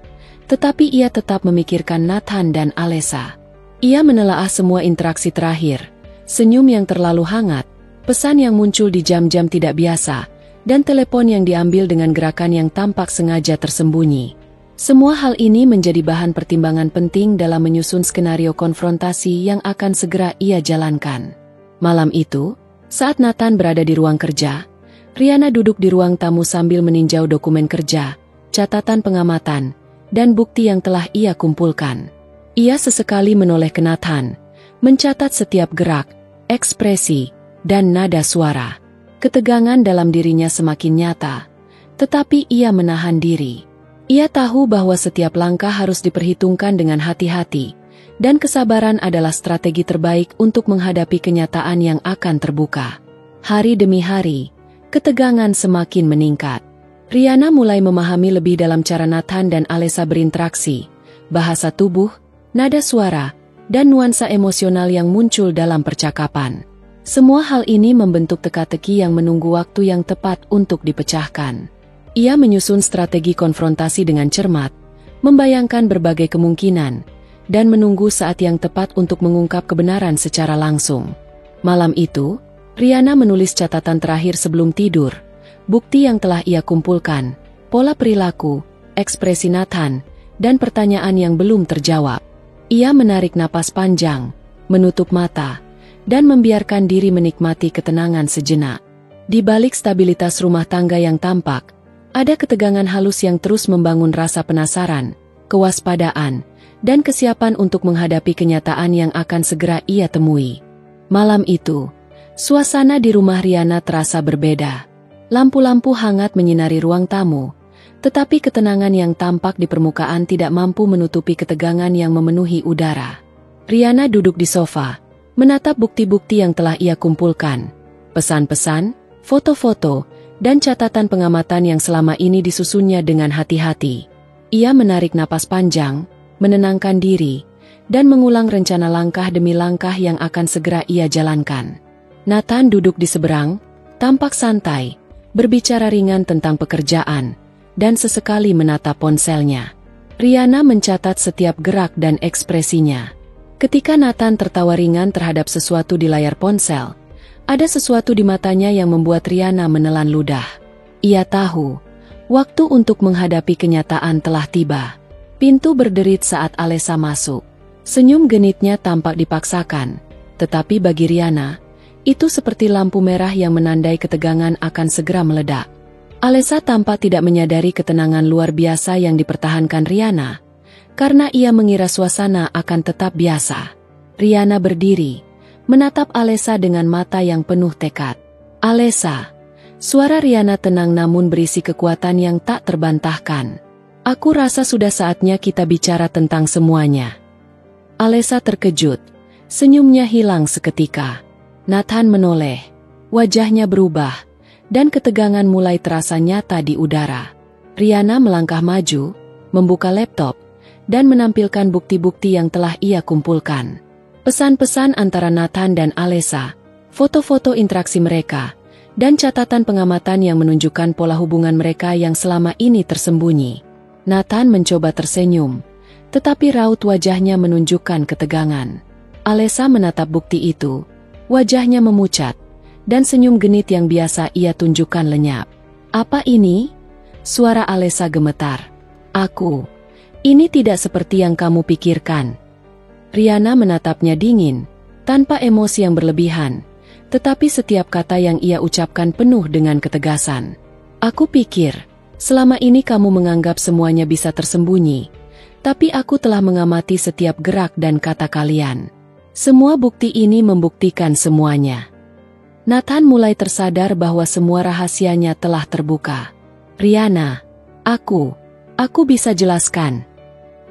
tetapi ia tetap memikirkan Nathan dan Alessa. Ia menelaah semua interaksi terakhir, senyum yang terlalu hangat, pesan yang muncul di jam-jam tidak biasa, dan telepon yang diambil dengan gerakan yang tampak sengaja tersembunyi. Semua hal ini menjadi bahan pertimbangan penting dalam menyusun skenario konfrontasi yang akan segera ia jalankan. Malam itu, saat Nathan berada di ruang kerja, Rihanna duduk di ruang tamu sambil meninjau dokumen kerja, catatan pengamatan, dan bukti yang telah ia kumpulkan. Ia sesekali menoleh ke Nathan, mencatat setiap gerak, ekspresi, dan nada suara. Ketegangan dalam dirinya semakin nyata, tetapi ia menahan diri. Ia tahu bahwa setiap langkah harus diperhitungkan dengan hati-hati, dan kesabaran adalah strategi terbaik untuk menghadapi kenyataan yang akan terbuka. Hari demi hari, ketegangan semakin meningkat. Rihanna mulai memahami lebih dalam cara Nathan dan Alessa berinteraksi, bahasa tubuh, nada suara, dan nuansa emosional yang muncul dalam percakapan. Semua hal ini membentuk teka-teki yang menunggu waktu yang tepat untuk dipecahkan. Ia menyusun strategi konfrontasi dengan cermat, membayangkan berbagai kemungkinan, dan menunggu saat yang tepat untuk mengungkap kebenaran secara langsung. Malam itu, Rihanna menulis catatan terakhir sebelum tidur, bukti yang telah ia kumpulkan, pola perilaku, ekspresi Nathan, dan pertanyaan yang belum terjawab. Ia menarik napas panjang, menutup mata, dan membiarkan diri menikmati ketenangan sejenak. Di balik stabilitas rumah tangga yang tampak, ada ketegangan halus yang terus membangun rasa penasaran, kewaspadaan, dan kesiapan untuk menghadapi kenyataan yang akan segera ia temui. Malam itu, suasana di rumah Rihanna terasa berbeda. Lampu-lampu hangat menyinari ruang tamu, tetapi ketenangan yang tampak di permukaan tidak mampu menutupi ketegangan yang memenuhi udara. Rihanna duduk di sofa, menatap bukti-bukti yang telah ia kumpulkan, pesan-pesan, foto-foto, dan catatan pengamatan yang selama ini disusunnya dengan hati-hati. Ia menarik napas panjang, menenangkan diri, dan mengulang rencana langkah demi langkah yang akan segera ia jalankan. Nathan duduk di seberang, tampak santai, berbicara ringan tentang pekerjaan, dan sesekali menatap ponselnya. Rihanna mencatat setiap gerak dan ekspresinya. Ketika Nathan tertawa ringan terhadap sesuatu di layar ponsel, ada sesuatu di matanya yang membuat Rihanna menelan ludah. Ia tahu, waktu untuk menghadapi kenyataan telah tiba. Pintu berderit saat Alessa masuk. Senyum genitnya tampak dipaksakan, tetapi bagi Rihanna, itu seperti lampu merah yang menandai ketegangan akan segera meledak. Alessa tampak tidak menyadari ketenangan luar biasa yang dipertahankan Rihanna, karena ia mengira suasana akan tetap biasa. Rihanna berdiri, menatap Alessa dengan mata yang penuh tekad. "Alessa," suara Rihanna tenang namun berisi kekuatan yang tak terbantahkan. "Aku rasa sudah saatnya kita bicara tentang semuanya." Alessa terkejut, senyumnya hilang seketika. Nathan menoleh, wajahnya berubah, dan ketegangan mulai terasa nyata di udara. Rihanna melangkah maju, membuka laptop, dan menampilkan bukti-bukti yang telah ia kumpulkan. Pesan-pesan antara Nathan dan Alessa, foto-foto interaksi mereka, dan catatan pengamatan yang menunjukkan pola hubungan mereka yang selama ini tersembunyi. Nathan mencoba tersenyum, tetapi raut wajahnya menunjukkan ketegangan. Alessa menatap bukti itu, wajahnya memucat, dan senyum genit yang biasa ia tunjukkan lenyap. "Apa ini?" Suara Alessa gemetar. Ini tidak seperti yang kamu pikirkan." Riana menatapnya dingin, tanpa emosi yang berlebihan, tetapi setiap kata yang ia ucapkan penuh dengan ketegasan. "Aku pikir, selama ini kamu menganggap semuanya bisa tersembunyi, tapi aku telah mengamati setiap gerak dan kata kalian. Semua bukti ini membuktikan semuanya." Nathan mulai tersadar bahwa semua rahasianya telah terbuka. "Riana, aku bisa jelaskan."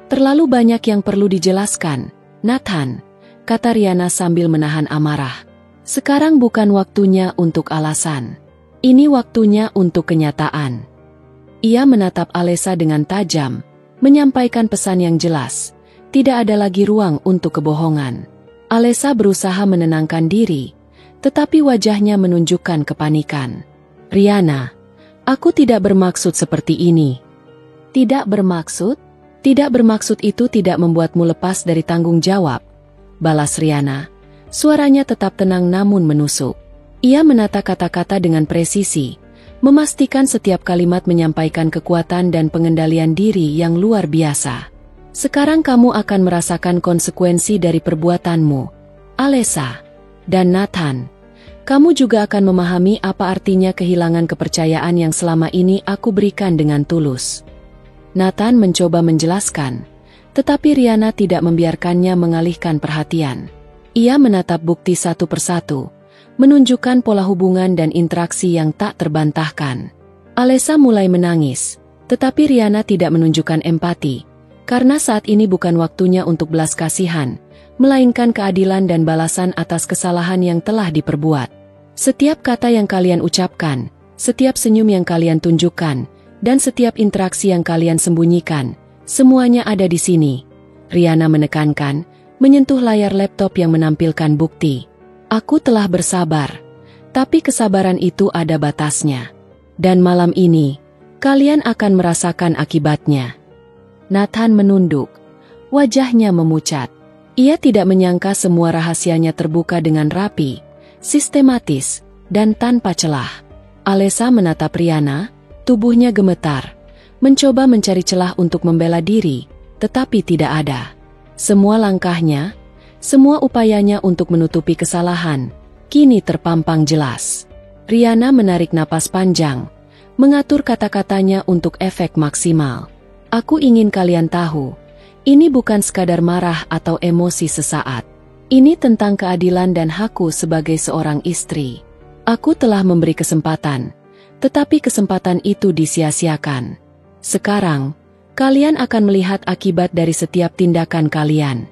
"Terlalu banyak yang perlu dijelaskan, Nathan," kata Riana sambil menahan amarah. "Sekarang bukan waktunya untuk alasan. Ini waktunya untuk kenyataan." Ia menatap Alessa dengan tajam, menyampaikan pesan yang jelas. Tidak ada lagi ruang untuk kebohongan. Alessa berusaha menenangkan diri, tetapi wajahnya menunjukkan kepanikan. "Riana, aku tidak bermaksud seperti ini." "Tidak bermaksud?" "Tidak bermaksud itu tidak membuatmu lepas dari tanggung jawab," balas Riana. Suaranya tetap tenang namun menusuk. Ia menata kata-kata dengan presisi, memastikan setiap kalimat menyampaikan kekuatan dan pengendalian diri yang luar biasa. "Sekarang kamu akan merasakan konsekuensi dari perbuatanmu, Alessa. Dan Nathan, kamu juga akan memahami apa artinya kehilangan kepercayaan yang selama ini aku berikan dengan tulus." Nathan mencoba menjelaskan, tetapi Riana tidak membiarkannya mengalihkan perhatian. Ia menatap bukti satu persatu, menunjukkan pola hubungan dan interaksi yang tak terbantahkan. Alessa mulai menangis, tetapi Riana tidak menunjukkan empati, karena saat ini bukan waktunya untuk belas kasihan, melainkan keadilan dan balasan atas kesalahan yang telah diperbuat. "Setiap kata yang kalian ucapkan, setiap senyum yang kalian tunjukkan, dan setiap interaksi yang kalian sembunyikan, semuanya ada di sini." Riana menekankan, menyentuh layar laptop yang menampilkan bukti. "Aku telah bersabar, tapi kesabaran itu ada batasnya. Dan malam ini, kalian akan merasakan akibatnya." Nathan menunduk, wajahnya memucat. Ia tidak menyangka semua rahasianya terbuka dengan rapi, sistematis, dan tanpa celah. Alessa menatap Riana, tubuhnya gemetar, mencoba mencari celah untuk membela diri, tetapi tidak ada. Semua langkahnya, semua upayanya untuk menutupi kesalahan, kini terpampang jelas. Riana menarik napas panjang, mengatur kata-katanya untuk efek maksimal. "Aku ingin kalian tahu, ini bukan sekadar marah atau emosi sesaat. Ini tentang keadilan dan hakku sebagai seorang istri. Aku telah memberi kesempatan, tetapi kesempatan itu disia-siakan. Sekarang, kalian akan melihat akibat dari setiap tindakan kalian."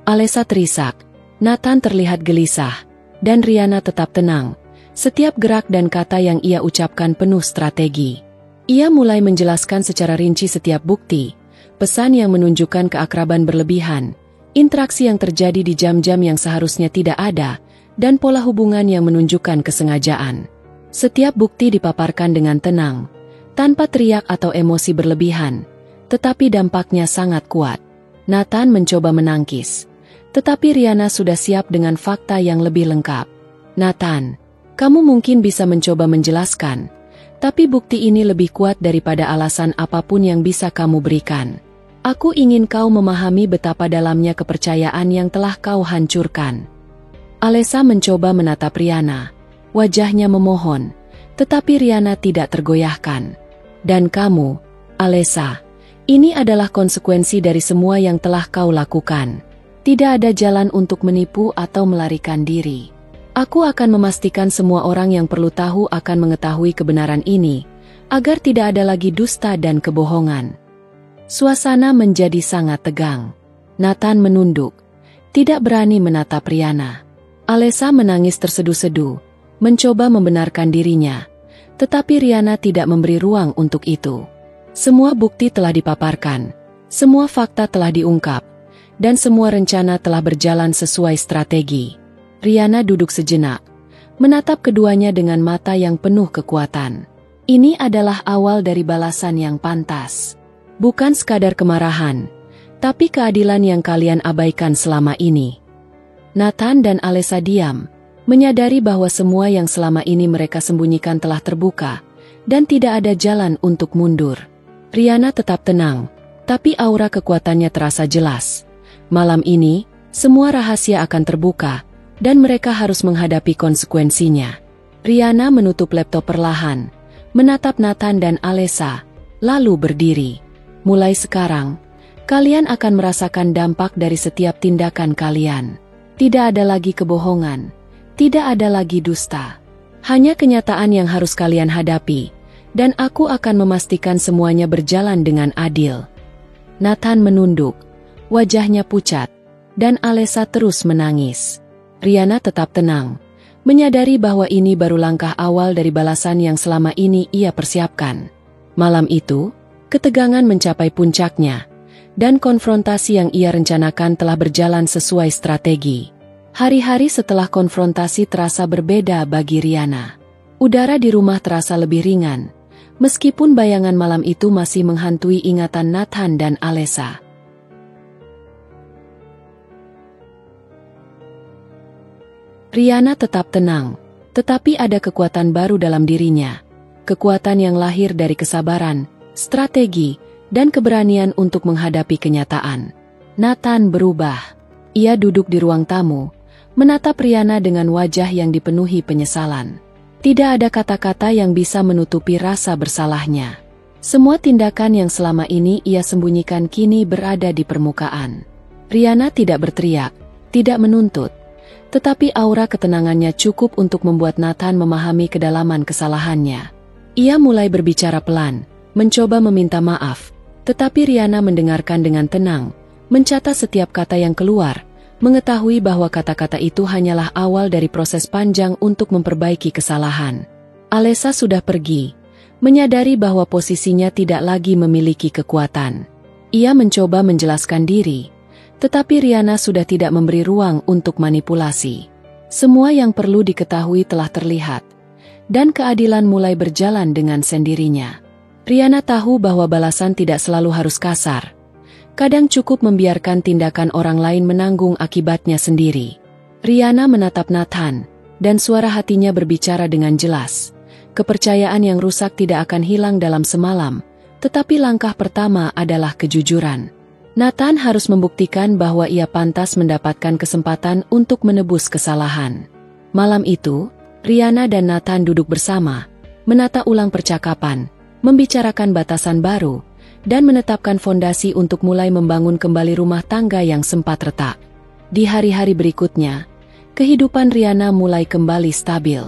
Alessa terisak, Nathan terlihat gelisah, dan Riana tetap tenang. Setiap gerak dan kata yang ia ucapkan penuh strategi. Ia mulai menjelaskan secara rinci setiap bukti, pesan yang menunjukkan keakraban berlebihan, interaksi yang terjadi di jam-jam yang seharusnya tidak ada, dan pola hubungan yang menunjukkan kesengajaan. Setiap bukti dipaparkan dengan tenang, tanpa teriak atau emosi berlebihan, tetapi dampaknya sangat kuat. Nathan mencoba menangkis, tetapi Riana sudah siap dengan fakta yang lebih lengkap. "Nathan, kamu mungkin bisa mencoba menjelaskan, tapi bukti ini lebih kuat daripada alasan apapun yang bisa kamu berikan. Aku ingin kau memahami betapa dalamnya kepercayaan yang telah kau hancurkan." Alessa mencoba menatap Riana. Wajahnya memohon, tetapi Riana tidak tergoyahkan. "Dan kamu, Alessa, ini adalah konsekuensi dari semua yang telah kau lakukan. Tidak ada jalan untuk menipu atau melarikan diri. Aku akan memastikan semua orang yang perlu tahu akan mengetahui kebenaran ini, agar tidak ada lagi dusta dan kebohongan." Suasana menjadi sangat tegang. Nathan menunduk, tidak berani menatap Riana. Alessa menangis terseduh-seduh, mencoba membenarkan dirinya, tetapi Riana tidak memberi ruang untuk itu. Semua bukti telah dipaparkan, semua fakta telah diungkap, dan semua rencana telah berjalan sesuai strategi. Riana duduk sejenak, menatap keduanya dengan mata yang penuh kekuatan. Ini adalah awal dari balasan yang pantas. Bukan sekadar kemarahan, Tapi keadilan yang kalian abaikan selama ini. Nathan dan Alessa diam, menyadari bahwa semua yang selama ini mereka sembunyikan telah terbuka, dan tidak ada jalan untuk mundur. Rihanna tetap tenang, tapi aura kekuatannya terasa jelas. Malam ini, semua rahasia akan terbuka, dan mereka harus menghadapi konsekuensinya. Rihanna menutup laptop perlahan, menatap Nathan dan Alessa, lalu berdiri. Mulai sekarang, kalian akan merasakan dampak dari setiap tindakan kalian. Tidak ada lagi kebohongan, tidak ada lagi dusta. Hanya kenyataan yang harus kalian hadapi, dan aku akan memastikan semuanya berjalan dengan adil. Nathan menunduk, wajahnya pucat, dan Alessa terus menangis. Rihanna tetap tenang, menyadari bahwa ini baru langkah awal dari balasan yang selama ini ia persiapkan. Malam itu, ketegangan mencapai puncaknya, dan konfrontasi yang ia rencanakan telah berjalan sesuai strategi. Hari-hari setelah konfrontasi terasa berbeda bagi Rihanna. Udara di rumah terasa lebih ringan, meskipun bayangan malam itu masih menghantui ingatan Nathan dan Alessa. Rihanna tetap tenang, tetapi ada kekuatan baru dalam dirinya. Kekuatan yang lahir dari kesabaran, strategi, dan keberanian untuk menghadapi kenyataan. Nathan berubah. Ia duduk di ruang tamu, menatap Rihanna dengan wajah yang dipenuhi penyesalan. Tidak ada kata-kata yang bisa menutupi rasa bersalahnya. Semua tindakan yang selama ini ia sembunyikan kini berada di permukaan. Rihanna tidak berteriak, tidak menuntut, tetapi aura ketenangannya cukup untuk membuat Nathan memahami kedalaman kesalahannya. Ia mulai berbicara pelan, mencoba meminta maaf, tetapi Rihanna mendengarkan dengan tenang, mencatat setiap kata yang keluar, mengetahui bahwa kata-kata itu hanyalah awal dari proses panjang untuk memperbaiki kesalahan. Alessa sudah pergi, menyadari bahwa posisinya tidak lagi memiliki kekuatan. Ia mencoba menjelaskan diri, tetapi Rihanna sudah tidak memberi ruang untuk manipulasi. Semua yang perlu diketahui telah terlihat, dan keadilan mulai berjalan dengan sendirinya. Rihanna tahu bahwa balasan tidak selalu harus kasar. Kadang cukup membiarkan tindakan orang lain menanggung akibatnya sendiri. Rihanna menatap Nathan, dan suara hatinya berbicara dengan jelas. Kepercayaan yang rusak tidak akan hilang dalam semalam, tetapi langkah pertama adalah kejujuran. Nathan harus membuktikan bahwa ia pantas mendapatkan kesempatan untuk menebus kesalahan. Malam itu, Rihanna dan Nathan duduk bersama, menata ulang percakapan, membicarakan batasan baru, dan menetapkan fondasi untuk mulai membangun kembali rumah tangga yang sempat retak. Di hari-hari berikutnya, kehidupan Rihanna mulai kembali stabil.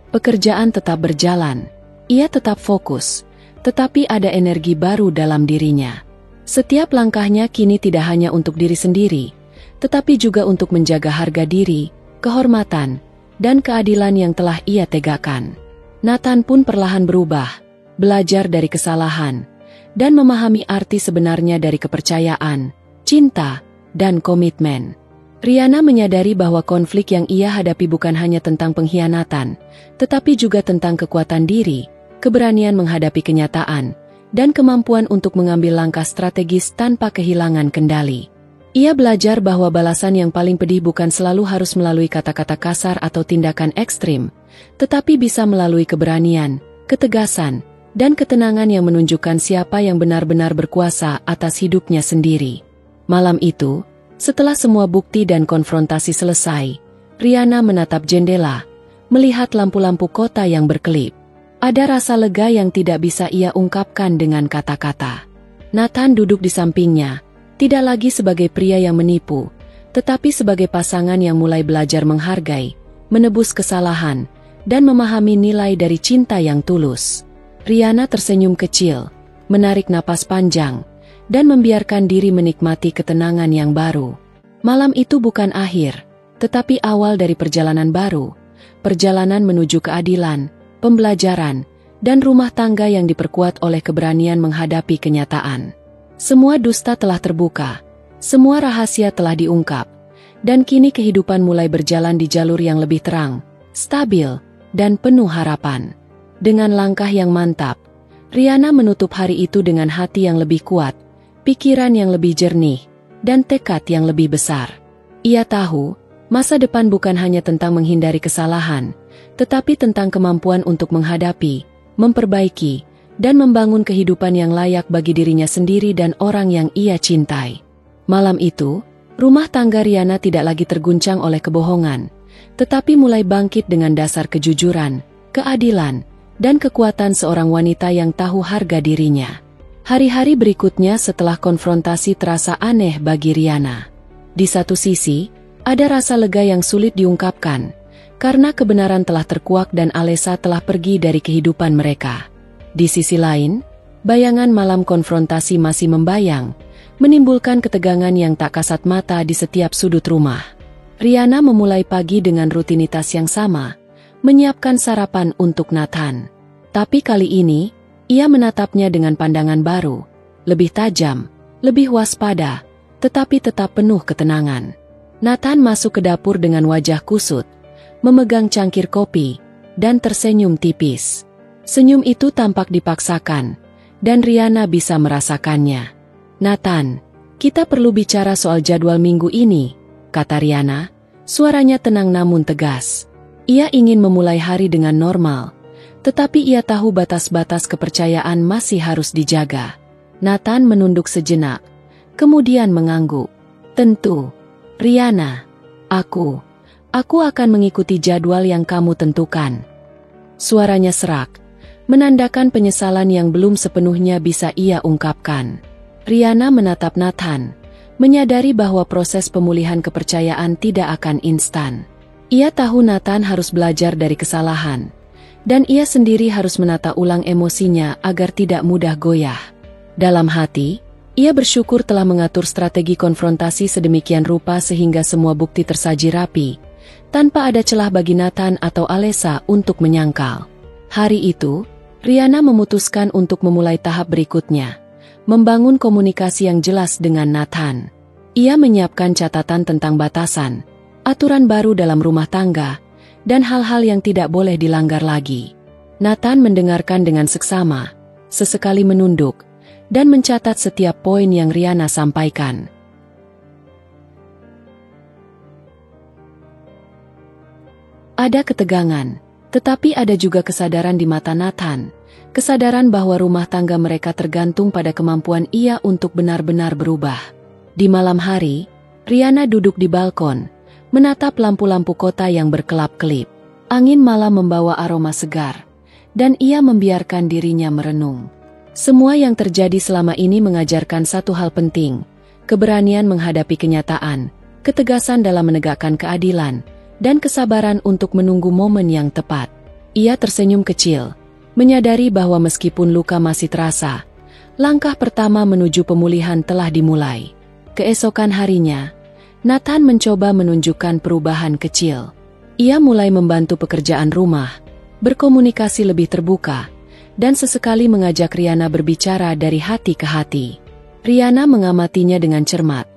Pekerjaan tetap berjalan, ia tetap fokus, tetapi ada energi baru dalam dirinya. Setiap langkahnya kini tidak hanya untuk diri sendiri, tetapi juga untuk menjaga harga diri, kehormatan, dan keadilan yang telah ia tegakkan. Nathan pun perlahan berubah, belajar dari kesalahan, dan memahami arti sebenarnya dari kepercayaan, cinta, dan komitmen. Rihanna menyadari bahwa konflik yang ia hadapi bukan hanya tentang pengkhianatan, tetapi juga tentang kekuatan diri, keberanian menghadapi kenyataan, dan kemampuan untuk mengambil langkah strategis tanpa kehilangan kendali. Ia belajar bahwa balasan yang paling pedih bukan selalu harus melalui kata-kata kasar atau tindakan ekstrim, tetapi bisa melalui keberanian, ketegasan, dan ketenangan yang menunjukkan siapa yang benar-benar berkuasa atas hidupnya sendiri. Malam itu, setelah semua bukti dan konfrontasi selesai, Rihanna menatap jendela, melihat lampu-lampu kota yang berkelip. Ada rasa lega yang tidak bisa ia ungkapkan dengan kata-kata. Nathan duduk di sampingnya, tidak lagi sebagai pria yang menipu, tetapi sebagai pasangan yang mulai belajar menghargai, menebus kesalahan, dan memahami nilai dari cinta yang tulus. Rihanna tersenyum kecil, menarik napas panjang, dan membiarkan diri menikmati ketenangan yang baru. Malam itu bukan akhir, tetapi awal dari perjalanan baru, perjalanan menuju keadilan, pembelajaran, dan rumah tangga yang diperkuat oleh keberanian menghadapi kenyataan. Semua dusta telah terbuka, semua rahasia telah diungkap, dan kini kehidupan mulai berjalan di jalur yang lebih terang, stabil, dan penuh harapan. Dengan langkah yang mantap, Rihanna menutup hari itu dengan hati yang lebih kuat, pikiran yang lebih jernih, dan tekad yang lebih besar. Ia tahu, masa depan bukan hanya tentang menghindari kesalahan, tetapi tentang kemampuan untuk menghadapi, memperbaiki, dan membangun kehidupan yang layak bagi dirinya sendiri dan orang yang ia cintai. Malam itu, rumah tangga Riana tidak lagi terguncang oleh kebohongan, tetapi mulai bangkit dengan dasar kejujuran, keadilan, dan kekuatan seorang wanita yang tahu harga dirinya. Hari-hari berikutnya setelah konfrontasi terasa aneh bagi Riana. Di satu sisi, ada rasa lega yang sulit diungkapkan, karena kebenaran telah terkuak dan Alessa telah pergi dari kehidupan mereka. Di sisi lain, bayangan malam konfrontasi masih membayang, menimbulkan ketegangan yang tak kasat mata di setiap sudut rumah. Riana memulai pagi dengan rutinitas yang sama, menyiapkan sarapan untuk Nathan. Tapi kali ini, ia menatapnya dengan pandangan baru, lebih tajam, lebih waspada, tetapi tetap penuh ketenangan. Nathan masuk ke dapur dengan wajah kusut, memegang cangkir kopi, dan tersenyum tipis. Senyum itu tampak dipaksakan, dan Riana bisa merasakannya. "Nathan, kita perlu bicara soal jadwal minggu ini," kata Riana, suaranya tenang namun tegas. Ia ingin memulai hari dengan normal, tetapi ia tahu batas-batas kepercayaan masih harus dijaga. Nathan menunduk sejenak, kemudian mengangguk. "Tentu, Riana. Aku akan mengikuti jadwal yang kamu tentukan." Suaranya serak, menandakan penyesalan yang belum sepenuhnya bisa ia ungkapkan. Riana menatap Nathan, menyadari bahwa proses pemulihan kepercayaan tidak akan instan. Ia tahu Nathan harus belajar dari kesalahan, dan ia sendiri harus menata ulang emosinya agar tidak mudah goyah. Dalam hati, ia bersyukur telah mengatur strategi konfrontasi sedemikian rupa sehingga semua bukti tersaji rapi, tanpa ada celah bagi Nathan atau Alessa untuk menyangkal. Hari itu, Riana memutuskan untuk memulai tahap berikutnya, membangun komunikasi yang jelas dengan Nathan. Ia menyiapkan catatan tentang batasan, aturan baru dalam rumah tangga, dan hal-hal yang tidak boleh dilanggar lagi. Nathan mendengarkan dengan seksama, sesekali menunduk, dan mencatat setiap poin yang Riana sampaikan. Ada ketegangan, tetapi ada juga kesadaran di mata Nathan, kesadaran bahwa rumah tangga mereka tergantung pada kemampuan ia untuk benar-benar berubah. Di malam hari, Riana duduk di balkon, menatap lampu-lampu kota yang berkelap-kelip. Angin malam membawa aroma segar, dan ia membiarkan dirinya merenung. Semua yang terjadi selama ini mengajarkan satu hal penting, keberanian menghadapi kenyataan, ketegasan dalam menegakkan keadilan, dan kesabaran untuk menunggu momen yang tepat. Ia tersenyum kecil, menyadari bahwa meskipun luka masih terasa, langkah pertama menuju pemulihan telah dimulai. Keesokan harinya, Nathan mencoba menunjukkan perubahan kecil. Ia mulai membantu pekerjaan rumah, berkomunikasi lebih terbuka, dan sesekali mengajak Riana berbicara dari hati ke hati. Riana mengamatinya dengan cermat,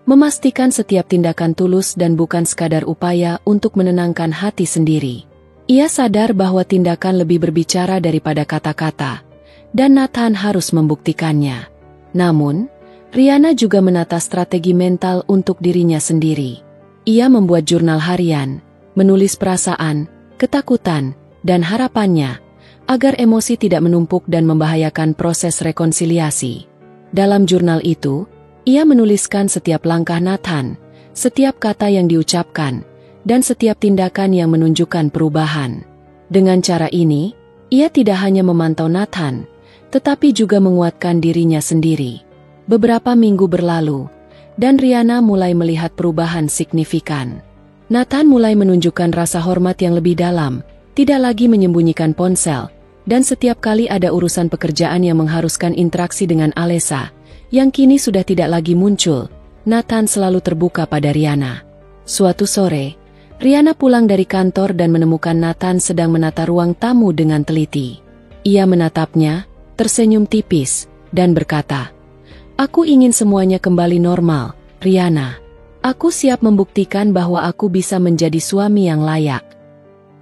memastikan setiap tindakan tulus dan bukan sekadar upaya untuk menenangkan hati sendiri. Ia sadar bahwa tindakan lebih berbicara daripada kata-kata, dan Nathan harus membuktikannya. Namun, Riana juga menata strategi mental untuk dirinya sendiri. Ia membuat jurnal harian, menulis perasaan, ketakutan, dan harapannya, agar emosi tidak menumpuk dan membahayakan proses rekonsiliasi. Dalam jurnal itu, ia menuliskan setiap langkah Nathan, setiap kata yang diucapkan, dan setiap tindakan yang menunjukkan perubahan. Dengan cara ini, ia tidak hanya memantau Nathan, tetapi juga menguatkan dirinya sendiri. Beberapa minggu berlalu, dan Riana mulai melihat perubahan signifikan. Nathan mulai menunjukkan rasa hormat yang lebih dalam, tidak lagi menyembunyikan ponsel, dan setiap kali ada urusan pekerjaan yang mengharuskan interaksi dengan Alessa, yang kini sudah tidak lagi muncul, Nathan selalu terbuka pada Riana. Suatu sore, Riana pulang dari kantor dan menemukan Nathan sedang menata ruang tamu dengan teliti. Ia menatapnya, tersenyum tipis, dan berkata, "Aku ingin semuanya kembali normal, Riana. Aku siap membuktikan bahwa aku bisa menjadi suami yang layak."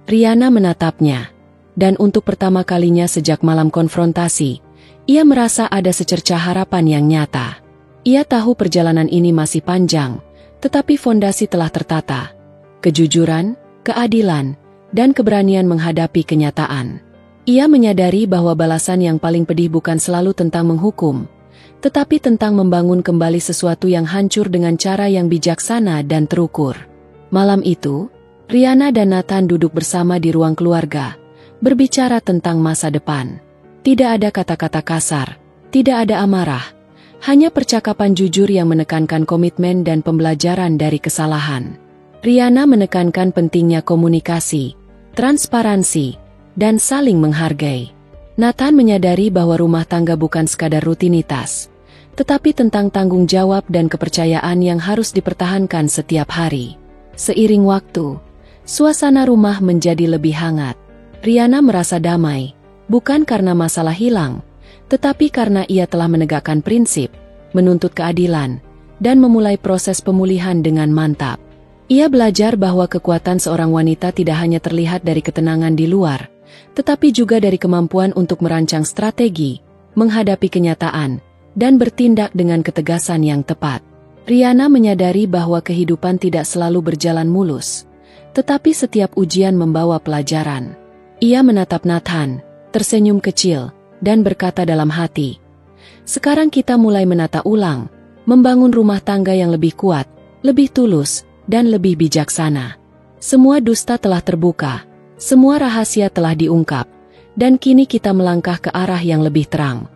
Riana menatapnya, dan untuk pertama kalinya sejak malam konfrontasi, ia merasa ada secercah harapan yang nyata. Ia tahu perjalanan ini masih panjang, tetapi fondasi telah tertata. Kejujuran, keadilan, dan keberanian menghadapi kenyataan. Ia menyadari bahwa balasan yang paling pedih bukan selalu tentang menghukum, tetapi tentang membangun kembali sesuatu yang hancur dengan cara yang bijaksana dan terukur. Malam itu, Riana dan Nathan duduk bersama di ruang keluarga, berbicara tentang masa depan. Tidak ada kata-kata kasar, tidak ada amarah, hanya percakapan jujur yang menekankan komitmen dan pembelajaran dari kesalahan. Riana menekankan pentingnya komunikasi, transparansi, dan saling menghargai. Nathan menyadari bahwa rumah tangga bukan sekadar rutinitas, tetapi tentang tanggung jawab dan kepercayaan yang harus dipertahankan setiap hari. Seiring waktu, suasana rumah menjadi lebih hangat. Riana merasa damai, bukan karena masalah hilang, tetapi karena ia telah menegakkan prinsip, menuntut keadilan, dan memulai proses pemulihan dengan mantap. Ia belajar bahwa kekuatan seorang wanita tidak hanya terlihat dari ketenangan di luar, tetapi juga dari kemampuan untuk merancang strategi, menghadapi kenyataan, dan bertindak dengan ketegasan yang tepat. Riana menyadari bahwa kehidupan tidak selalu berjalan mulus, tetapi setiap ujian membawa pelajaran. Ia menatap Nathan, tersenyum kecil, dan berkata dalam hati, "Sekarang kita mulai menata ulang, membangun rumah tangga yang lebih kuat, lebih tulus, dan lebih bijaksana. Semua dusta telah terbuka, semua rahasia telah diungkap, dan kini kita melangkah ke arah yang lebih terang."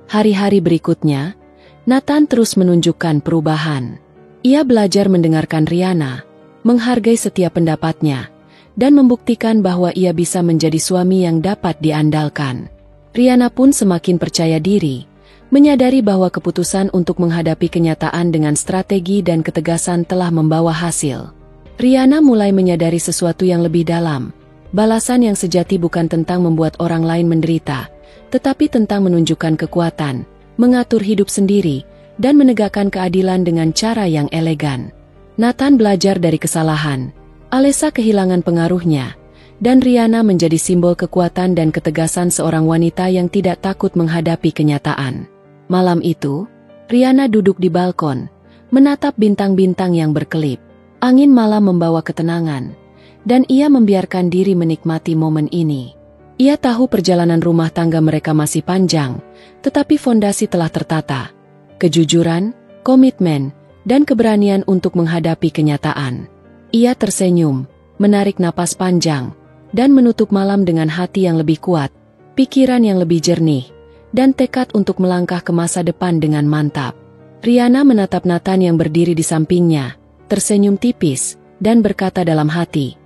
Hari-hari berikutnya, Nathan terus menunjukkan perubahan. Ia belajar mendengarkan Riana, menghargai setiap pendapatnya, dan membuktikan bahwa ia bisa menjadi suami yang dapat diandalkan. Riana pun semakin percaya diri, menyadari bahwa keputusan untuk menghadapi kenyataan dengan strategi dan ketegasan telah membawa hasil. Riana mulai menyadari sesuatu yang lebih dalam. Balasan yang sejati bukan tentang membuat orang lain menderita, tetapi tentang menunjukkan kekuatan, mengatur hidup sendiri, dan menegakkan keadilan dengan cara yang elegan. Nathan belajar dari kesalahan, Alessa kehilangan pengaruhnya, dan Riana menjadi simbol kekuatan dan ketegasan seorang wanita yang tidak takut menghadapi kenyataan. Malam itu, Riana duduk di balkon, menatap bintang-bintang yang berkelip. Angin malam membawa ketenangan, dan ia membiarkan diri menikmati momen ini. Ia tahu perjalanan rumah tangga mereka masih panjang, tetapi fondasi telah tertata. Kejujuran, komitmen, dan keberanian untuk menghadapi kenyataan. Ia tersenyum, menarik napas panjang, dan menutup malam dengan hati yang lebih kuat, pikiran yang lebih jernih, dan tekad untuk melangkah ke masa depan dengan mantap. Riana menatap Nathan yang berdiri di sampingnya, tersenyum tipis, dan berkata dalam hati,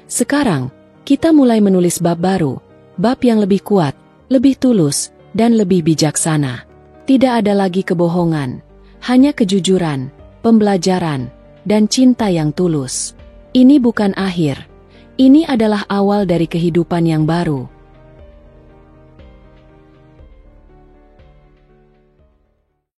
"Sekarang, kita mulai menulis bab baru, bab yang lebih kuat, lebih tulus, dan lebih bijaksana. Tidak ada lagi kebohongan, hanya kejujuran, pembelajaran, dan cinta yang tulus. Ini bukan akhir, ini adalah awal dari kehidupan yang baru."